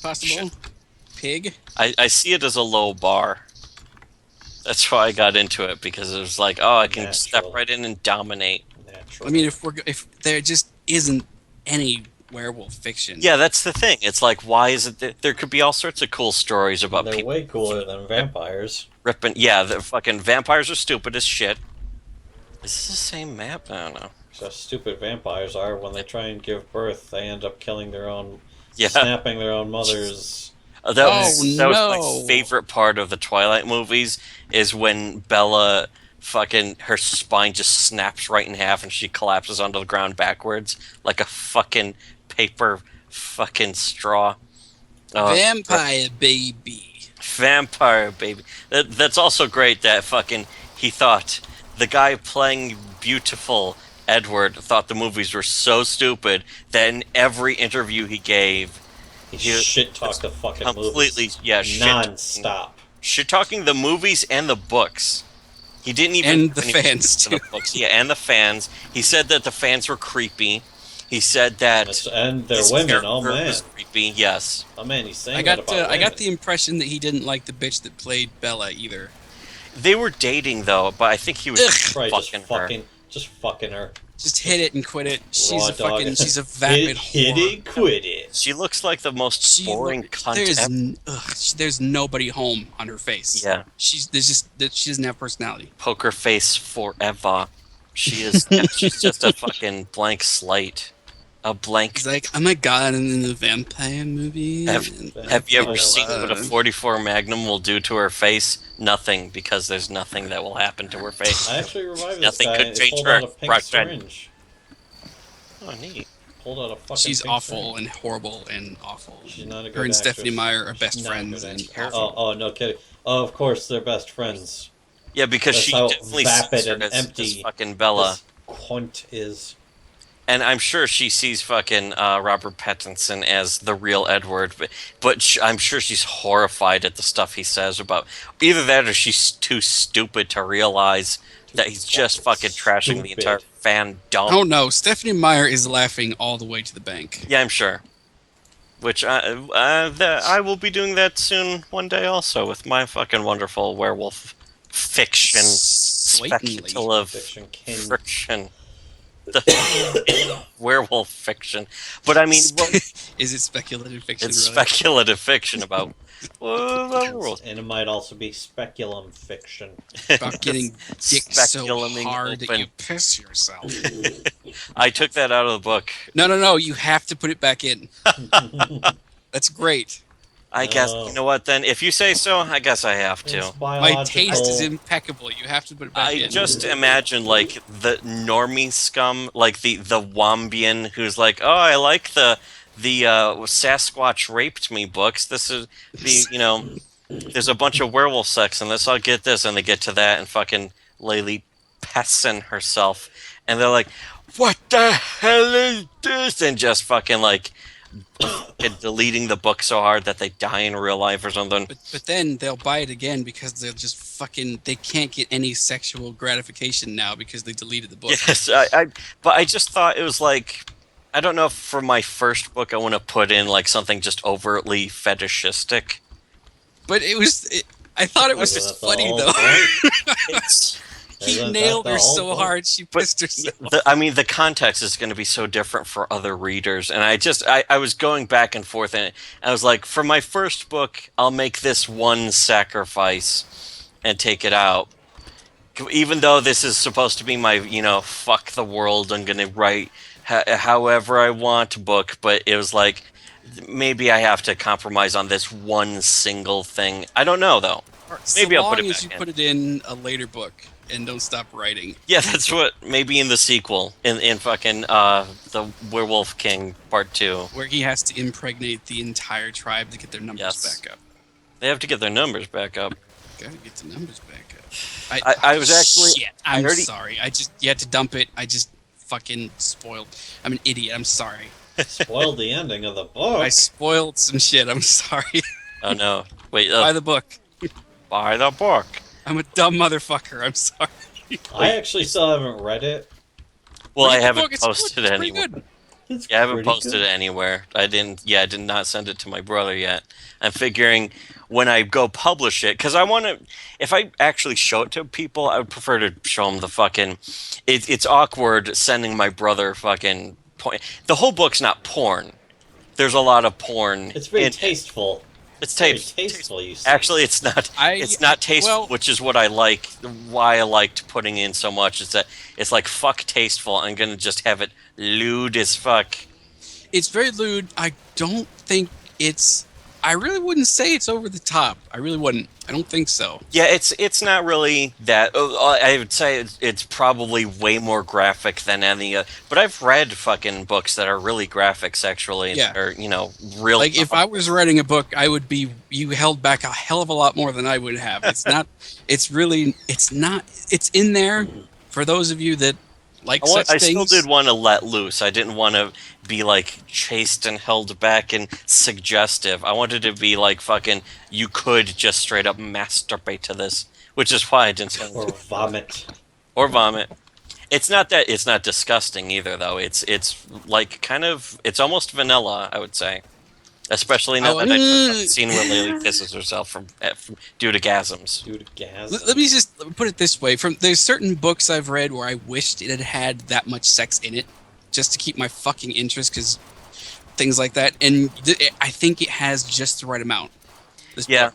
B: Possible. Pig.
A: I see it as a low bar. That's why I got into it, because it was like, oh, I can step
C: Natural.
A: right in and dominate.
C: Natural.
B: I mean, if there just isn't any werewolf fiction.
A: Yeah, that's the thing. It's like, why is it that there could be all sorts of cool stories about
C: they're
A: people
C: way cooler than vampires.
A: ripping. Yeah, the fucking vampires are stupid as shit. Is this the same map? I don't know.
C: So stupid vampires are when they try and give birth, they end up killing their own,
A: Yeah,
C: snapping their own mothers.
A: that
B: Oh,
A: was
B: no.
A: my favorite part of the Twilight movies is when Bella fucking her spine just snaps right in half and she collapses onto the ground backwards like a fucking paper fucking straw. Oh,
B: Vampire baby.
A: vampire baby. That's also great that fucking he thought the guy playing beautiful Edward thought the movies were so stupid that in every interview he gave
C: He
A: He-
C: shit talked the fucking
A: completely
C: movies. Non-stop.
A: shit talking the movies and the books. He didn't even
B: And the
A: do anything
B: fans,
A: to the
B: too.
A: books. Yeah, and the fans. He said that the fans were creepy. He said that
C: And they're
A: his
C: women, oh
A: character
C: man.
A: was creepy. Yes.
C: Oh man, he's saying
B: I
C: that
B: got
C: about
B: I got
C: women.
B: the impression that he didn't like the bitch that played Bella either.
A: They were dating though, but I think he was
B: Ugh.
C: Probably
A: fucking her.
C: just fucking her.
B: Just hit it and quit it. She's
C: Raw
B: a fucking.
C: dog.
B: She's a vapid
C: hit
B: whore.
C: it, quit it.
A: She looks like the most
B: She
A: boring
B: look-
A: cunt
B: there's
A: ever.
B: there's nobody home on her face.
A: Yeah.
B: She doesn't have personality.
A: Poker face forever. She is. She's just a fucking blank slate. A blank.
B: He's like, oh my god, and in the vampire movie.
A: Have you ever seen what a
B: blood.
A: 44 Magnum will do to her face? Nothing, because there's nothing that will happen to her face.
C: I actually revived this
A: Nothing
C: guy
A: could
C: and
A: change
C: pulled
A: her.
C: out a pink
A: Rock Band.
C: syringe.
A: Oh, neat.
C: Pulled out a fucking
B: She's
C: pink
B: awful
C: syringe.
B: and horrible and awful.
C: She's not a good
B: Her and
C: actress.
B: Stephanie Meyer are best
C: She's not a
B: friends
C: good
B: and
C: actress.
B: awful.
C: Oh, no kidding. Oh, of course, they're best friends.
A: Yeah, because
C: That's
A: she
C: how
A: definitely
C: vapid
A: sees her
C: and
A: as
C: empty
A: fucking Bella.
C: This cunt is.
A: And I'm sure she sees fucking Robert Pattinson as the real Edward, but I'm sure she's horrified at the stuff he says about either that or she's too stupid to realize that he's just fucking trashing the
C: Stupid.
A: entire fandom.
B: Oh no, Stephanie Meyer is laughing all the way to the bank.
A: Yeah, I'm sure. Which I will be doing that soon one day also with my fucking wonderful werewolf fiction
B: Slately.
A: speculative
C: Fiction king.
A: friction. The werewolf fiction. But I mean, well,
B: Is it speculative fiction?
A: it's
B: really?
A: speculative fiction about werewolves.
C: And it might also be speculum fiction.
B: About getting dick so
A: Speculuming
B: hard that
A: open.
B: you piss yourself.
A: I took that out of the book.
B: No, you have to put it back in. That's great.
A: I guess,
C: No.
A: you know what then? If you say so, I guess I have to.
C: It's
B: My
C: biological.
B: taste is impeccable. You have to put it back
A: I
B: in.
A: just imagine like the normie scum, like the Wombian who's like, oh, I like the Sasquatch raped me books. This is there's a bunch of werewolf sex in this. I'll get this, and they get to that, and fucking Lily Pesson herself, and they're like, what the hell is this? And just fucking like deleting the book so hard that they die in real life or something.
B: But then they'll buy it again because they'll just fucking they can't get any sexual gratification now because they deleted the book.
A: Yes, but I just thought it was like, I don't know if for my first book I want to put in like something just overtly fetishistic.
B: But I thought it was
C: Isn't
B: just
C: that the
B: funny
C: whole
B: though.
C: point?
A: It's,
B: He
C: Isn't that
B: nailed
C: the
B: her
C: whole
B: so
C: point?
B: hard she
A: but
B: pissed herself.
A: the context is going to be so different for other readers, and I was going back and forth, and I was like, for my first book, I'll make this one sacrifice and take it out. Even though this is supposed to be my, fuck the world, I'm going to write however I want book, but it was like, maybe I have to compromise on this one single thing. I don't know, though. Maybe
B: so
A: I'll put it
B: long
A: back
B: as you
A: in.
B: put it in a later book and don't stop writing.
A: Yeah, that's what, maybe in the sequel, in fucking, the Werewolf King Part 2.
B: Where he has to impregnate the entire tribe to get their numbers
A: Yes.
B: back up.
A: They have to get their numbers back up.
B: Gotta get the numbers back up.
A: I was actually-
B: Shit,
A: I
B: I'm
A: already-
B: sorry. You had to dump it. I just fucking spoiled. I'm an idiot. I'm sorry.
C: Spoiled the ending of the book.
B: I spoiled some shit. I'm sorry.
A: Oh no. Wait,
B: Buy the book.
A: buy the book.
B: I'm a dumb motherfucker. I'm sorry.
C: I actually still haven't read it.
A: Well, I
B: Read the
A: haven't
B: book, it's
A: posted
B: good,
A: it
B: it's pretty
A: anywhere.
B: good.
C: It's
A: Yeah, I haven't
C: pretty
A: posted
C: good.
A: it anywhere. I did not send it to my brother yet. I'm figuring when I go publish it, because I want to, if I actually show it to people, I would prefer to show them the fucking, it's awkward sending my brother fucking, the whole book's not porn. There's a lot of porn.
C: It's very
A: in it.
C: tasteful.
A: It's
C: Very
A: tasteful.
C: tasteful, you say.
A: Actually, it's not. It's not tasteful,
B: well-
A: which is what I like. Why I liked putting in so much is that it's like fuck tasteful. I'm gonna just have it lewd as fuck.
B: It's very lewd. I don't think it's. I really wouldn't say it's over the top. I really wouldn't. I don't think so.
A: Yeah, it's not really that. I would say it's probably way more graphic than any. But I've read fucking books that are really graphic sexually.
B: Yeah.
A: Or real.
B: Like if I was writing a book, I would be. You held back a hell of a lot more than I would have. It's not. It's really. It's not. It's in there for those of you that like such
A: I
B: things.
A: still did want to let loose. I didn't want to be like chaste and held back and suggestive. I wanted to be like fucking. You could just straight up masturbate to this, which is why I didn't send
C: Or vomit.
A: or vomit. It's not that it's not disgusting either, though. It's like kind of it's almost vanilla, I would say. Especially now that I've seen where Lily kisses herself from due to gasms.
C: Dude, gas.
B: Let me just put it this way: there's certain books I've read where I wished it had that much sex in it, just to keep my fucking interest, because things like that. And I think it has just the right amount. This
A: Yeah.
B: book.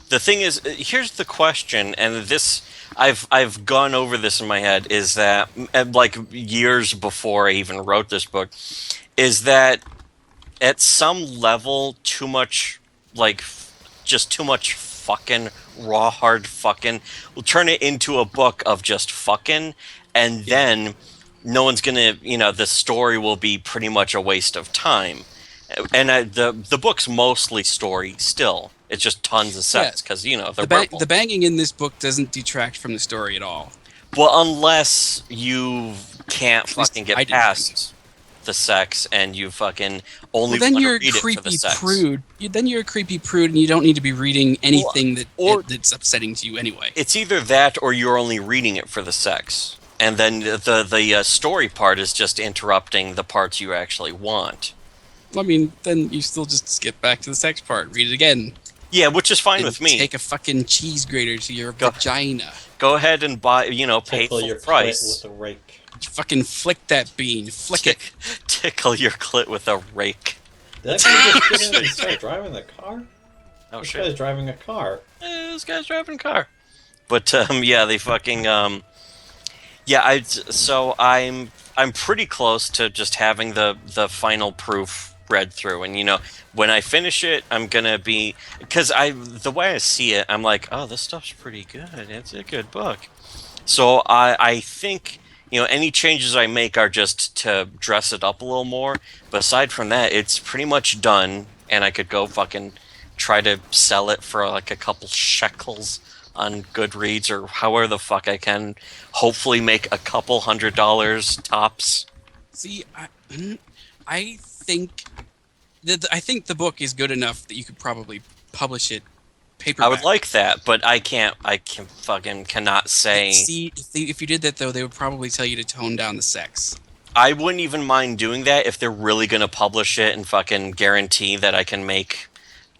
A: The thing is, here's the question, and this I've gone over this in my head, is that like years before I even wrote this book, is that at some level, too much, like, just too much fucking raw, hard fucking will turn it into a book of just fucking, and then no one's gonna, the story will be pretty much a waste of time. And the book's mostly story still. It's just tons of sex because they're
B: The banging in this book doesn't detract from the story at all.
A: well, unless you can't
B: At least
A: fucking
B: I
A: get
B: didn't
A: past the sex and you fucking only
B: Well, then
A: want to
B: you're a
A: read it for the
B: creepy
A: sex.
B: prude. Then you're a creepy prude, and you don't need to be reading anything
A: or-
B: that's upsetting to you anyway.
A: It's either that or you're only reading it for the sex, and then the story part is just interrupting the parts you actually want.
B: I mean, then you still just skip back to the sex part, read it again.
A: Yeah, which is fine
B: and
A: with me.
B: Take a fucking cheese grater to your
A: Go-
B: vagina.
A: Go ahead and buy, pay
C: Tickle
A: full
C: your
A: price.
C: clit with a rake.
B: Fucking flick that bean. Flick it.
A: Tickle your clit with a rake.
C: Did that guy just get in and start driving the car?
A: Oh
C: This
A: shit!
C: guy's driving a car.
A: This guy's driving a car. But yeah, they fucking yeah. So I'm pretty close to just having the final proof read through, and when I finish it, I'm gonna be because the way I see it, I'm like, oh, this stuff's pretty good. It's a good book. So I think any changes I make are just to dress it up a little more. But aside from that, it's pretty much done, and I could go fucking try to sell it for like a couple shekels on Goodreads or however the fuck I can. Hopefully, make a couple $100 tops.
B: See, I think the book is good enough that you could probably publish it paperback.
A: I would like that, but I can't. I can fucking cannot say.
B: See, if you did that though, they would probably tell you to tone down the sex.
A: I wouldn't even mind doing that if they're really gonna publish it and fucking guarantee that I can make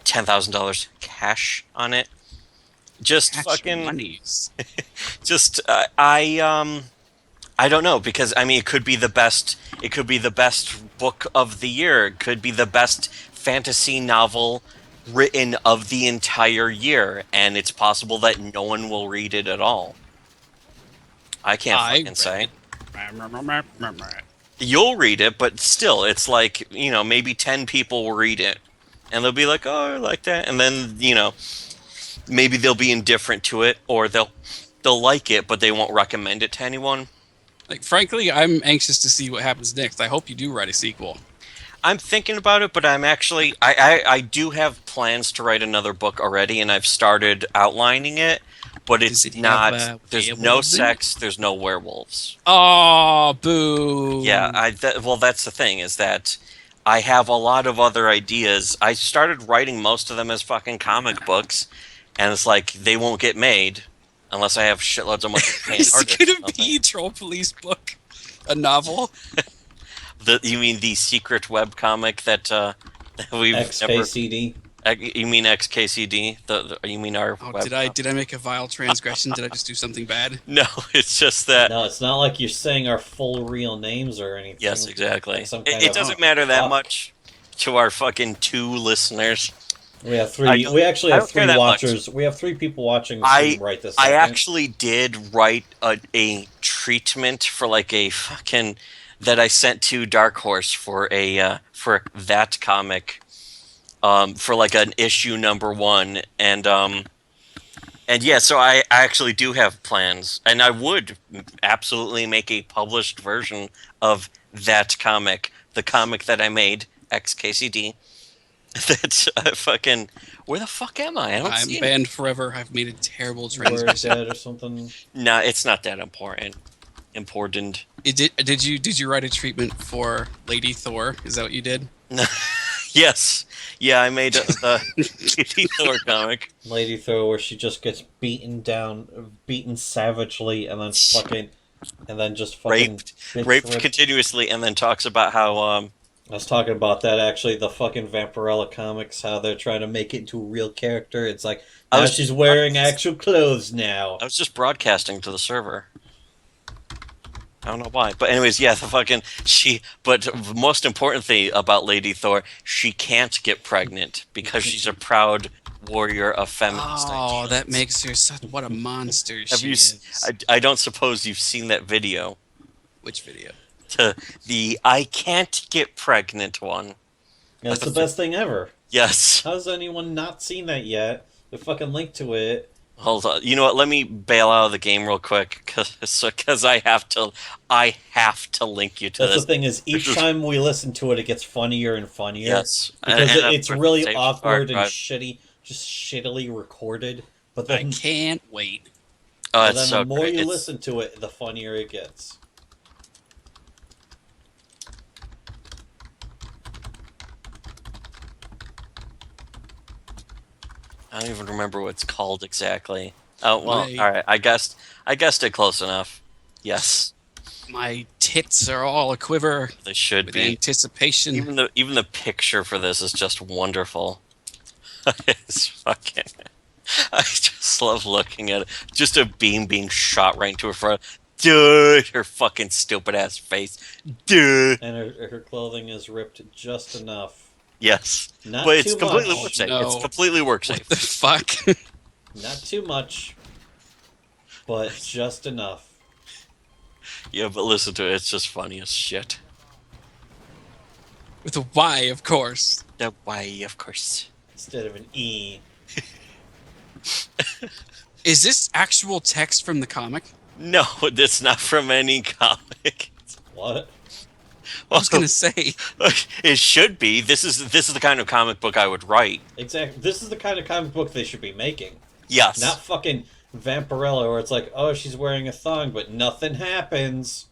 A: $10,000 cash on it. Just
B: Cash
A: fucking
B: monies.
A: just I don't know, because I mean it could be the best book of the year. It could be the best fantasy novel written of the entire year, and it's possible that no one will read it at all. I can't fucking say. You'll read it, but still, it's like, maybe 10 people will read it, and they'll be like, oh, I like that, and then, maybe they'll be indifferent to it, or they'll like it, but they won't recommend it to anyone.
B: Like, frankly, I'm anxious to see what happens next. I hope you do write a sequel.
A: I'm thinking about it, but I'm actually I do have plans to write another book already, and I've started outlining it, but
B: Does
A: it's
B: it
A: not.
B: have,
A: There's no
B: werewolves in it?
A: sex. There's no werewolves.
B: Oh, boo!
A: Yeah, well, that's the thing, is that I have a lot of other ideas. I started writing most of them as fucking comic books, and it's like they won't get made unless I have shitloads of money to pay an
B: Is
A: artist
B: it
A: or
B: gonna
A: something.
B: be Troll Police book? A novel?
A: You mean the secret web comic that we've never?
C: XKCD.
A: You mean XKCD? You mean our?
B: Oh,
A: web
B: did I make a vile transgression? Did I just do something bad?
A: No, it's just that.
C: No, it's not like you're saying our full real names or anything.
A: Yes, exactly.
C: Like some
A: It,
C: kind
A: it
C: of
A: doesn't matter that
C: fuck.
A: much to our fucking 2 listeners.
C: We have
A: I
C: 3.
A: don't-
C: We actually
A: I
C: have
A: don't care
C: 3
A: that much.
C: watchers. We have 3 people watching the
A: I-
C: stream right this
A: I
C: second.
A: actually did write a treatment for like a fucking that I sent to Dark Horse for for that comic, for like an issue #1, and yeah, so I actually do have plans, and I would absolutely make a published version of that comic, the comic that I made, XKCD. That fucking where the fuck am I? I don't
B: I'm
A: see it.
B: banned forever. I've made a terrible
C: We're
B: transgression.
C: dead or something.
A: No, it's not that important. Important.
B: Did you write a treatment for Lady Thor? Is that what you did?
A: Yes. Yeah, I made the Lady Thor comic.
C: Lady Thor, where she just gets beaten down, beaten savagely, and then fucking, and then just fucking bitch
A: Raped
C: ripped.
A: continuously, and then talks about how
C: I was talking about that actually. The fucking Vampirella comics, how they're trying to make it into a real character. It's like
A: I
C: now
A: was-
C: she's wearing actual clothes now.
A: I was just broadcasting to the server. I don't know why, but anyways, yeah, the fucking But the most important thing about Lady Thor, she can't get pregnant because she's a proud warrior of feminist
B: Oh,
A: ideals.
B: that makes her such what a monster
A: Have
B: she
A: you?
B: is.
A: I don't suppose you've seen that video.
B: Which video?
A: to the I can't get pregnant one.
C: That's the best thing ever.
A: Yes.
C: How's anyone not seen that yet? The fucking link to it.
A: Hold on. You know what? Let me bail out of the game real quick because I have to link you to
C: That's
A: this.
C: the thing is, each time we listen to it, it gets funnier and funnier.
A: Yes,
C: Because
A: and
C: it's really
A: saved
C: awkward and
A: hard drive.
C: shitty, just shittily recorded. But
B: I
C: then,
B: can't wait.
A: Oh,
C: but
A: it's
C: then
A: so
C: the more
A: great.
C: you
A: It's-
C: listen to it, the funnier it gets.
A: I don't even remember what it's called exactly. Oh well,
B: My-
A: all right. I guessed it close enough. Yes,
B: My tits are all a quiver
A: they should
B: with
A: be.
B: anticipation.
A: Even the picture for this is just wonderful. It's fucking. I just love looking at it. Just a beam being shot right into her front. Dude, her fucking stupid ass face. Dude.
C: And her clothing is ripped just enough.
A: Yes,
C: Not
A: but it's
C: too
A: completely
C: much.
A: work safe.
B: No.
A: It's completely work
B: What
A: safe.
B: the fuck?
C: Not too much, but just enough.
A: Yeah, but listen to it. It's just funny as shit.
B: With a Y, of course.
A: The way, of course.
C: Instead of an E.
B: Is this actual text from the comic?
A: No, that's not from any comic.
C: What?
B: I was gonna say.
A: It should be. This is the kind of comic book I would write.
C: Exactly. This is the kind of comic book they should be making.
A: Yes.
C: Not fucking Vampirella, where it's like, oh, she's wearing a thong, but nothing happens.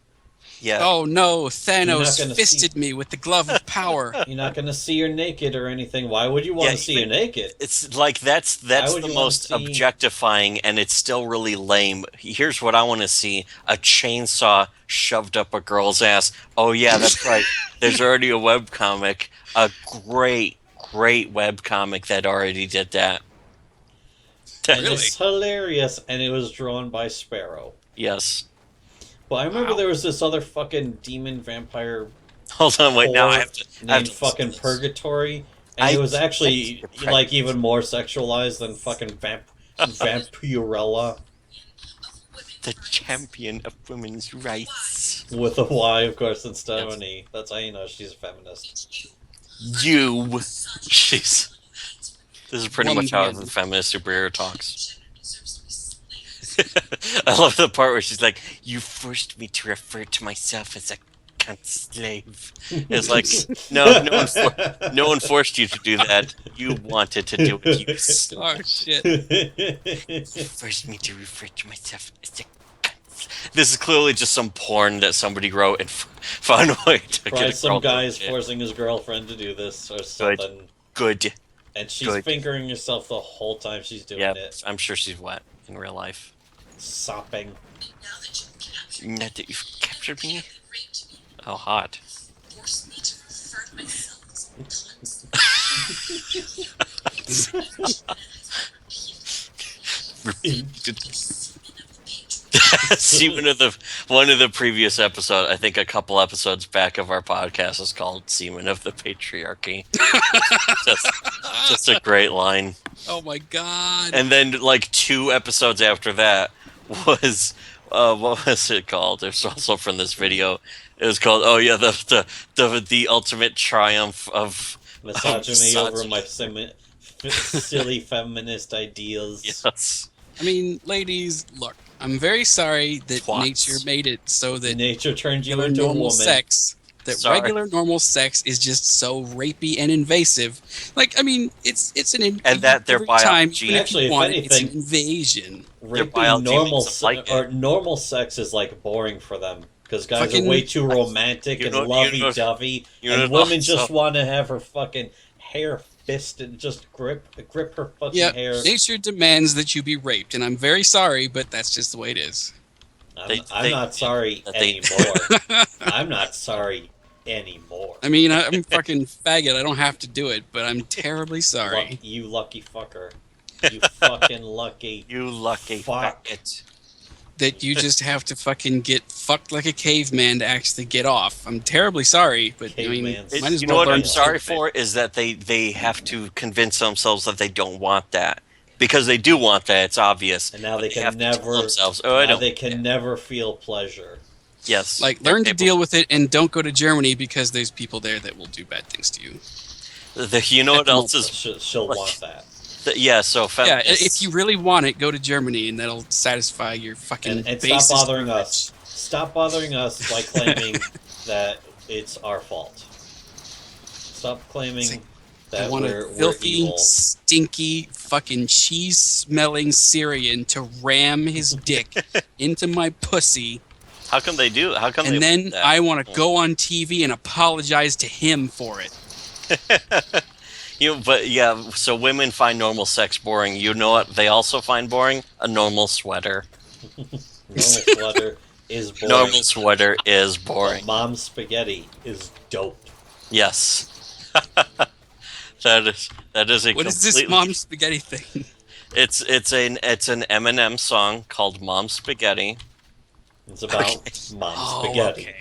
A: Yeah.
B: Oh no,
C: You're not
B: Thanos
C: gonna
B: fisted me with the glove of power.
C: You're not going to see her naked or anything. Why would you want
A: Yeah,
C: to see her naked?
A: It's like that's
C: would
A: the
C: you wanna
A: most
C: see-
A: objectifying, and it's still really lame. Here's what I want to see: a chainsaw shoved up a girl's ass. Oh yeah, that's right. There's already a webcomic, a great webcomic that already did that.
C: And
B: Really?
C: it's hilarious, and it was drawn by Sparrow.
A: Yes.
C: But I remember
B: Wow.
C: there was this other fucking demon vampire
A: Hold on, wait. Now I have to. I have
C: named
A: to
C: fucking
A: listen to this.
C: Purgatory, and
A: I
C: it was
A: can't
C: actually
A: get pregnant.
C: like even more sexualized than fucking Vampirella
A: The champion of women's rights.
C: with a Y, of course, instead of
A: Yes.
C: an E. That's how you know she's a feminist.
A: You. She's. This is pretty
B: Woman
A: much how
B: again.
A: the feminist superhero talks. I love the part where she's like, "You forced me to refer to myself as a cunt slave." It's like, no one forced you to do that. You wanted to do it. You
B: Oh shit.
A: forced me to refer to myself as a cunt slave. This is clearly just some porn that somebody wrote and found a way to
C: Probably
A: get a
C: some
A: girl to
C: guy is
A: do it.
C: forcing his girlfriend to do this or something.
A: Good.
C: And she's
A: Good.
C: fingering herself the whole time she's doing
A: Yeah,
C: it.
A: I'm sure she's wet in real life.
C: Sopping.
A: Now that you've captured me. Oh, hot. See, one of the previous episode, I think a couple episodes back of our podcast is called "Semen of the Patriarchy." just a great line.
B: Oh my god.
A: And then like 2 episodes after that was what was it called? It was also from this video. It was called the ultimate triumph of
C: Misogyny over
A: misogyny.
C: my silly feminist ideals.
A: Yes.
B: I mean, ladies, look, I'm very sorry that
A: Twats.
B: nature made it so that
C: Nature turned you
B: regular
C: into a
B: normal
C: woman.
B: sex, that
A: Sorry.
B: regular normal sex is just so rapey and invasive. Like, I mean, it's an
A: And that their
B: every time,
A: biology-
B: even if
C: Actually,
B: you
C: if
B: want it, it's an
C: anything-
B: invasion.
A: Their
C: Raping
A: biology
C: normal
A: makes them like
C: or
A: it.
C: normal sex is like boring for them because guys
B: Fucking-
C: are way too romantic
A: You
C: and
A: know- you know-
C: lovey-dovey,
A: you know
C: and women
A: also-
C: just want to have her fucking hair fisted and just grip her fucking
B: Yeah,
C: hair.
B: nature demands that you be raped, and I'm very sorry, but that's just the way it is.
C: I'm not sorry
A: that they-
C: anymore. I'm not sorry anymore.
B: I mean, I'm a fucking faggot. I don't have to do it, but I'm terribly sorry.
C: You lucky fucker. You fucking lucky.
A: You lucky
C: Fuck.
A: faggot.
B: That you just have to fucking get fucked like a caveman to actually get off. I'm terribly sorry, but I mean,
C: Caveman's-
B: might as
A: You
B: well
A: know what
B: learn
A: I'm
B: to
A: sorry
B: stupid.
A: for is that they have to convince themselves that they don't want that because they do want that. It's obvious.
C: And now
A: But
C: they
A: have
C: can
A: to tell
C: never.
A: themselves. Oh, I
C: now
A: don't.
C: they can never feel pleasure.
A: Yes.
B: Like, learn to deal with it and don't go to Germany because there's people there that will do bad things to you.
A: You know what else is?
C: She'll want that.
A: Yeah. So
B: Yeah, if you really want it, go to Germany and that'll satisfy your fucking.
C: And stop bothering us. Stop bothering us by claiming that it's our fault. Stop claiming that
B: I want
C: we're
B: a filthy,
C: evil.
B: stinky, fucking cheese-smelling Syrian to ram his dick into my pussy,
A: How come they do? How come?
B: and
A: they
B: then
A: that?
B: I want to go on TV and apologize to him for it.
A: But yeah. So women find normal sex boring. You know what? They also find boring a normal sweater.
C: Normal sweater is boring.
A: Normal sweater is boring.
C: But mom's spaghetti is dope.
A: Yes. that is a
B: What is
A: completely.
B: this mom spaghetti thing?
A: It's an Eminem song called "Mom Spaghetti."
C: It's about mom's spaghetti.
B: Okay.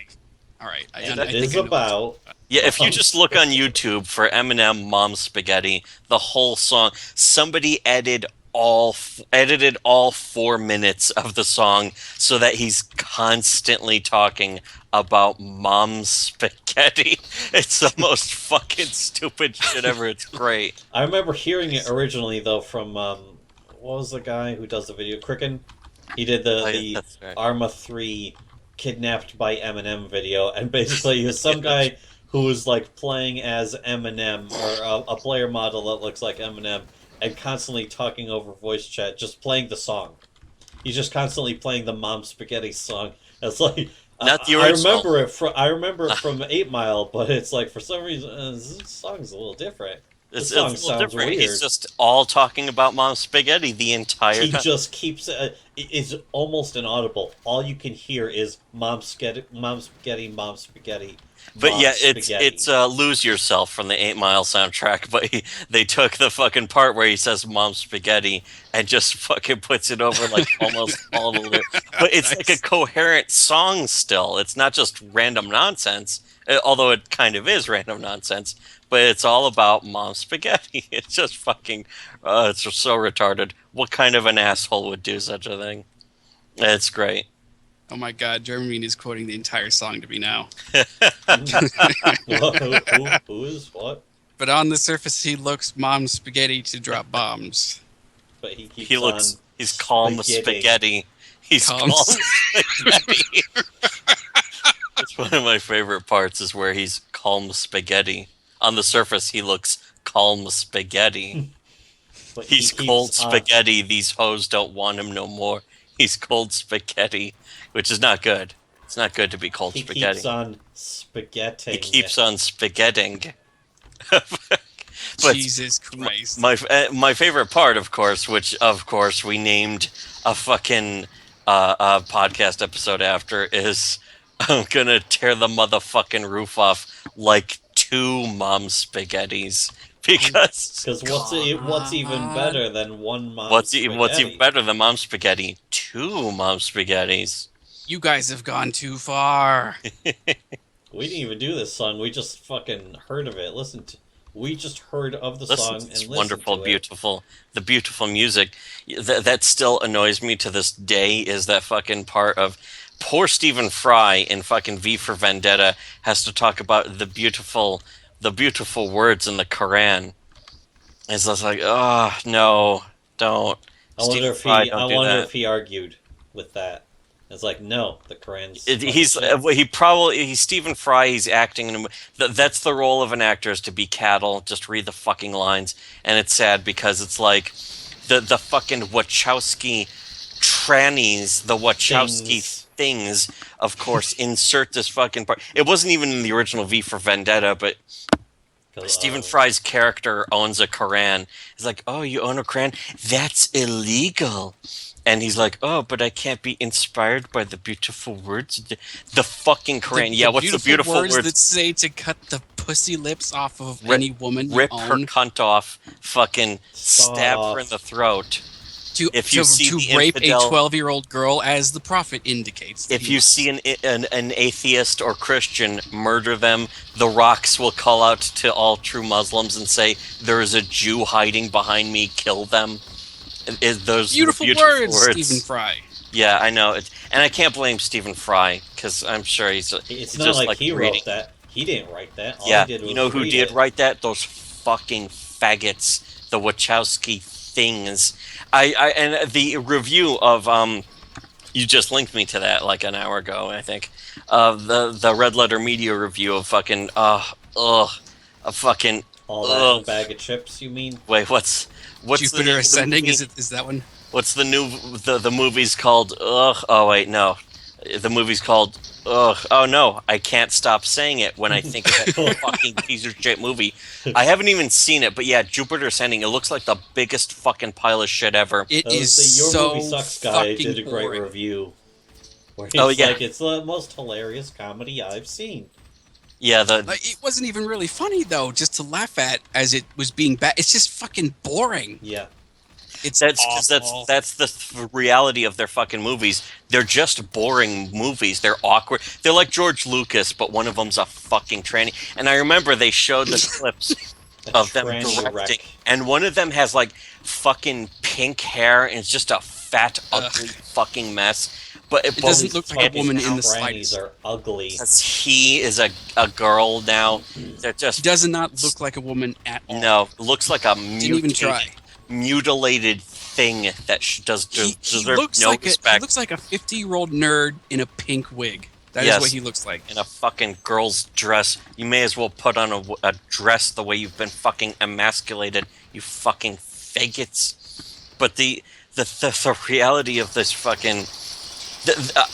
B: All right.
C: And
B: I
C: it
B: think
C: is
B: I know.
C: about
A: Yeah, if you
C: Mom's
A: just look on YouTube for Eminem "Mom Spaghetti," the whole song, somebody edited all 4 minutes of the song so that he's constantly talking about mom's spaghetti. It's the most fucking stupid shit ever. It's great.
C: I remember hearing it originally though from what was the guy who does the video? Cricken. He did the
A: That's right.
C: Arma 3 kidnapped by Eminem video, and basically he was some guy who was like playing as Eminem or a player model that looks like Eminem, and constantly talking over voice chat, just playing the song. He's just constantly playing the Mom Spaghetti song. It's like
A: Not the
C: I
A: original.
C: remember it from 8 Mile, but it's like for some reason this song's a little different.
A: It's
C: song
A: a little
C: sounds
A: different.
C: weird.
A: He's just all talking about mom's spaghetti the entire
C: He
A: time.
C: just keeps it's almost inaudible. All you can hear is mom spaghetti, mom spaghetti, mom spaghetti.
A: But
C: Mom's
A: yeah,
C: spaghetti.
A: it's "Lose Yourself" from the 8 Mile soundtrack. But they took the fucking part where he says "Mom Spaghetti" and just fucking puts it over like almost all the lyrics. But it's like a coherent song still. It's not just random nonsense, although it kind of is random nonsense. But it's all about Mom Spaghetti. It's just fucking. It's just so retarded. What kind of an asshole would do such a thing? It's great.
B: Oh my God, Jeremy is quoting the entire song to me now.
C: who is what?
B: But on the surface, he looks mom spaghetti to drop bombs.
C: But he keeps
A: He looks.
C: on
A: He's calm with
C: spaghetti.
A: spaghetti. He's
B: Calm
A: calm with spaghetti. It's one of my favorite parts is where he's calm spaghetti. On the surface, he looks calm spaghetti.
C: but he
A: He's
C: keeps
A: cold
C: on-
A: spaghetti. These hoes don't want him no more. He's cold spaghetti, which is not good. It's not good to be cold
C: He
A: spaghetti.
C: keeps on spaghetti.
A: He keeps on spaghetting. But
B: Jesus Christ.
A: my favorite part, of course, which of course we named a fucking podcast episode after, is I'm gonna tear the motherfucking roof off like 2 mom spaghettis because
C: Because what's even better than one mom?
A: what's
C: spaghetti?
A: even better than mom spaghetti? 2 mom spaghettis.
B: You guys have gone too far.
C: We didn't even do this song. We just fucking heard of it. We just heard of the
A: Listen
C: song
A: to
C: and
A: this
C: listened
A: wonderful,
C: to it.
A: the beautiful music. That still annoys me to this day is that fucking part of poor Stephen Fry in fucking V for Vendetta has to talk about the beautiful words in the Quran. It's just like, oh no, don't.
C: I wonder
A: Stephen
C: if
A: Fry,
C: he.
A: don't
C: I
A: do
C: wonder
A: that.
C: if he argued with that. It's like no, the Quran's.
A: He's Stephen Fry. He's acting in that's the role of an actor, is to be cattle. Just read the fucking lines, and it's sad because it's like the fucking Wachowski trannies, the Wachowski things, of course, insert this fucking part. It wasn't even in the original V for Vendetta, but Stephen Fry's character owns a Quran. He's like, oh, you own a Quran? That's illegal. And he's like, oh, but I can't be inspired by the beautiful words. The fucking Quran. What's the beautiful words?
B: that say to cut the pussy lips off of
A: Rip-
B: any woman you
A: Rip her
B: own?
A: cunt off, fucking stab
C: Stop.
A: her in the throat.
B: To,
A: if you see the
B: rape
A: infidel-
B: a 12-year-old girl, as the prophet indicates. that
A: If
B: he
A: you
B: must.
A: see an atheist or Christian, murder them. The rocks will call out to all true Muslims and say, there is a Jew hiding behind me, kill them. Those
B: Beautiful, words, Stephen Fry.
A: Yeah, I know. And I can't blame Stephen Fry because I'm sure
C: It's
A: he's
C: not
A: just
C: like he
A: reading.
C: wrote that. He didn't write that. All
A: Yeah,
C: he did was
A: you know who
C: read
A: did
C: it.
A: write that? Those fucking faggots, the Wachowski things. And the review of you just linked me to that like an hour ago, I think. The Red Letter Media review of fucking a fucking
C: All that in a bag of chips, you mean?
A: wait, what's the
B: Jupiter
A: name of the
B: Ascending,
A: movie?
B: is that one?
A: What's the new the movie's called? Ugh. Oh wait, no. The movie's called Ugh. Oh no, I can't stop saying it when I think of that fucking piece of shit movie. I haven't even seen it, but yeah, Jupiter Ascending. It looks like the biggest fucking pile of shit ever.
B: It
C: The
B: is
C: Your
B: so
C: Movie Sucks guy
B: fucking
C: did a great
B: boring.
C: review. Where he's
A: Oh, yeah.
C: like, it's the most hilarious comedy I've seen.
A: Yeah, the
B: Like, it wasn't even really funny though, just to laugh at as it was being bad. It's just fucking boring.
C: Yeah.
B: It's
A: that's
B: awful.
A: that's the reality of their fucking movies. They're just boring movies. They're awkward. They're like George Lucas, but one of them's a fucking tranny. And I remember they showed the clips
C: A
A: of them
C: tranny
A: directing,
C: wreck.
A: and one of them has like fucking pink hair, and it's just a fat, ugly fucking mess. But
B: It doesn't look like a woman in the
C: Trannies
B: slightest.
C: are ugly.
A: He is a girl now. They're
B: She
A: just
B: does not look like a woman at all.
A: no. Looks like a
B: Didn't even try.
A: mutilated thing that does
B: He
A: deserve
B: looks
A: no
B: like he
A: respect.
B: looks like a 50-year-old nerd in a pink wig. That is
A: Yes.
B: what he looks like.
A: In a fucking girl's dress. You may as well put on a dress the way you've been fucking emasculated, you fucking faggots. But the reality of this fucking...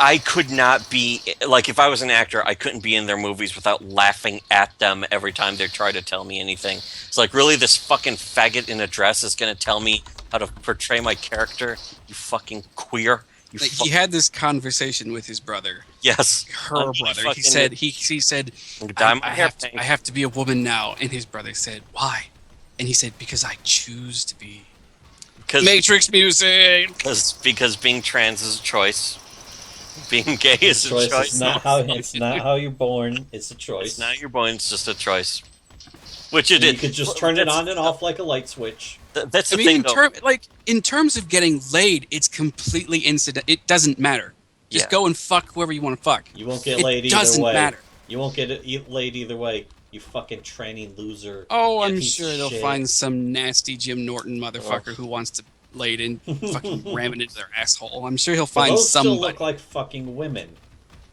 A: I could not be... Like, if I was an actor, I couldn't be in their movies without laughing at them every time they try to tell me anything. It's like, really, this fucking faggot in a dress is going to tell me how to portray my character? You fucking queer. You
B: Like, he had this conversation with his brother,
A: Yes.
B: her
A: I'm
B: brother.
A: fucking-
B: He said he said
A: Dye my
B: I
A: hair
B: have
A: pink.
B: I have to be a woman now, and his brother said why, and he said because I choose to be. Matrix music.
A: Because being trans is a choice. Being gay is a
C: Choice
A: choice.
C: is not how it's not how you're born. It's a choice.
A: It's not your born, it's just a choice. Which it
C: You
A: is.
C: could just turn it on and off like a light switch.
A: That's
B: I
A: the
B: mean,
A: thing, though.
B: in terms of getting laid, it's completely incident. It doesn't matter. Just
A: Yeah.
B: go and fuck whoever you want to fuck.
C: You won't get
B: It
C: laid either
B: doesn't
C: way.
B: matter.
C: You won't get laid either way. You fucking tranny loser.
B: Oh, I'm
C: piece
B: sure
C: of
B: they'll
C: shit.
B: find some nasty Jim Norton motherfucker who wants to lay it in, fucking ram it into their asshole. I'm sure he'll
C: But
B: find
C: those still
B: somebody.
C: look like fucking women.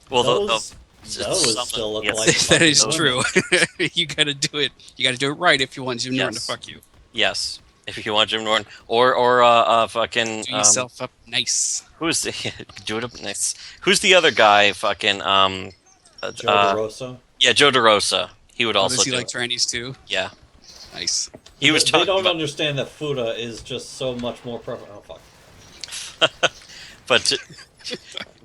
A: Well,
C: those
A: some-
C: still look
A: yes.
C: like
B: That is
C: fucking
B: true.
C: women.
B: You gotta do it. You gotta do it right if you want Jim Norton to
A: Yes.
B: fuck you.
A: Yes. If you want Jim Norton. Or fucking...
B: Do yourself up nice.
A: who's the... do it up nice. Who's the other guy? Fucking...
C: Joe DeRosa.
A: Yeah, Joe DeRosa. He would
B: Oh,
A: also
B: does he
A: do
B: like
A: it.
B: trannies too?
A: Yeah.
B: Nice.
A: He was
C: They
A: talking
C: don't
A: about...
C: understand that Fuda is just so much more prevalent. Oh fuck.
A: But...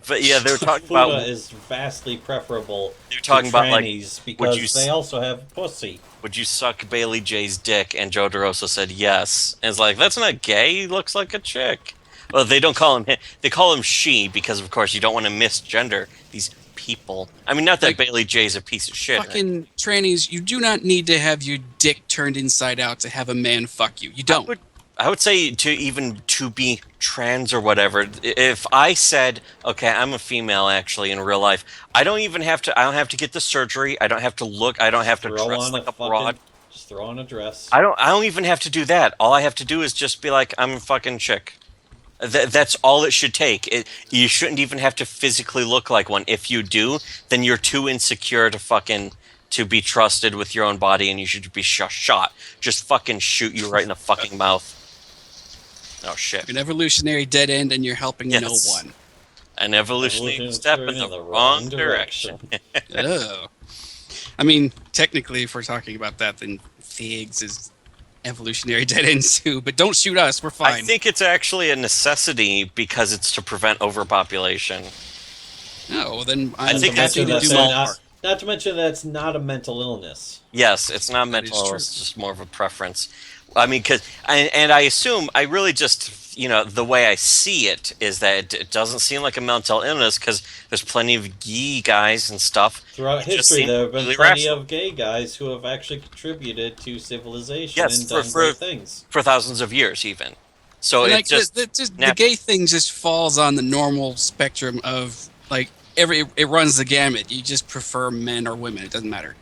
A: But yeah, they were talking
C: Fuda
A: about...
C: is vastly preferable
A: You're talking
C: to
A: about, like,
C: trannies
A: would
C: because
A: you
C: they also have pussy.
A: Would you suck Bailey J's dick? And Joe DeRosa said yes. And it's like, that's not gay. He looks like a chick. Well, they don't call him him. They call him she because, of course, you don't want to misgender these people. I mean, not that
B: Like,
A: Bailey J's a piece of shit.
B: Fucking trannies, you do not need to have your dick turned inside out to have a man fuck you. You don't.
A: I would say to be trans or whatever. If I said, okay, I'm a female actually in real life, I don't have to get the surgery. I don't have to look. I don't have to
C: Throw
A: dress
C: on
A: like
C: a
A: a broad.
C: just throw on a dress.
A: I don't even have to do that. All I have to do is just be like, I'm a fucking chick. That's all it should take. You shouldn't even have to physically look like one. If you do, then you're too insecure to be trusted with your own body, and you should be shot. Just fucking shoot you right in the fucking mouth. Oh shit!
B: An evolutionary dead end, and you're helping no
A: Yes.
B: one.
A: An evolutionary step in the wrong direction.
B: Oh. I mean, technically, if we're talking about that, then figs is evolutionary dead end too. But don't shoot us. We're fine.
A: I think it's actually a necessity because it's to prevent overpopulation.
B: No, well, then
A: I
B: I'm
A: think
B: happy to
A: that's
B: do
A: an
B: my
A: small
B: part.
C: Not to mention that's not a mental illness.
A: Yes, it's not
B: That is
A: mental.
B: true.
A: It's just more of a preference. I mean, and I assume I really just the way I see it is that it doesn't seem like a mental illness because there's plenty of gay guys and stuff.
C: Throughout
A: It just
C: history,
A: seemed
C: there have been
A: really
C: plenty
A: rational.
C: of gay guys who have actually contributed to civilization
A: Yes,
C: and
A: for-
C: done
A: for-
C: great things.
A: For thousands of years, even. So
B: And,
A: it
B: like
A: just
B: the gay thing just falls on the normal spectrum of like it runs the gamut. You just prefer men or women. It doesn't matter.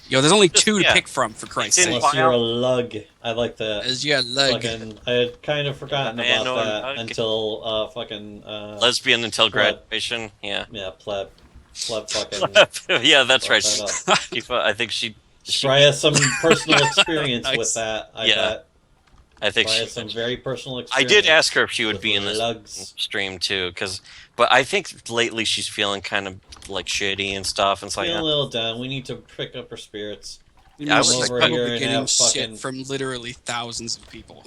B: There's only
A: Just-
B: two to
A: yeah.
B: pick from, for Christ's
A: in
B: sake.
C: Unless you're a lug. I like that.
B: As you got leg.
C: Fucking, I had kind of forgotten
A: I know
C: about
A: a
C: that
A: lug.
C: until fucking
A: lesbian until
C: Pleb.
A: graduation. Yeah.
C: yeah, pleb fucking
A: Yeah, that's right.
C: fucked that up.
A: I think she
C: Probably has some personal experience
B: Nice.
C: with that. I
A: Yeah.
C: bet.
A: I think
C: Probably
A: she
C: has some very personal
A: I
C: experience.
A: did ask her if she would
C: with
A: be in this
C: lugs.
A: stream too, but I think lately she's feeling kind of like shitty and stuff. And it's like,
C: Feeling a little down. We need to pick up her spirits.
B: You
A: Yeah, I
B: know,
A: was
B: she's
C: over
B: probably
C: here and
B: getting
C: have
B: shit
C: fucking-
B: from literally thousands of people.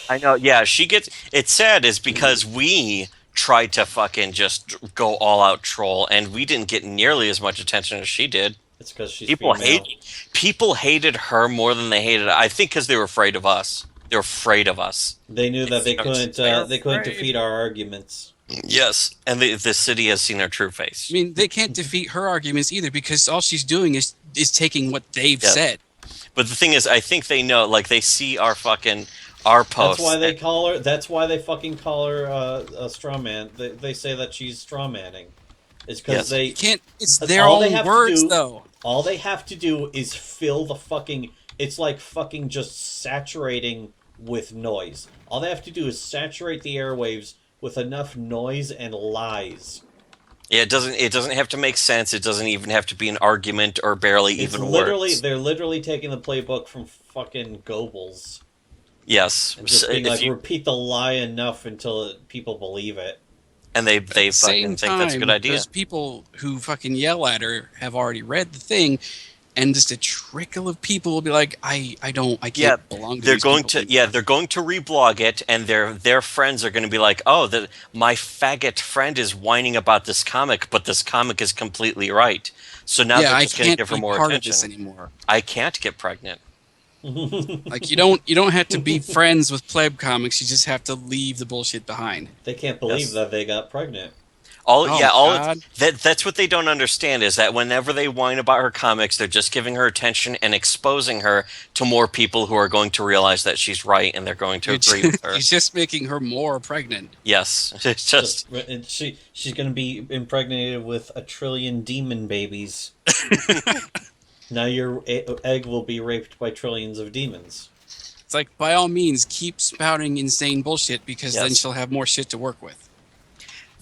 A: I know. Yeah, she gets. It's sad is because we tried to fucking just go all out troll, and we didn't get nearly as much attention as she did.
C: It's because she's
A: People
C: female.
A: people hated her more than they hated. I think because they were afraid of us. They were afraid of us.
C: They knew that they couldn't.
B: They're
C: They couldn't
B: afraid.
C: defeat our arguments.
A: Yes, and the city has seen her true face.
B: I mean, they can't defeat her arguments either because all she's doing is taking what they've
A: Yeah.
B: said.
A: But the thing is, I think they know. Like they see our posts.
C: That's why they call her. That's why they fucking call her a straw man. They say that she's straw manning. It's because
A: Yes.
C: they
B: You can't. It's
C: That's
B: their
C: all they
B: own
C: have to
B: words,
C: do.
B: though.
C: all they have to do is fill the fucking. It's like fucking just saturating with noise. All they have to do is saturate the airwaves with enough noise and lies.
A: Yeah, it doesn't have to make sense. It doesn't even have to be an argument or barely
C: It's
A: even
C: literally
A: words.
C: they're literally taking the playbook from fucking Goebbels
A: Yes,
C: and just
A: So
C: being
A: if
C: like
A: you-
C: repeat the lie enough until people believe it.
A: and they
B: At the
A: fucking think that's a good idea.
B: Those people who fucking yell at her have already read the thing, and just a trickle of people will be like, I can't
A: Yeah,
B: belong to
A: They're
B: these
A: going
B: people
A: to they're going to reblog it, and their friends are going to be like, oh, my faggot friend is whining about this comic, but this comic is completely right. So now
B: yeah,
A: they're
B: I
A: just going to
B: can't
A: give her
B: be
A: more
B: part of this
A: attention.
B: anymore.
A: I can't get pregnant.
B: Like you don't have to be friends with pleb comics. You just have to leave the bullshit behind.
C: They can't believe
A: Yes.
C: that they got pregnant.
A: All
B: Oh, God.
A: that's what they don't understand is that whenever they whine about her comics, they're just giving her attention and exposing her to more people who are going to realize that she's right and they're going to agree with her.
B: He's just making her more pregnant.
A: Yes, it's just
C: And she's gonna be impregnated with 1 trillion demon babies. Now your egg will be raped by trillions of demons.
B: It's like, by all means, keep spouting insane bullshit because then
A: Yes.
B: she'll have more shit to work with.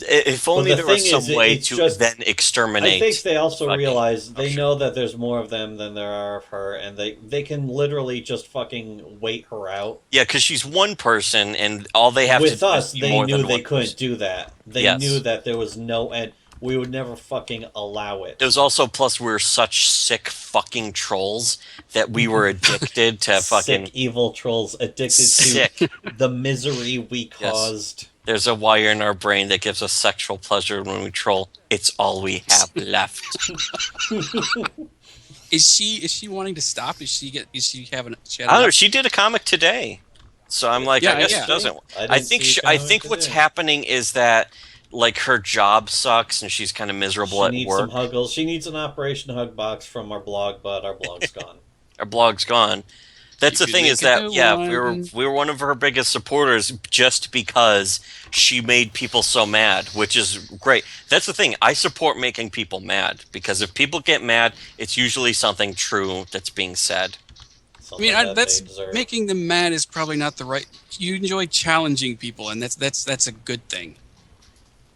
A: if only
C: the
A: there was
C: thing
A: some
C: is,
A: way
C: it's
A: to
C: just-
A: then exterminate.
C: I think they also
A: fucking
C: realize they
A: Russia.
C: know that there's more of them than there are of her, and they can literally just fucking wait her out.
A: Yeah, because she's one person, and all they have
C: With
A: to
C: us,
A: do is be
C: they
A: more
C: knew
A: than
C: they
A: one
C: couldn't
A: person.
C: do that. They
A: Yes.
C: knew that there was no end. We would never fucking allow it.
A: It was also plus we were such sick fucking trolls that we were addicted to fucking
C: sick, evil trolls addicted
A: sick.
C: to the misery we
A: Yes.
C: caused.
A: There's a wire in our brain that gives us sexual pleasure when we troll. It's all we have left.
B: Is she wanting to stop? Is she having? She had
A: I don't know.
B: enough?
A: She did a comic today, so I'm like,
B: Yeah,
A: I guess
B: yeah.
A: she doesn't.
C: didn't
A: I think
C: see a
A: I
C: comic
A: think what's
C: today.
A: happening is that like her job sucks and she's kind of miserable
C: She
A: at
C: needs
A: work.
C: some huggles. She needs an Operation Hug Box from our blog, but our blog's gone.
A: Our blog's gone. That's
B: You
A: the
B: could
A: thing
B: make
A: is
B: a
A: that
B: new
A: yeah,
B: one.
A: we were one of her biggest supporters just because she made people so mad, which is great. That's the thing. I support making people mad because if people get mad, it's usually something true that's being said.
B: I
C: Something
B: mean,
C: that
B: that's
C: they deserve.
B: making them mad is probably not the right. You enjoy challenging people, and that's a good thing.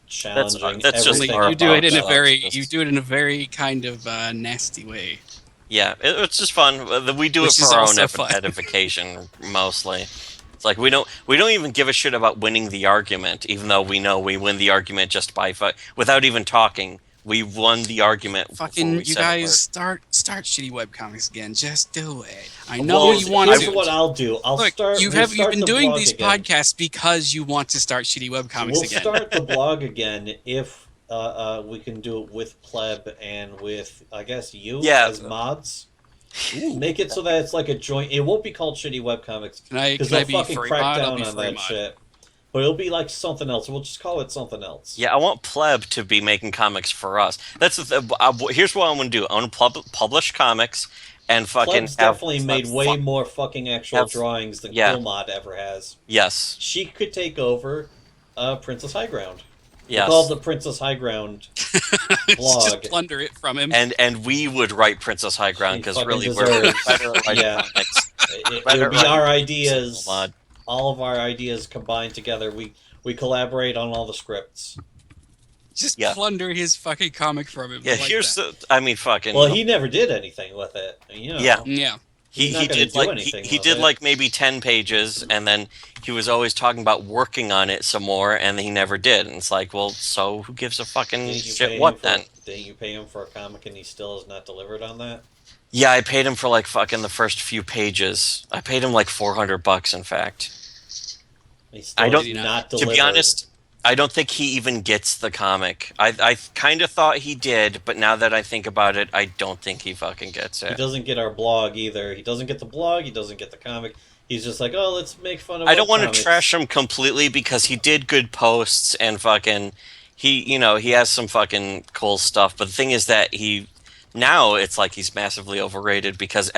C: challenging.
A: that's just
B: Only
C: everything
A: our
B: you do it in a
C: about
B: very
A: just-
B: you do it in a very kind of nasty way.
A: Yeah, it's just fun. We do
B: Which
A: it
B: is
A: for our own
B: also fun.
A: edification mostly. It's like we don't even give a shit about winning the argument, even though we know we win the argument just by without even talking. We won the argument. before
B: Fucking,
A: we
B: you
A: said a
B: guys
A: word.
B: start shitty webcomics again. Just do it. I know
C: Well,
B: you want
C: here's
B: to.
C: what I'll do. I'll
B: Look,
C: start.
B: you've
C: we'll
B: you've
C: start
B: been
C: the
B: doing
C: blog
B: these
C: again.
B: podcasts because you want to start shitty webcomics
C: We'll
B: again.
C: start the blog again if we can do it with Pleb and with I guess you
A: Yeah.
C: as mods. Make it so that it's like a joint. It won't be called shitty webcomics
B: Can I
C: because
B: can I
C: they'll
B: be
C: fucking
B: free
C: crack
B: mod? I'll
C: down
B: be
C: on
B: free
C: that
B: mod.
C: shit. But it'll be like something else. We'll just call it something else.
A: Yeah, I want Pleb to be making comics for us. That's the here's what I want to do. I want to publish comics, and fucking
C: Plebs
A: have
C: definitely made way more fucking actual
A: have-
C: drawings than
A: yeah.
C: Coolmod ever has.
A: Yes,
C: She could take over Princess High Ground.
A: yes.
C: With all the Princess High Ground blog.
B: Just plunder it from him.
A: And we would write Princess High Ground
C: She
A: because
C: fucking
A: really we're
C: deserves.
A: better at writing
C: Yeah.
A: comics.
C: It
A: Better
C: would be
A: writing
C: our
A: single
C: ideas,
A: mod.
C: all of our ideas combined together. We collaborate on all the scripts.
B: Just
A: Yeah.
B: plunder his fucking comic from him.
A: Yeah,
B: like
A: here's
B: that.
A: the. I mean, fucking.
C: Well, he never did anything with it. You know.
A: Yeah.
B: Yeah.
A: He
C: He's not gonna
A: did
C: do
A: like
C: anything
A: he
C: with
A: did
C: it.
A: like maybe 10 pages, and then he was always talking about working on it some more, and he never did. And it's like, well, so who gives a fucking
C: Didn't you pay
A: shit?
C: him
A: What
C: for-
A: then?
C: Didn't you pay him for a comic and he still has not delivered on that?
A: Yeah, I paid him for like fucking the first few pages. I paid him like $400, in fact.
C: He still
A: I don't-
C: has not
A: To
C: delivered.
A: be honest, I don't think he even gets the comic. I kind of thought he did, but now that I think about it, I don't think he fucking gets
C: He
A: it.
C: doesn't get our blog either. He doesn't get the blog. He doesn't get the comic. He's just like, oh, let's make fun of.
A: I don't want
C: webcomics.
A: to trash him completely because he did good posts and fucking he has some fucking cool stuff. But the thing is that now it's like he's massively overrated because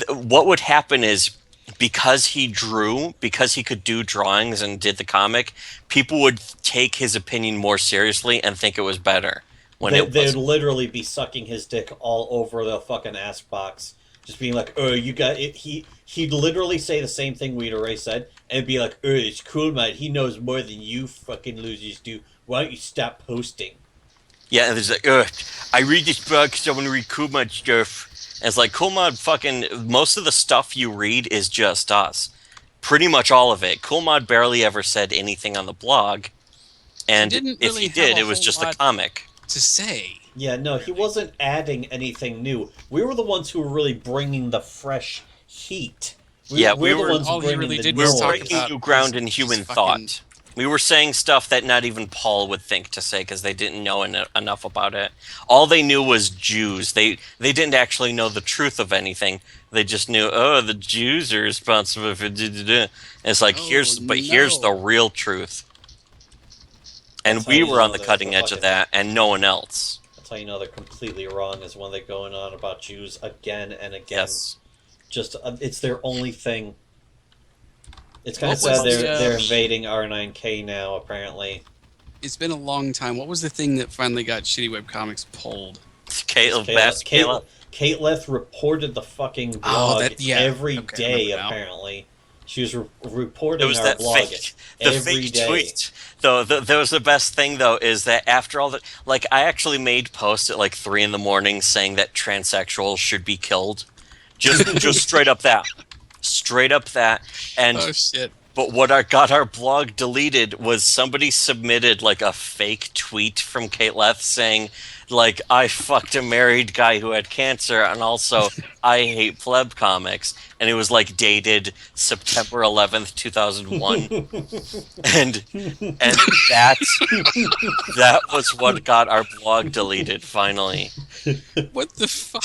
A: what would happen is because he could do drawings and did the comic, people would take his opinion more seriously and think it was better when
C: They'd
A: wasn't.
C: literally be sucking his dick all over the fucking ass box, just being like, "Oh, you got it." He'd literally say the same thing we'd already said, and be like, "Oh, it's cool, man. He knows more than you fucking losers do. Why don't you stop posting?"
A: Yeah, and there's like, I read this book because I want to read Kumad stuff. And it's like, Kumad fucking, most of the stuff you read is just us. Pretty much all of it. Kumad barely ever said anything on the blog. And
B: He didn't
A: if
B: really
A: he
B: have
A: did,
B: a
A: it was
B: whole
A: just a
B: lot-
A: comic.
B: To say.
C: Yeah, no, he wasn't adding anything new. We were the ones who were really bringing the fresh heat.
A: Yeah,
C: we're
A: we were-
C: the ones
B: all he
C: bringing
B: really
C: the
B: did
A: We
B: was
A: were
B: talk
C: noise.
A: breaking
B: about
A: new ground
B: his-
A: in human
B: his fucking-
A: thought. We were saying stuff that not even Paul would think to say because they didn't know enough about it. All they knew was Jews. They didn't actually know the truth of anything. They just knew, oh, the Jews are responsible for da-da-da. And it's like,
B: Oh,
A: here's
B: no.
A: the real truth. And
C: That's how
A: we
C: you
A: were
C: know
A: on the
C: there's
A: cutting
C: a
A: edge of
C: fucking-
A: that, and no one else.
C: That's how you know they're completely wrong, is when they're going on about Jews again and again.
A: Yes.
C: Just it's their only thing. It's kind of
B: What was
C: sad
B: the,
C: they're invading R9K now. Apparently,
B: It's been a long time. What was the thing that finally got Shitty Web Comics pulled?
C: Kate Leth reported the fucking blog every
B: Okay,
C: day.
B: I remember now.
C: Apparently, she was reporting
A: It was
C: our
A: that
C: blog
A: fake,
C: every
A: fake
C: day.
A: tweet. Though that was the best thing, though, is that after all the I actually made posts at like 3 a.m. saying that transsexuals should be killed, just straight up that, and
B: Oh shit!
A: but what got our blog deleted was somebody submitted like a fake tweet from Kate Leth saying like, I fucked a married guy who had cancer, and also I hate pleb comics, and it was like dated September 11th 2001, and that was what got our blog deleted finally.
B: What the fuck?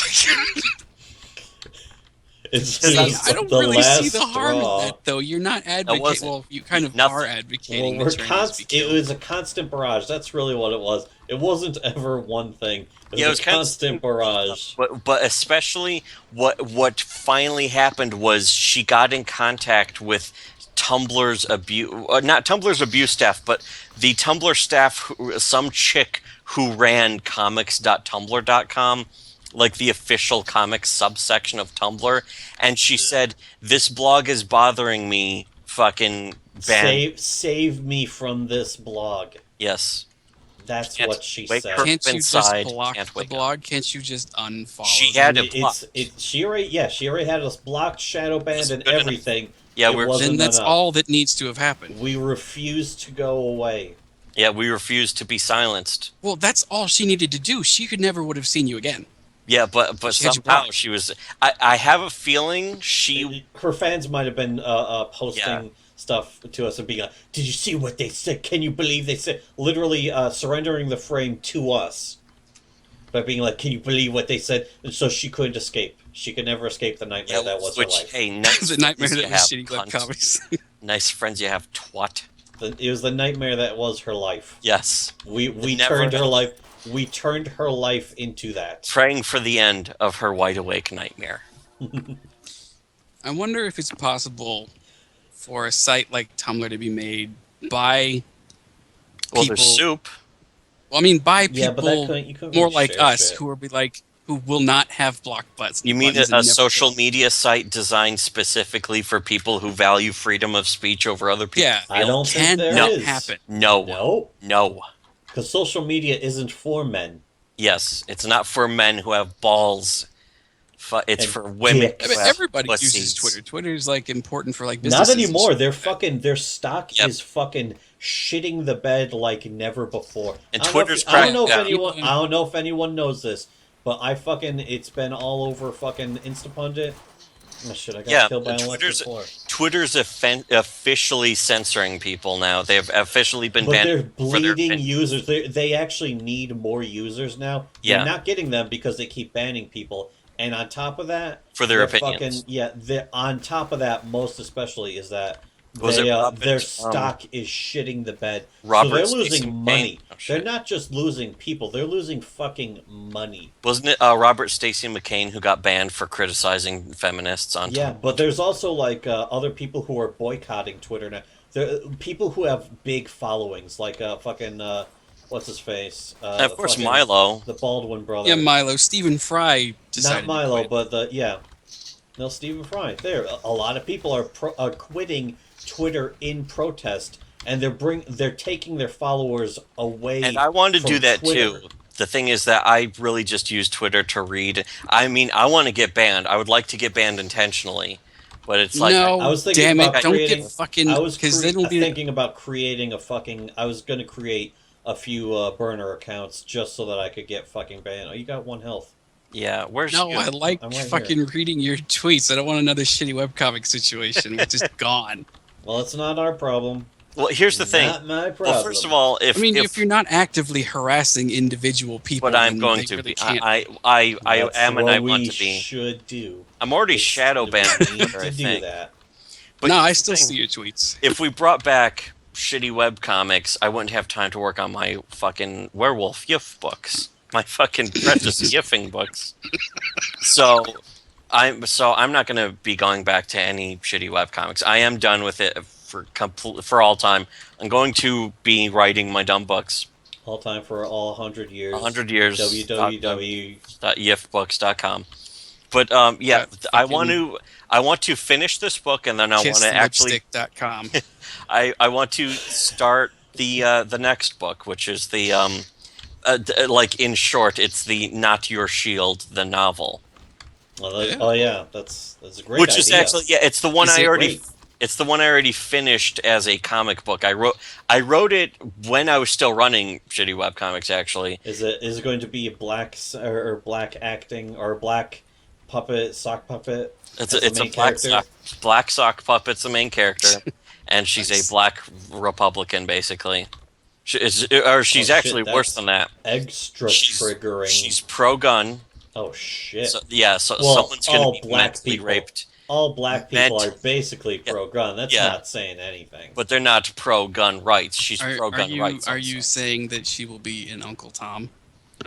C: It's
A: See,
C: just
B: I don't
C: the
B: really
C: last
B: see the harm
C: straw.
B: in that, though. You're not advocating.
A: wasn't.
B: Well, you kind of
A: Nothing.
B: are
C: Well,
B: advocating.
C: we're
B: that trans be
C: it
B: killed.
C: was a constant barrage. That's really what it was. It wasn't ever one thing.
A: Yeah, it was
C: a constant barrage.
A: But especially what finally happened was she got in contact with Tumblr's not Tumblr's abuse staff, but the Tumblr staff, some chick who ran comics.tumblr.com, like the official comics subsection of Tumblr, and she said, this blog is bothering me, fucking ban.
C: Save me from this blog.
A: Yes.
C: That's
A: Can't
C: what she
A: wake
C: said.
A: her-
B: Can't you
A: inside,
B: just block
A: can't
B: the
A: wake up.
B: blog? Can't you just unfollow?
A: She
B: them?
A: had it blocked.
C: She already had us blocked, shadow banned,
A: Wasn't
C: and
A: good enough.
C: everything.
A: Yeah,
C: It
A: we're
C: wasn't
B: Then that's
C: enough.
B: all that needs to have happened.
C: We refuse to go away.
A: Yeah, we refused to be silenced.
B: Well, that's all she needed to do. She could never would have seen you again.
A: Yeah, but
B: She had you
A: somehow
B: blocked.
A: she was. I have a feeling she.
C: Her fans might have been posting
A: Yeah.
C: stuff to us and being like, "Did you see what they said? Can you believe they said?" Literally surrendering the frame to us by being like, "Can you believe what they said?" And so she couldn't escape. She could never escape the nightmare
A: Yeah,
C: that was
A: which,
C: her life.
A: hey, nice
B: the nightmare
A: friends
B: that
A: you
B: was
A: have,
B: Shitty Web
A: cunt.
B: Comics.
A: Nice friends you have, twat.
C: It was the nightmare that was her life.
A: Yes.
C: We
A: Never
C: turned her
A: gonna-
C: life We turned her life into that.
A: Praying for the end of her wide awake nightmare.
B: I wonder if it's possible for a site like Tumblr to be made by
A: Well,
B: people.
A: there's soup.
B: Well, I mean, by
C: Yeah, but
B: people
C: you couldn't
B: more
C: really
B: like
C: share
B: us
C: shit.
B: who will not have block buttons.
A: You mean
B: buttons
A: a
B: and never
A: social
B: will.
A: media site designed specifically for people who value freedom of speech over other people?
B: Yeah,
C: I don't think there
B: cannot
C: is.
B: happen.
A: No.
C: No, because social media isn't for men.
A: Yes, it's not for men who have balls. It's
C: And
A: for women.
C: dicks.
B: I mean,
A: who have
B: everybody
A: pussies.
B: uses Twitter. Twitter's like important for like
C: Not
B: businesses.
C: anymore. They're fucking. Their stock
A: Yep.
C: is fucking shitting the bed like never before.
A: And
C: I don't know if-
A: Twitter's
C: I don't know if
A: cracked down.
C: anyone. I don't know if anyone knows this, but it's been all over fucking Instapundit. Oh shit! I got killed by an electric floor.
A: Twitter's officially censoring people now. They've officially been
C: But
A: banned
C: they're
A: for their
C: bleeding
A: opinion.
C: users. They actually need more users now.
A: Yeah.
C: They're not getting them because they keep banning people. And on top of that,
A: For their
C: they're
A: opinions.
C: on top of that, most especially is that
A: Was it Robert,
C: their stock is shitting the bed.
A: Robert
C: so they're
A: Stacey
C: losing
A: McCain?
C: money.
A: Oh, shit.
C: They're not just losing people; they're losing fucking money.
A: Wasn't it Robert Stacey McCain who got banned for criticizing feminists on
C: Yeah,
A: Twitter?
C: but there's also like other people who are boycotting Twitter now. There people who have big followings, like fucking what's his face?
A: And of course,
C: fucking-
A: Milo.
C: the Baldwin brother.
B: Yeah, Milo. Stephen Fry decided
C: Not
B: to
C: Milo,
B: quit.
C: but no, Stephen Fry. There, a lot of people are quitting Twitter in protest, and they're taking their followers away.
A: And I wanted to do
C: from
A: that
C: Twitter.
A: too. The thing is that I really just use Twitter to read. I mean, I want to get banned. I would like to get banned intentionally, but it's like
B: no,
C: I was thinking
B: damn it!
C: about
B: Don't
C: creating-
B: get fucking
C: I was
B: because then it'll be
C: thinking about creating a fucking. I was gonna create a few burner accounts just so that I could get fucking banned. Oh, you got 1 health.
A: yeah. Where's
B: No,
A: you?
B: I like
C: I'm right
B: fucking reading your tweets. I don't want another shitty webcomic situation. It's just gone.
C: Well, it's not our problem.
A: Well, here's the thing.
C: Not my problem.
A: Well, first of all,
B: I mean, if you're not actively harassing individual people,
A: but I'm
B: then
A: going
B: they
A: to
B: really
A: be.
B: can't.
A: I
C: That's
A: am and
C: what
A: I want
C: we
A: to be.
C: should do.
A: I'm already
C: It's-
A: shadow banned on
C: we need
A: Twitter, I
C: to do
A: think.
C: that.
A: But
B: no, I
A: here's the
B: still
A: thing.
B: see your tweets.
A: If we brought back shitty webcomics, I wouldn't have time to work on my fucking werewolf yiff books. My fucking precious yiffing books. So I'm not going to be going back to any shitty webcomics. I am done with it for all time. I'm going to be writing my dumb books.
C: All time for all 100 years.
A: 100 years.
C: www.
A: .yiffbooks.com. But yeah, I want to finish this book, and then I want to actually
B: KissLipstick.com.
A: I want to start the next book, which is the like in short, it's the Not Your Shield, the novel,
C: Well,
B: Yeah.
C: Oh yeah, that's a great
A: which
C: idea.
A: is actually it's the one
B: Is
A: I
B: it
A: already
C: great?
A: it's the one I already finished as a comic book. I wrote it when I was still running Shitty Webcomics. Actually,
C: Is it going to be a black acting or a black puppet sock puppet?
A: it's
C: as the
A: a
C: main
A: black
C: character?
A: black sock puppet's the main character, and she's a black Republican basically. She's
C: Oh, shit,
A: actually worse
C: that's
A: than that.
C: Extra
A: She's
C: triggering.
A: She's pro gun.
C: Oh shit!
A: So
C: Well,
A: someone's going
C: all
A: to be
C: black
A: mentally
C: people-
A: raped.
C: All black people
A: Meant-
C: are basically pro-gun. That's
A: Yeah.
C: not saying anything.
A: But they're not pro-gun rights. She's pro-gun rights.
B: Are
A: also.
B: you saying that she will be in Uncle Tom?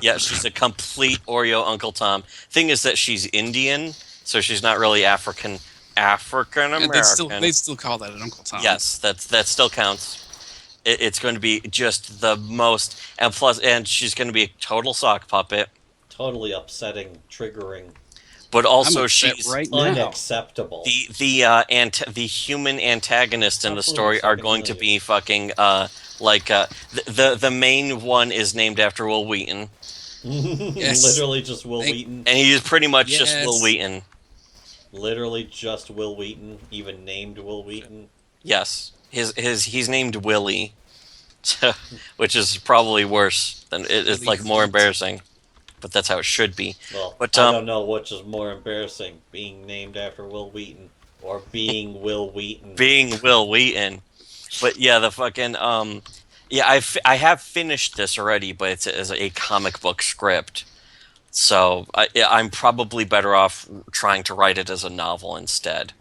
A: Yeah, she's a complete Oreo Uncle Tom. Thing is that she's Indian, so she's not really African American.
B: They'd still call that an Uncle Tom.
A: Yes, that still counts. It's going to be just the most, and she's going to be a total sock puppet.
C: Totally upsetting, triggering,
A: But
B: I'm
A: also
B: upset
A: she's
B: right now.
C: unacceptable.
A: the human antagonists in the story are going to be fucking the main one is named after Will Wheaton,
B: Yes.
C: Literally just Will
B: Thank-
C: Wheaton.
A: and he is pretty much just
B: Yes.
A: Will Wheaton.
C: Literally just Will Wheaton. Even named Will Wheaton.
A: Yes, he's named Willie, which is probably worse than it's
B: Willie
A: like more
B: Feet.
A: embarrassing, but that's how it should be.
C: Well,
A: But,
C: I don't know which is more embarrassing, being named after Will Wheaton or being Will Wheaton.
A: Being Will Wheaton, but yeah, the fucking yeah, I have finished this already, but it's as a comic book script, so I'm probably better off trying to write it as a novel instead.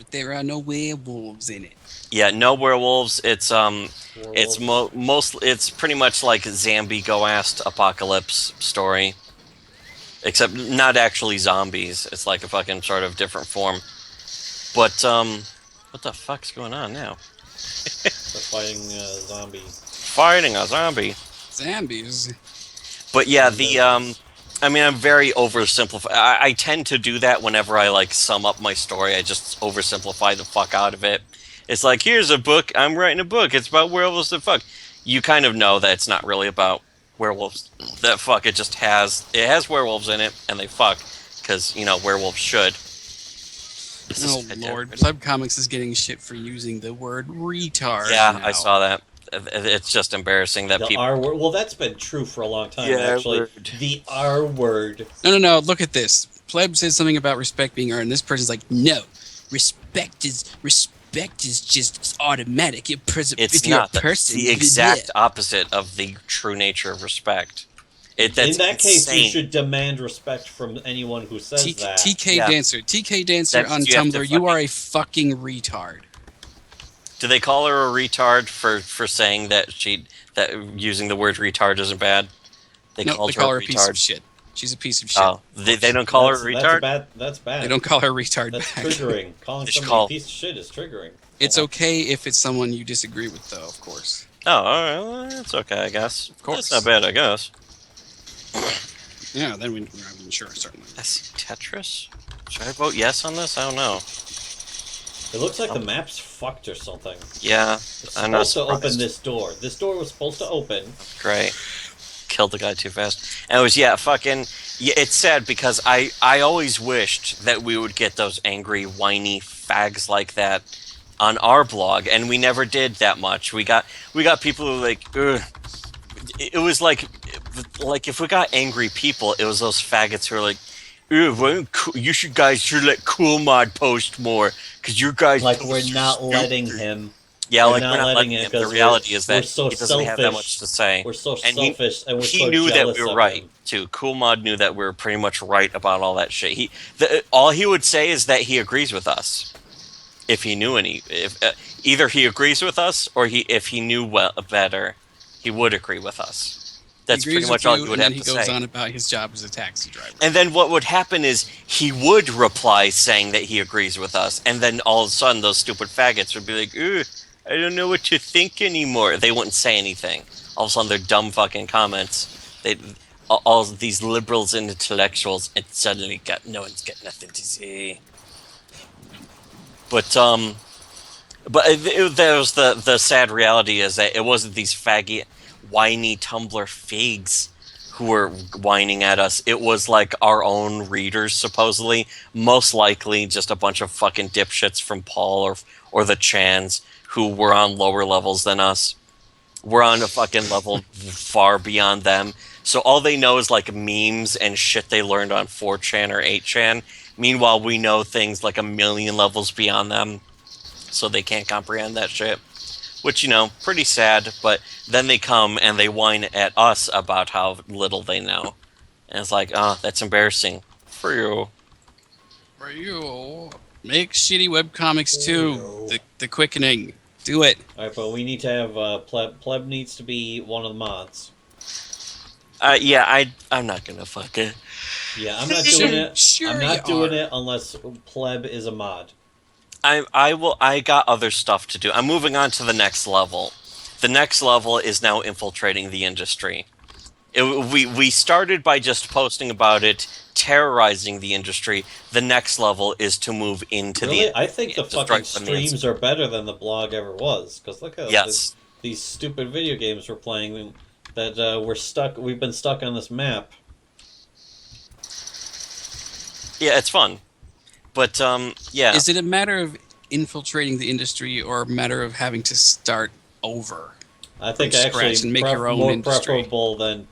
B: But there are no werewolves in it.
A: Yeah, no werewolves. It's
C: Werewolves.
A: it's pretty much like Zambi Goast apocalypse story, except not actually zombies. It's like a fucking sort of different form. But what the fuck's going on now?
C: They're fighting zombie.
A: Fighting a zombie.
B: Zombies.
A: But yeah, I mean, I'm very oversimplify. I tend to do that whenever I like sum up my story. I just oversimplify the fuck out of it. It's like, here's a book. I'm writing a book. It's about werewolves that fuck. You kind of know that it's not really about werewolves that fuck. It just has werewolves in it, and they fuck because werewolves should.
B: Oh lord, Pleb Comics is getting shit for using the word retard.
A: Yeah,
B: now.
A: I saw that. It's just embarrassing that
C: The
A: people.
C: R word. Well, that's been true for a long time,
A: Yeah,
C: actually.
A: word.
C: The R word.
B: No. Look at this. Pleb says something about respect being earned. This person's like, no, respect is just automatic.
A: It's
B: if you're
A: not.
B: a person,
A: That's the exact opposite of the true nature of respect. That's
C: In that case,
A: insane.
C: you should demand respect from anyone who says that.
B: TK
A: Yeah.
B: Dancer
A: That's-
B: on
A: you have to
B: Tumblr. You are
A: fucking-
B: a fucking retard.
A: Do they call her a retard for saying that using the word retard isn't bad? They
B: No,
A: called
B: they call her
A: her
B: a piece of
A: retard.
B: shit. She's a piece of shit.
A: Oh, they don't call her a retard.
C: That's bad.
B: They don't call her retard
C: That's
B: back.
C: triggering. Calling
A: They should
C: somebody
A: call-
C: a piece of shit is triggering.
B: It's okay if it's someone you disagree with, though, of course.
A: Oh, all right, well, that's okay, I guess. Of
B: course.
A: That's not bad, I guess.
B: Yeah, then we're sure, certainly.
A: I see Tetris. Should I vote yes on this? I don't know.
C: It looks like the map's fucked or something.
A: Yeah,
C: It's
A: I'm not
C: supposed to open
A: surprised.
C: this door. This door was supposed to open.
A: Great. Killed the guy too fast. And it was, fucking... Yeah, it's sad because I always wished that we would get those angry, whiny fags like that on our blog, and we never did that much. We got people who were like, ugh. It was like if we got angry people, it was those faggots who were like, you guys should let Cool Mod post more because you guys
C: Like
A: post
C: we're
A: are
C: not
A: stupid."
C: letting him.
A: Yeah,
C: we're
A: like
C: not
A: we're not
C: letting
A: letting
C: it
A: him. The
C: 'cause
A: reality is
C: we're
A: that
C: so
A: he doesn't have that
C: selfish.
A: much to say.
C: We're so
A: And
C: selfish, and we're
A: he
C: so
A: knew that
C: jealous
A: we were
C: of
A: right
C: him.
A: too. Cool Mod knew that we were pretty much right about all that shit. All he would say is that he agrees with us. If he knew any, either he agrees with us or if he knew better, he would agree with us. That's
B: He agrees
A: pretty much
B: with
A: all
B: you,
A: he would
B: and
A: have
B: then
A: to
B: he goes
A: say.
B: on about his job as a taxi driver.
A: And then what would happen is he would reply saying that he agrees with us, and then all of a sudden those stupid faggots would be like, "Ooh, I don't know what to think anymore." They wouldn't say anything. All of a sudden, their dumb fucking comments. All of these liberals and intellectuals, and suddenly no one's got nothing to say. But there's the sad reality is that it wasn't these faggy, whiny Tumblr fags who were whining at us. It was like our own readers, supposedly. Most likely just a bunch of fucking dipshits from Paul or the Chans who were on lower levels than us. We're on a fucking level far beyond them. So all they know is like memes and shit they learned on 4chan or 8chan. Meanwhile, we know things like a million levels beyond them. So they can't comprehend that shit. Which, pretty sad, but then they come and they whine at us about how little they know. And it's like, that's embarrassing for you.
B: For you, make shitty webcomics too. The Quickening. Do it.
C: Alright, but we need to have Pleb needs to be one of the mods.
A: I'm not gonna fuck it.
C: Yeah, I'm not doing it.
B: Sure
C: I'm not
B: you
C: doing
B: are.
C: it unless Pleb is a mod.
A: I got other stuff to do. I'm moving on to the next level. The next level is now infiltrating the industry. We started by just posting about it, terrorizing the industry. The next level is to move into
C: Really? I think the
A: to
C: fucking
A: strike the
C: streams are better than the blog ever was. Because look at
A: Yes.
C: these stupid video games we're playing that we're stuck. We've been stuck on this map.
A: Yeah, it's fun. But yeah.
B: Is it a matter of infiltrating the industry or a matter of having to start over?
C: I think
B: From
C: actually
B: scratch and make your own
C: more
B: industry.
C: preferable than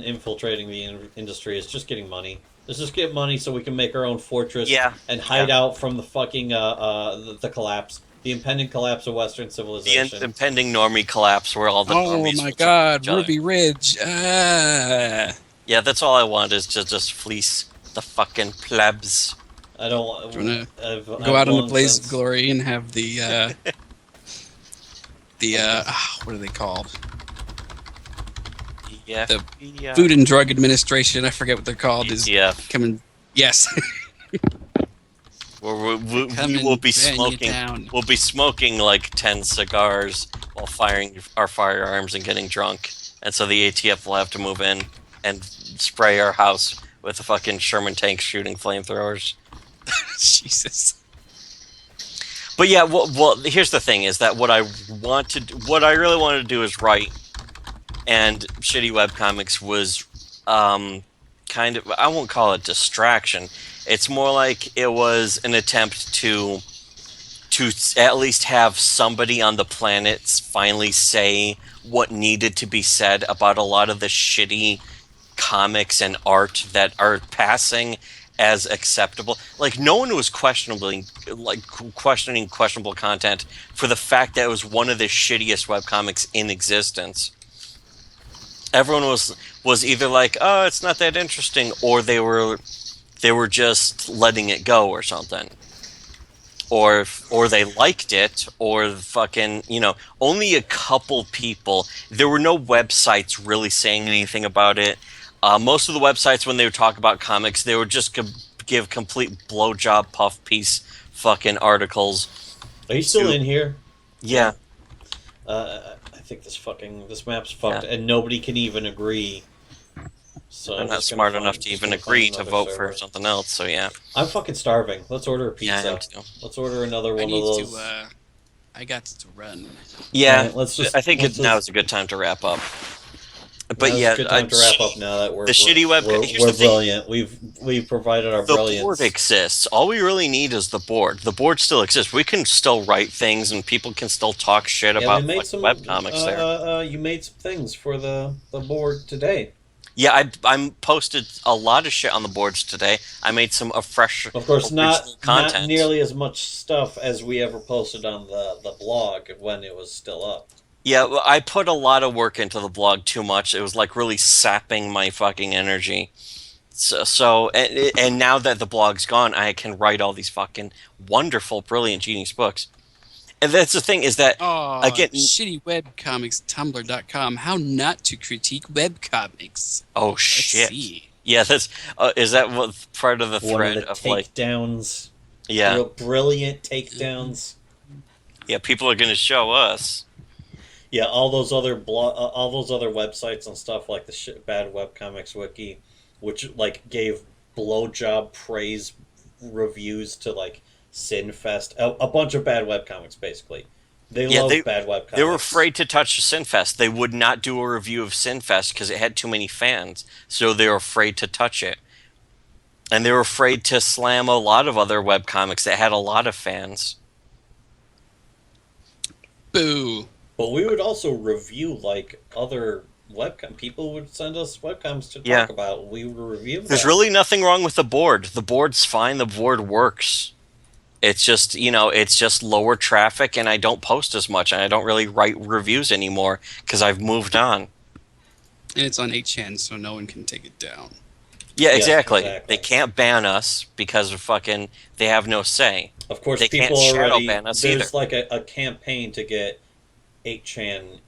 C: infiltrating the industry is just getting money. Let's just get money so we can make our own fortress and hide out from the fucking the collapse, the impending collapse of Western
A: the
C: civilization.
A: impending normie collapse where all the
B: Oh
A: normies
B: my
A: will
B: God,
A: each other.
B: Ruby Ridge.
A: Yeah, that's all I want is to just fleece the fucking plebs.
C: I don't.
B: Do you
C: I've
B: Go out in the blaze of
C: since,
B: glory and have the what are they called?
A: Yeah.
B: The Food and Drug Administration. I forget what they're called. Is
A: ETF.
B: coming. Yes.
A: Where we
B: Come
A: will
B: and
A: be
B: ban you
A: smoking.
B: down.
A: We'll be smoking like 10 cigars while firing our firearms and getting drunk, and so the ATF will have to move in and spray our house with the fucking Sherman tanks shooting flamethrowers.
B: Jesus.
A: But yeah, well, here's the thing: is that what I really wanted to do is write, and shitty webcomics was kind of, I won't call it distraction. It's more like it was an attempt to at least have somebody on the planet finally say what needed to be said about a lot of the shitty comics and art that are passing as acceptable. Like, no one was questioning questionable content for the fact that it was one of the shittiest webcomics in existence. Everyone was either like, oh, it's not that interesting, or they were just letting it go or something. Or they liked it, or fucking, only a couple people. There were no websites really saying anything about it. Most of the websites, when they would talk about comics, they would just give complete blowjob puff piece fucking articles.
C: Are you still in here?
A: Yeah.
C: I think this map's fucked, and nobody can even agree. So
A: I'm not smart enough to even agree to vote for something else, so yeah.
C: I'm fucking starving. Let's order a pizza.
A: Yeah, I am too.
C: Let's order another one
B: I
C: of
B: need
C: those.
B: to. I got to run.
A: Yeah,
C: Alright,
A: I think now is a good time to wrap up. But
C: Now's
A: yeah,
C: a good time to wrap up now that we're
A: the shitty web.
C: We're
A: Here's the thing.
C: brilliant. We've provided our
A: The
C: brilliance.
A: board exists. All we really need is the board. The board still exists. We can still write things, and people can still talk shit about
C: we made
A: like,
C: some
A: webcomics there.
C: You made some things for the board today.
A: Yeah, I posted a lot of shit on the boards today. I made some fresh,
C: Of course, not
A: content.
C: nearly as much stuff as we ever posted on the blog when it was still up.
A: Yeah, well, I put a lot of work into the blog too much. It was like really sapping my fucking energy. And now that the blog's gone, I can write all these fucking wonderful, brilliant, genius books. And that's the thing is that again,
B: shitty webcomics tumblr.com. How not to critique webcomics.
A: Oh shit!
B: See.
A: Yeah, that's is that what part of the thread
C: One of
A: of
C: the
A: like
C: takedowns?
A: yeah,
C: Real brilliant takedowns.
A: yeah, people are gonna show us.
C: Yeah, all those other websites and stuff like the Bad Webcomics Wiki, which like gave blowjob praise reviews to like Sinfest, a bunch of bad webcomics basically. They love bad webcomics.
A: They were afraid to touch Sinfest. They would not do a review of Sinfest because it had too many fans, so they were afraid to touch it. And they were afraid to slam a lot of other webcomics that had a lot of fans.
B: Boo.
C: But we would also review like other webcam. People would send us webcams to talk about. We would review them.
A: There's really nothing wrong with the board. The board's fine. The board works. It's just, it's just lower traffic, and I don't post as much, and I don't really write reviews anymore because I've moved on.
B: And it's on 8chan, so no one can take it down.
A: Yeah, exactly. They can't ban us because of fucking. They have no say.
C: Of course,
A: they
C: people
A: can't shadow
C: already.
A: ban us
C: There's
A: either.
C: like a campaign to get 8chan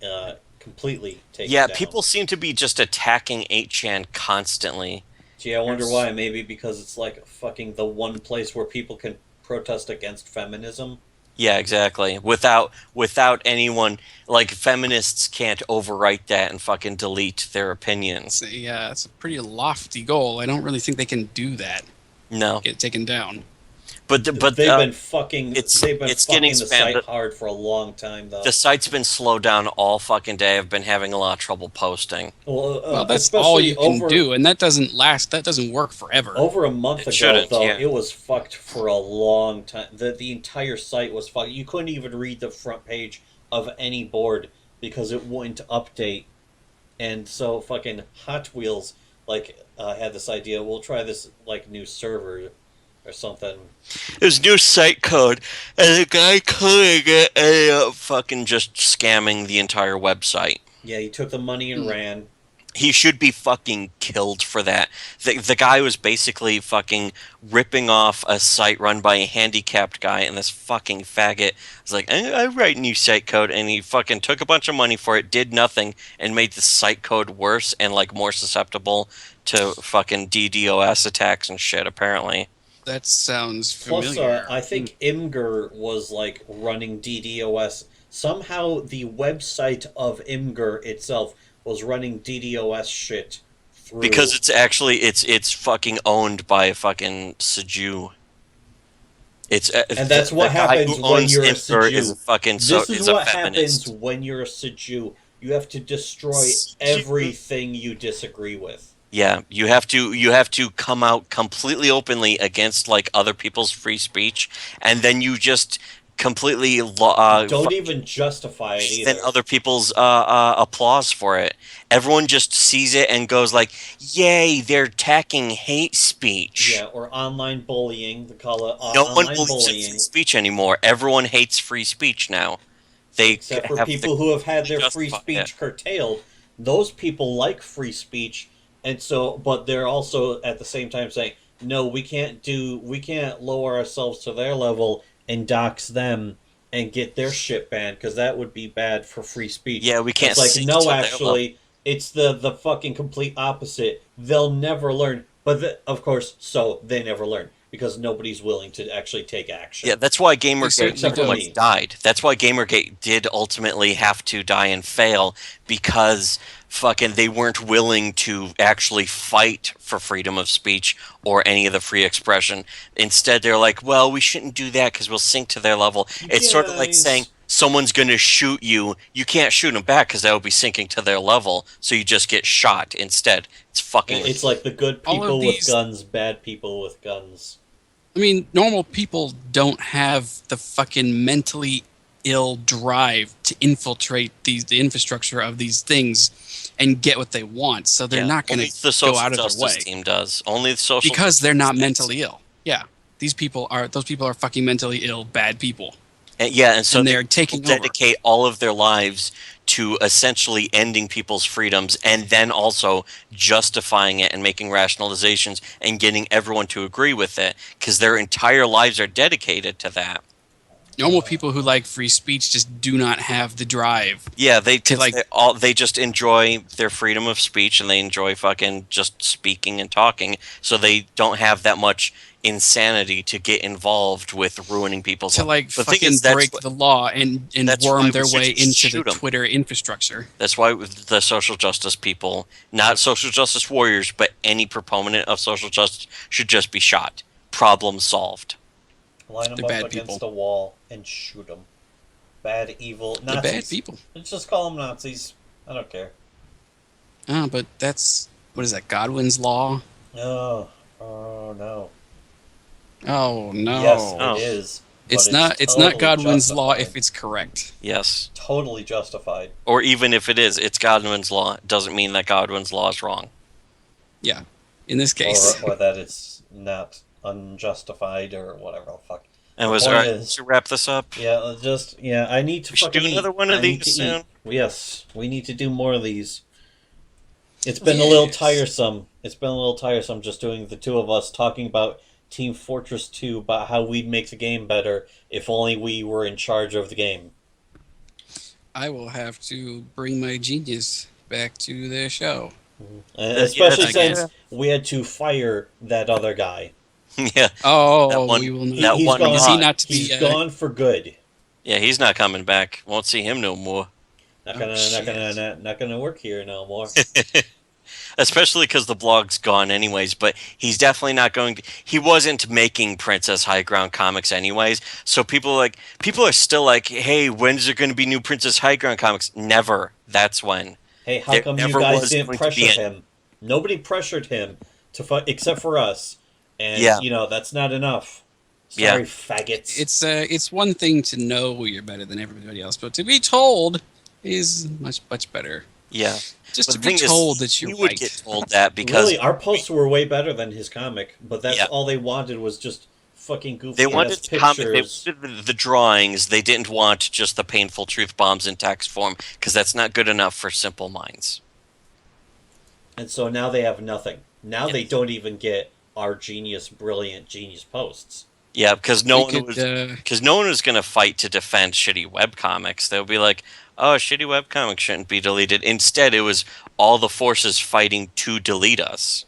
C: completely taken
A: Yeah,
C: down.
A: people seem to be just attacking 8chan constantly.
C: Gee, I wonder why. Maybe because it's like fucking the one place where people can protest against feminism.
A: Yeah, exactly. Without anyone, like, feminists can't overwrite that and fucking delete their opinions.
B: Yeah, it's a pretty lofty goal. I don't really think they can do that.
A: No,
B: Get it taken down.
A: but
C: They've been fucking.
A: it's
C: They've been
A: getting
C: fucking the
A: spammed.
C: site hard for a long time, though.
A: the site's been slowed down all fucking day. I've been having a lot of trouble posting.
B: Well, that's all you can do, and that doesn't last. That doesn't work forever.
C: Over a month
A: It
C: ago,
A: shouldn't,
C: though,
A: yeah.
C: it was fucked for a long time. The entire site was fucked. You couldn't even read the front page of any board because it wouldn't update. And so fucking Hot Wheels had this idea. We'll try this like new server or something.
A: There's new site code, and the guy coding it ended up fucking just scamming the entire website.
C: Yeah, he took the money and ran.
A: He should be fucking killed for that. The guy was basically fucking ripping off a site run by a handicapped guy, and this fucking faggot was like, I write new site code, and he fucking took a bunch of money for it, did nothing, and made the site code worse and like more susceptible to fucking DDoS attacks and shit, apparently.
B: That sounds
C: Plus,
B: familiar.
C: I think Imgur was like running DDoS. Somehow, the website of Imgur itself was running DDoS shit through.
A: Because it's fucking owned by a fucking Seju. It's
C: And that's what
A: the guy
C: happens
A: who
C: when
A: owns
C: you're a
A: Imgur is
C: Seju.
A: fucking
C: This
A: is
C: is
A: a
C: what
A: feminist.
C: happens when you're a Seju. You have to destroy
A: Seju.
C: everything you disagree with.
A: Yeah, you have to come out completely openly against like other people's free speech, and then you just completely
C: Don't even justify it either.
A: then other people's applause for it. Everyone just sees it and goes like, "Yay, they're attacking hate speech."
C: Yeah, or online bullying. They call it
A: No one
C: online
A: believes in
C: bullying.
A: free speech anymore. Everyone hates free speech now. They
C: Except for
A: have
C: people who have had their free
A: justify
C: speech
A: it.
C: curtailed. Those people like free speech, and so, but they're also at the same time saying, no, we can't lower ourselves to their level and dox them and get their shit banned because that would be bad for free speech.
A: Yeah, we can't
C: It's like,
A: sink
C: no,
A: to their
C: actually, it's the fucking complete opposite. They'll never learn, but of course, so they never learn because nobody's willing to actually take action.
A: Yeah, that's why Gamergate
B: certainly
C: Except for
B: don't.
C: me.
A: died. That's why Gamergate did ultimately have to die and fail, because fucking they weren't willing to actually fight for freedom of speech or any of the free expression. Instead, they're like, well, we shouldn't do that because we'll sink to their level. It's sort of like
C: Guys.
A: saying someone's going to shoot you. You can't shoot them back because that would be sinking to their level, so you just get shot instead. It's fucking...
C: It's like the good
B: All of
C: people with
B: these-
C: guns, bad people with guns.
B: I mean, normal people don't have the fucking mentally ill drive to infiltrate the infrastructure of these things and get what they want. So they're
A: Yeah,
B: not going
A: only
B: to
A: the
B: go
A: social
B: out of their
A: justice
B: way
A: team does. Only the social
B: because they're not
A: justice
B: mentally ill. Yeah, those people are fucking mentally ill, bad people,
A: and so
B: and
A: they
B: they're taking over.
A: dedicate all of their lives to essentially ending people's freedoms and then also justifying it and making rationalizations and getting everyone to agree with it because their entire lives are dedicated to that.
B: Normal people who like free speech just do not have the drive.
A: Yeah, they
B: To, like-
A: they just enjoy their freedom of speech and they enjoy fucking just speaking and talking, so they don't have that much insanity to get involved with ruining people's
B: To like
A: lives. The thing
B: fucking
A: is, that's
B: break the law and
A: that's why
B: worm
A: we
B: their
A: should
B: way
A: just
B: into
A: shoot
B: the
A: 'em.
B: Twitter infrastructure.
A: That's why the social justice people, not social justice warriors, but any proponent of social justice should just be shot. Problem solved.
C: Line them
B: They're
C: up
B: bad
C: against
B: people.
C: a wall and shoot them. Bad, evil
B: They're
C: Nazis.
B: bad people.
C: Let's just call them Nazis. I don't care.
B: But that's what is that? Godwin's law?
C: Oh no.
B: Oh no!
C: Yes,
A: Oh.
C: it is.
B: it's
C: but
B: not. It's
C: totally
B: not Godwin's law
C: justified.
B: if it's correct.
A: Yes.
C: Totally justified.
A: Or even if it is, it's Godwin's law. It doesn't mean that Godwin's law is wrong.
B: Yeah, in this case.
C: Or that it's not unjustified or whatever the fuck.
A: And
C: The
A: was
C: point
A: alright
C: is-
A: to wrap this up?
C: Yeah, I need to
A: We should do
C: fucking
A: another
C: eat.
A: one of
C: I need
A: these
C: to eat.
A: soon.
C: Yes, we need to do more of these. It's been a little
B: Yes.
C: tiresome. It's been a little tiresome just doing the two of us talking about Team Fortress 2, about how we'd make the game better if only we were in charge of the game.
B: I will have to bring my genius back to the show.
C: Especially
A: yeah,
C: since we had to fire that other guy.
A: Yeah.
B: Oh,
A: That one-
B: we will
C: He-
B: not.
A: That one
B: Is he
A: mod.
B: not to
C: He's
B: be?
C: gone for good.
A: Yeah, he's not coming back. Won't see him no more.
C: Not
B: Oh,
C: gonna,
B: shit.
C: not gonna work here no more.
A: Especially because the blog's gone anyways, but he's definitely not going to... He wasn't making Princess High Ground comics anyways, so people are still like, hey, when's there going to be new Princess High Ground comics? Never. That's when.
C: Hey, how
A: There
C: come you
A: never
C: guys
A: was
C: didn't
A: going to be
C: pressure
A: a-
C: him? Nobody pressured him to fight except for us. And
A: Yeah.
C: that's not enough.
A: Yeah.
C: Sorry, faggots.
B: It's one thing to know you're better than everybody else, but to be told is much better.
A: Yeah.
B: Just
A: But
B: to
A: the
B: be
A: thing
B: told
A: is,
B: that you're
A: you would
B: right.
A: get told that because
C: Really, our posts were way better than his comic, but that's
A: Yeah.
C: all they wanted was just fucking goofy
A: they wanted
C: ass
A: to comment, they
C: pictures.
A: wanted the drawings. They didn't want just the painful truth bombs in text form because that's not good enough for simple minds.
C: And so now they have nothing. Now they don't even get our brilliant genius posts.
A: Yeah, because
B: We could,
A: no one was going to fight to defend shitty webcomics. They'll be like, "Oh, shitty webcomics shouldn't be deleted." Instead, it was all the forces fighting to delete us,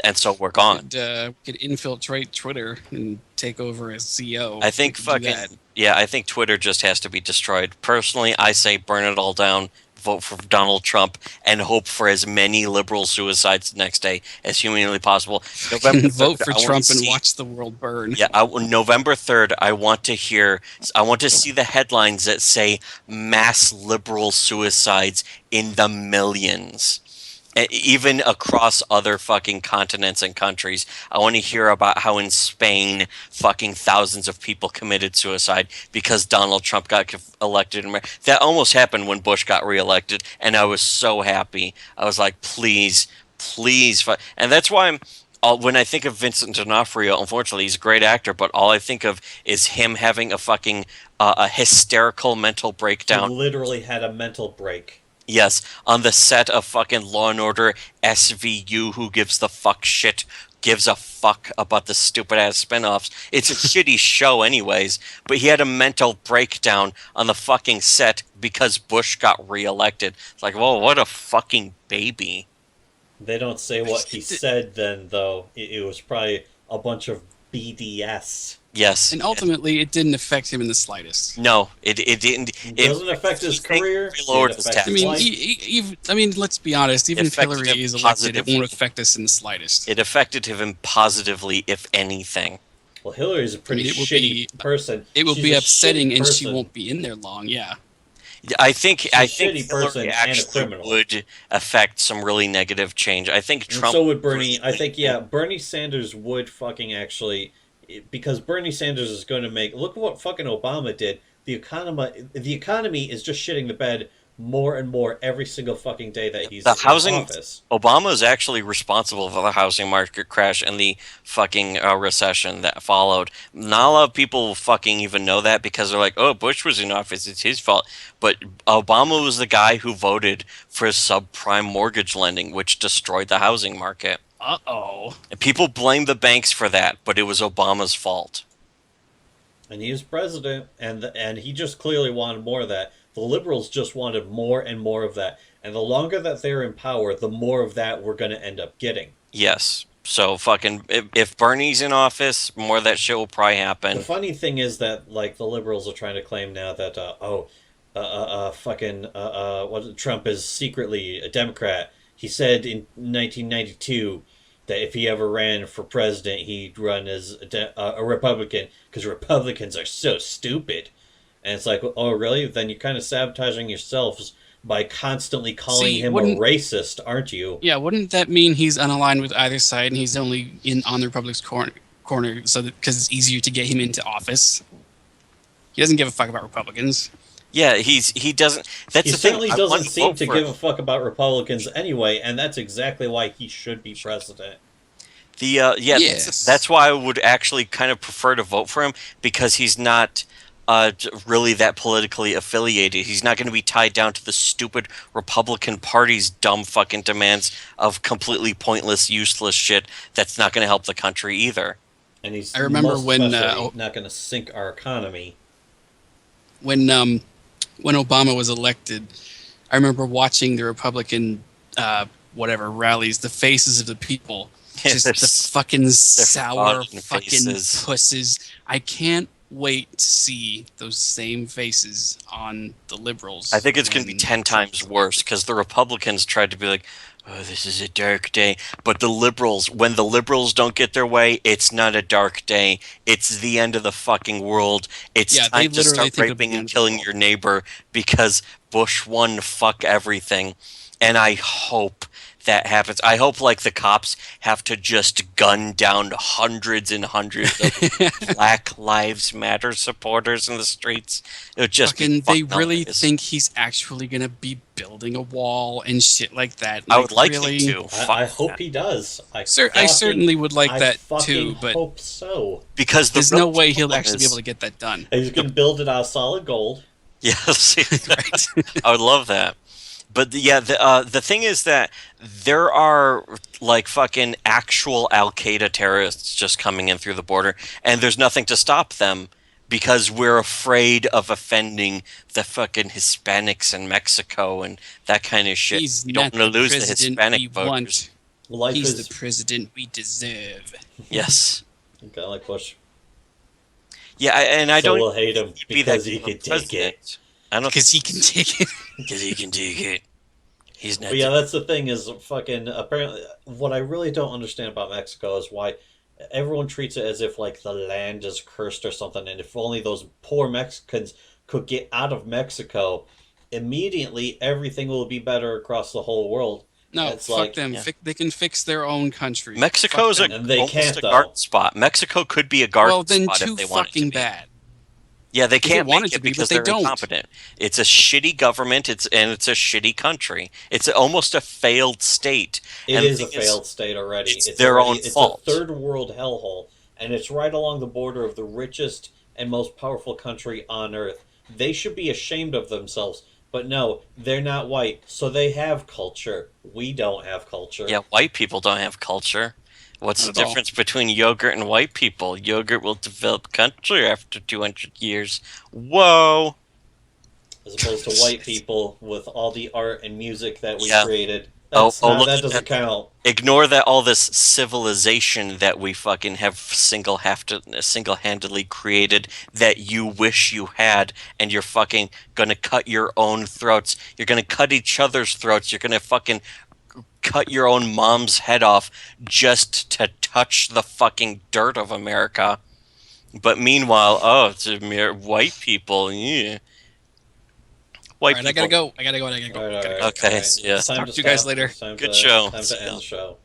A: and so we're gone.
B: could infiltrate Twitter and take over as CEO.
A: I think
B: We could do that.
A: fucking yeah. I think Twitter just has to be destroyed. Personally, I say burn it all down. Vote for Donald Trump and hope for as many liberal suicides the next day as humanly possible. November
B: Vote
A: 3rd,
B: for
A: I wanna
B: Trump and
A: see-
B: watch the world burn.
A: Yeah, November 3rd, I want to see the headlines that say mass liberal suicides in the millions. Even across other fucking continents and countries. I want to hear about how in Spain fucking thousands of people committed suicide because Donald Trump got elected. That almost happened when Bush got reelected, and I was so happy. I was like, please, please. And that's why when I think of Vincent D'Onofrio, unfortunately, he's a great actor, but all I think of is him having a fucking a hysterical mental
C: He
A: breakdown.
C: literally had a mental break.
A: Yes, on the set of fucking Law and Order SVU, who gives a fuck about the stupid ass spinoffs. It's a shitty show anyways, but he had a mental breakdown on the fucking set because Bush got reelected. It's like, whoa, what a fucking baby.
C: They don't say what he said then, though. It was probably a bunch of BDS.
A: Yes.
B: And ultimately, it didn't affect him in the slightest.
A: No, it didn't.
C: It doesn't affect his career.
A: Lord,
C: It
A: his
C: affects
A: tax.
B: I
C: his
B: mean,
C: life.
B: let's be honest. Even if
A: affected
B: Hillary
A: him
B: is elected, it
A: positively.
B: won't affect us in the slightest.
A: It affected him positively, if anything.
C: Well, Hillary's a pretty
B: it will
C: shitty
B: be-
C: person.
B: It will
C: She's
B: be
C: a
B: upsetting,
C: shitty
B: and she
C: person.
B: won't be in there long. Yeah.
A: I think
C: a
A: Hillary
C: shitty person and a
A: actually
C: criminal.
A: would affect some really negative change. I think
C: And
A: Trump.
C: so would Bernie. I think, yeah, Bernie Sanders would fucking actually, because Bernie Sanders is going to make. Look at what fucking Obama did. The economy is just shitting the bed more and more every single fucking day that he's
A: The
C: in
A: housing-
C: office.
A: Obama is actually responsible for the housing market crash and the fucking recession that followed. Not a lot of people fucking even know that because they're like, oh, Bush was in office, it's his fault. But Obama was the guy who voted for subprime mortgage lending, which destroyed the housing market.
B: Uh-oh.
A: And people blame the banks for that, but it was Obama's fault.
C: And he was president, and he just clearly wanted more of that. The liberals just wanted more and more of that. And the longer that they're in power, the more of that we're going to end up getting.
A: Yes. So fucking, if Bernie's in office, more of that shit will probably
C: The
A: happen.
C: funny thing is that, like, the liberals are trying to claim now that, Trump is secretly a Democrat. He said in 1992 that if he ever ran for president, he'd run as a Republican because Republicans are so stupid. And it's like, oh, really? Then you're kind of sabotaging yourselves by constantly calling
B: See,
C: him a
B: wouldn't-
C: racist, aren't you?
B: Yeah, wouldn't that mean he's unaligned with either side and he's only on the Republic's corner so because it's easier to get him into office? He doesn't give a fuck about Republicans.
A: Yeah, he doesn't. That's
C: He
A: the thing.
C: certainly
A: I
C: doesn't
A: want
C: seem
A: vote
C: to
A: for
C: give
A: him.
C: a fuck about Republicans anyway, and that's exactly why he should be president.
B: Yes.
A: That's why I would actually kind of prefer to vote for him because he's not really that politically affiliated. He's not going to be tied down to the stupid Republican Party's dumb fucking demands of completely pointless, useless shit that's not going to help the country either.
C: And he's
B: I remember
C: most
B: when,
C: especially not going to sink our economy.
B: When Obama was elected, I remember watching the Republican rallies, the faces of the people, just the fucking sour
A: fucking
B: fucking
A: faces.
B: pusses. I can't wait to see those same faces on the liberals.
A: I think it's going to be
B: when
A: 10 times worse because the Republicans tried to be like, oh, this is a dark day. But the liberals, when the liberals don't get their way, it's not a dark day. It's the end of the fucking world. It's
B: Yeah, they
A: time to
B: literally
A: start
B: think of
A: raping
B: the
A: and
B: end of the
A: killing
B: world.
A: your neighbor because Bush won fuck everything. And I hope that happens. I hope, like, the cops have to just gun down hundreds and hundreds of Black Lives Matter supporters in the streets. It would just
B: Fucking,
A: be
B: they
A: fucking
B: really
A: hilarious.
B: think he's actually gonna be building a wall and shit like that.
A: I would like
B: really?
A: him to. Fuck
C: I hope
A: that.
C: he does. I
B: I certainly would like that
C: fucking
B: too, but
C: hope so.
A: Because
B: there's
A: the
B: no
A: real
B: way he'll
A: problem
B: actually be
A: is-
B: able to get that done.
C: He's going to build it out of solid gold.
A: Yes,
B: Right.
A: I would love that. But the thing is that there are like fucking actual Al Qaeda terrorists just coming in through the border, and there's nothing to stop them because we're afraid of offending the fucking Hispanics in Mexico and that kind of shit.
B: He's
A: We
B: not
A: don't want to
B: the
A: lose the
B: president
A: Hispanic
B: we
A: voters.
B: want.
C: Life
B: He's
C: is
B: the president we deserve.
A: Yes.
C: kind of like Bush.
A: Yeah, and I
C: So
A: don't
C: we'll hate him
A: be that
C: because he
A: kind of
C: can take it.
A: president. I don't
B: Because he can take it.
A: because he can take it. He's not.
C: But yeah, that's the thing is fucking apparently what I really don't understand about Mexico is why everyone treats it as if like the land is cursed or something, and if only those poor Mexicans could get out of Mexico, immediately everything will be better across the whole world.
B: No,
C: It's
B: fuck
C: like-
B: them.
A: yeah.
B: They can fix their own country.
A: Mexico's
B: Fuck
A: a,
B: them.
C: And they
A: almost
C: can't,
A: a
C: though.
A: guard spot. Mexico could be a guard
B: Well, then
A: spot
B: too
A: if they wanted
B: fucking
A: to be.
B: bad.
A: Yeah, they
B: they
A: can't
B: want
A: make
B: it
A: it
B: to be,
A: because
B: but they
A: they're
B: don't.
A: incompetent. It's a shitty government. It's a shitty country. It's almost a failed state.
C: It
A: And
C: is
A: the
C: a
A: thing is,
C: failed state already.
A: it's their
C: already,
A: own
C: it's
A: fault.
C: a third world hellhole, and it's right along the border of the richest and most powerful country on earth. They should be ashamed of themselves, but no, they're not white, so they have culture. We don't have culture.
A: Yeah, white people don't have culture. What's
B: Not
A: the
B: at all.
A: difference between yogurt and white people? Yogurt will develop country after 200 years. Whoa!
C: As opposed to white people with all the art and music that we
A: Yeah.
C: created.
A: Oh, look
C: That
A: at
C: doesn't
A: that.
C: count.
A: Ignore that all this civilization that we fucking have single-handedly created that you wish you had, and you're fucking gonna cut your own throats. You're gonna cut each other's throats. You're gonna fucking cut your own mom's head off just to touch the fucking dirt of America. But meanwhile, oh, it's a mere white people. Yeah. White
B: All right, I gotta go. I gotta go.
C: All right, all right.
A: Okay,
C: all right.
A: yeah.
C: It's time
B: Talk
C: to
B: to you guys
C: stop.
B: later.
C: It's time
A: Good
C: to,
A: show.
C: Time to end the show.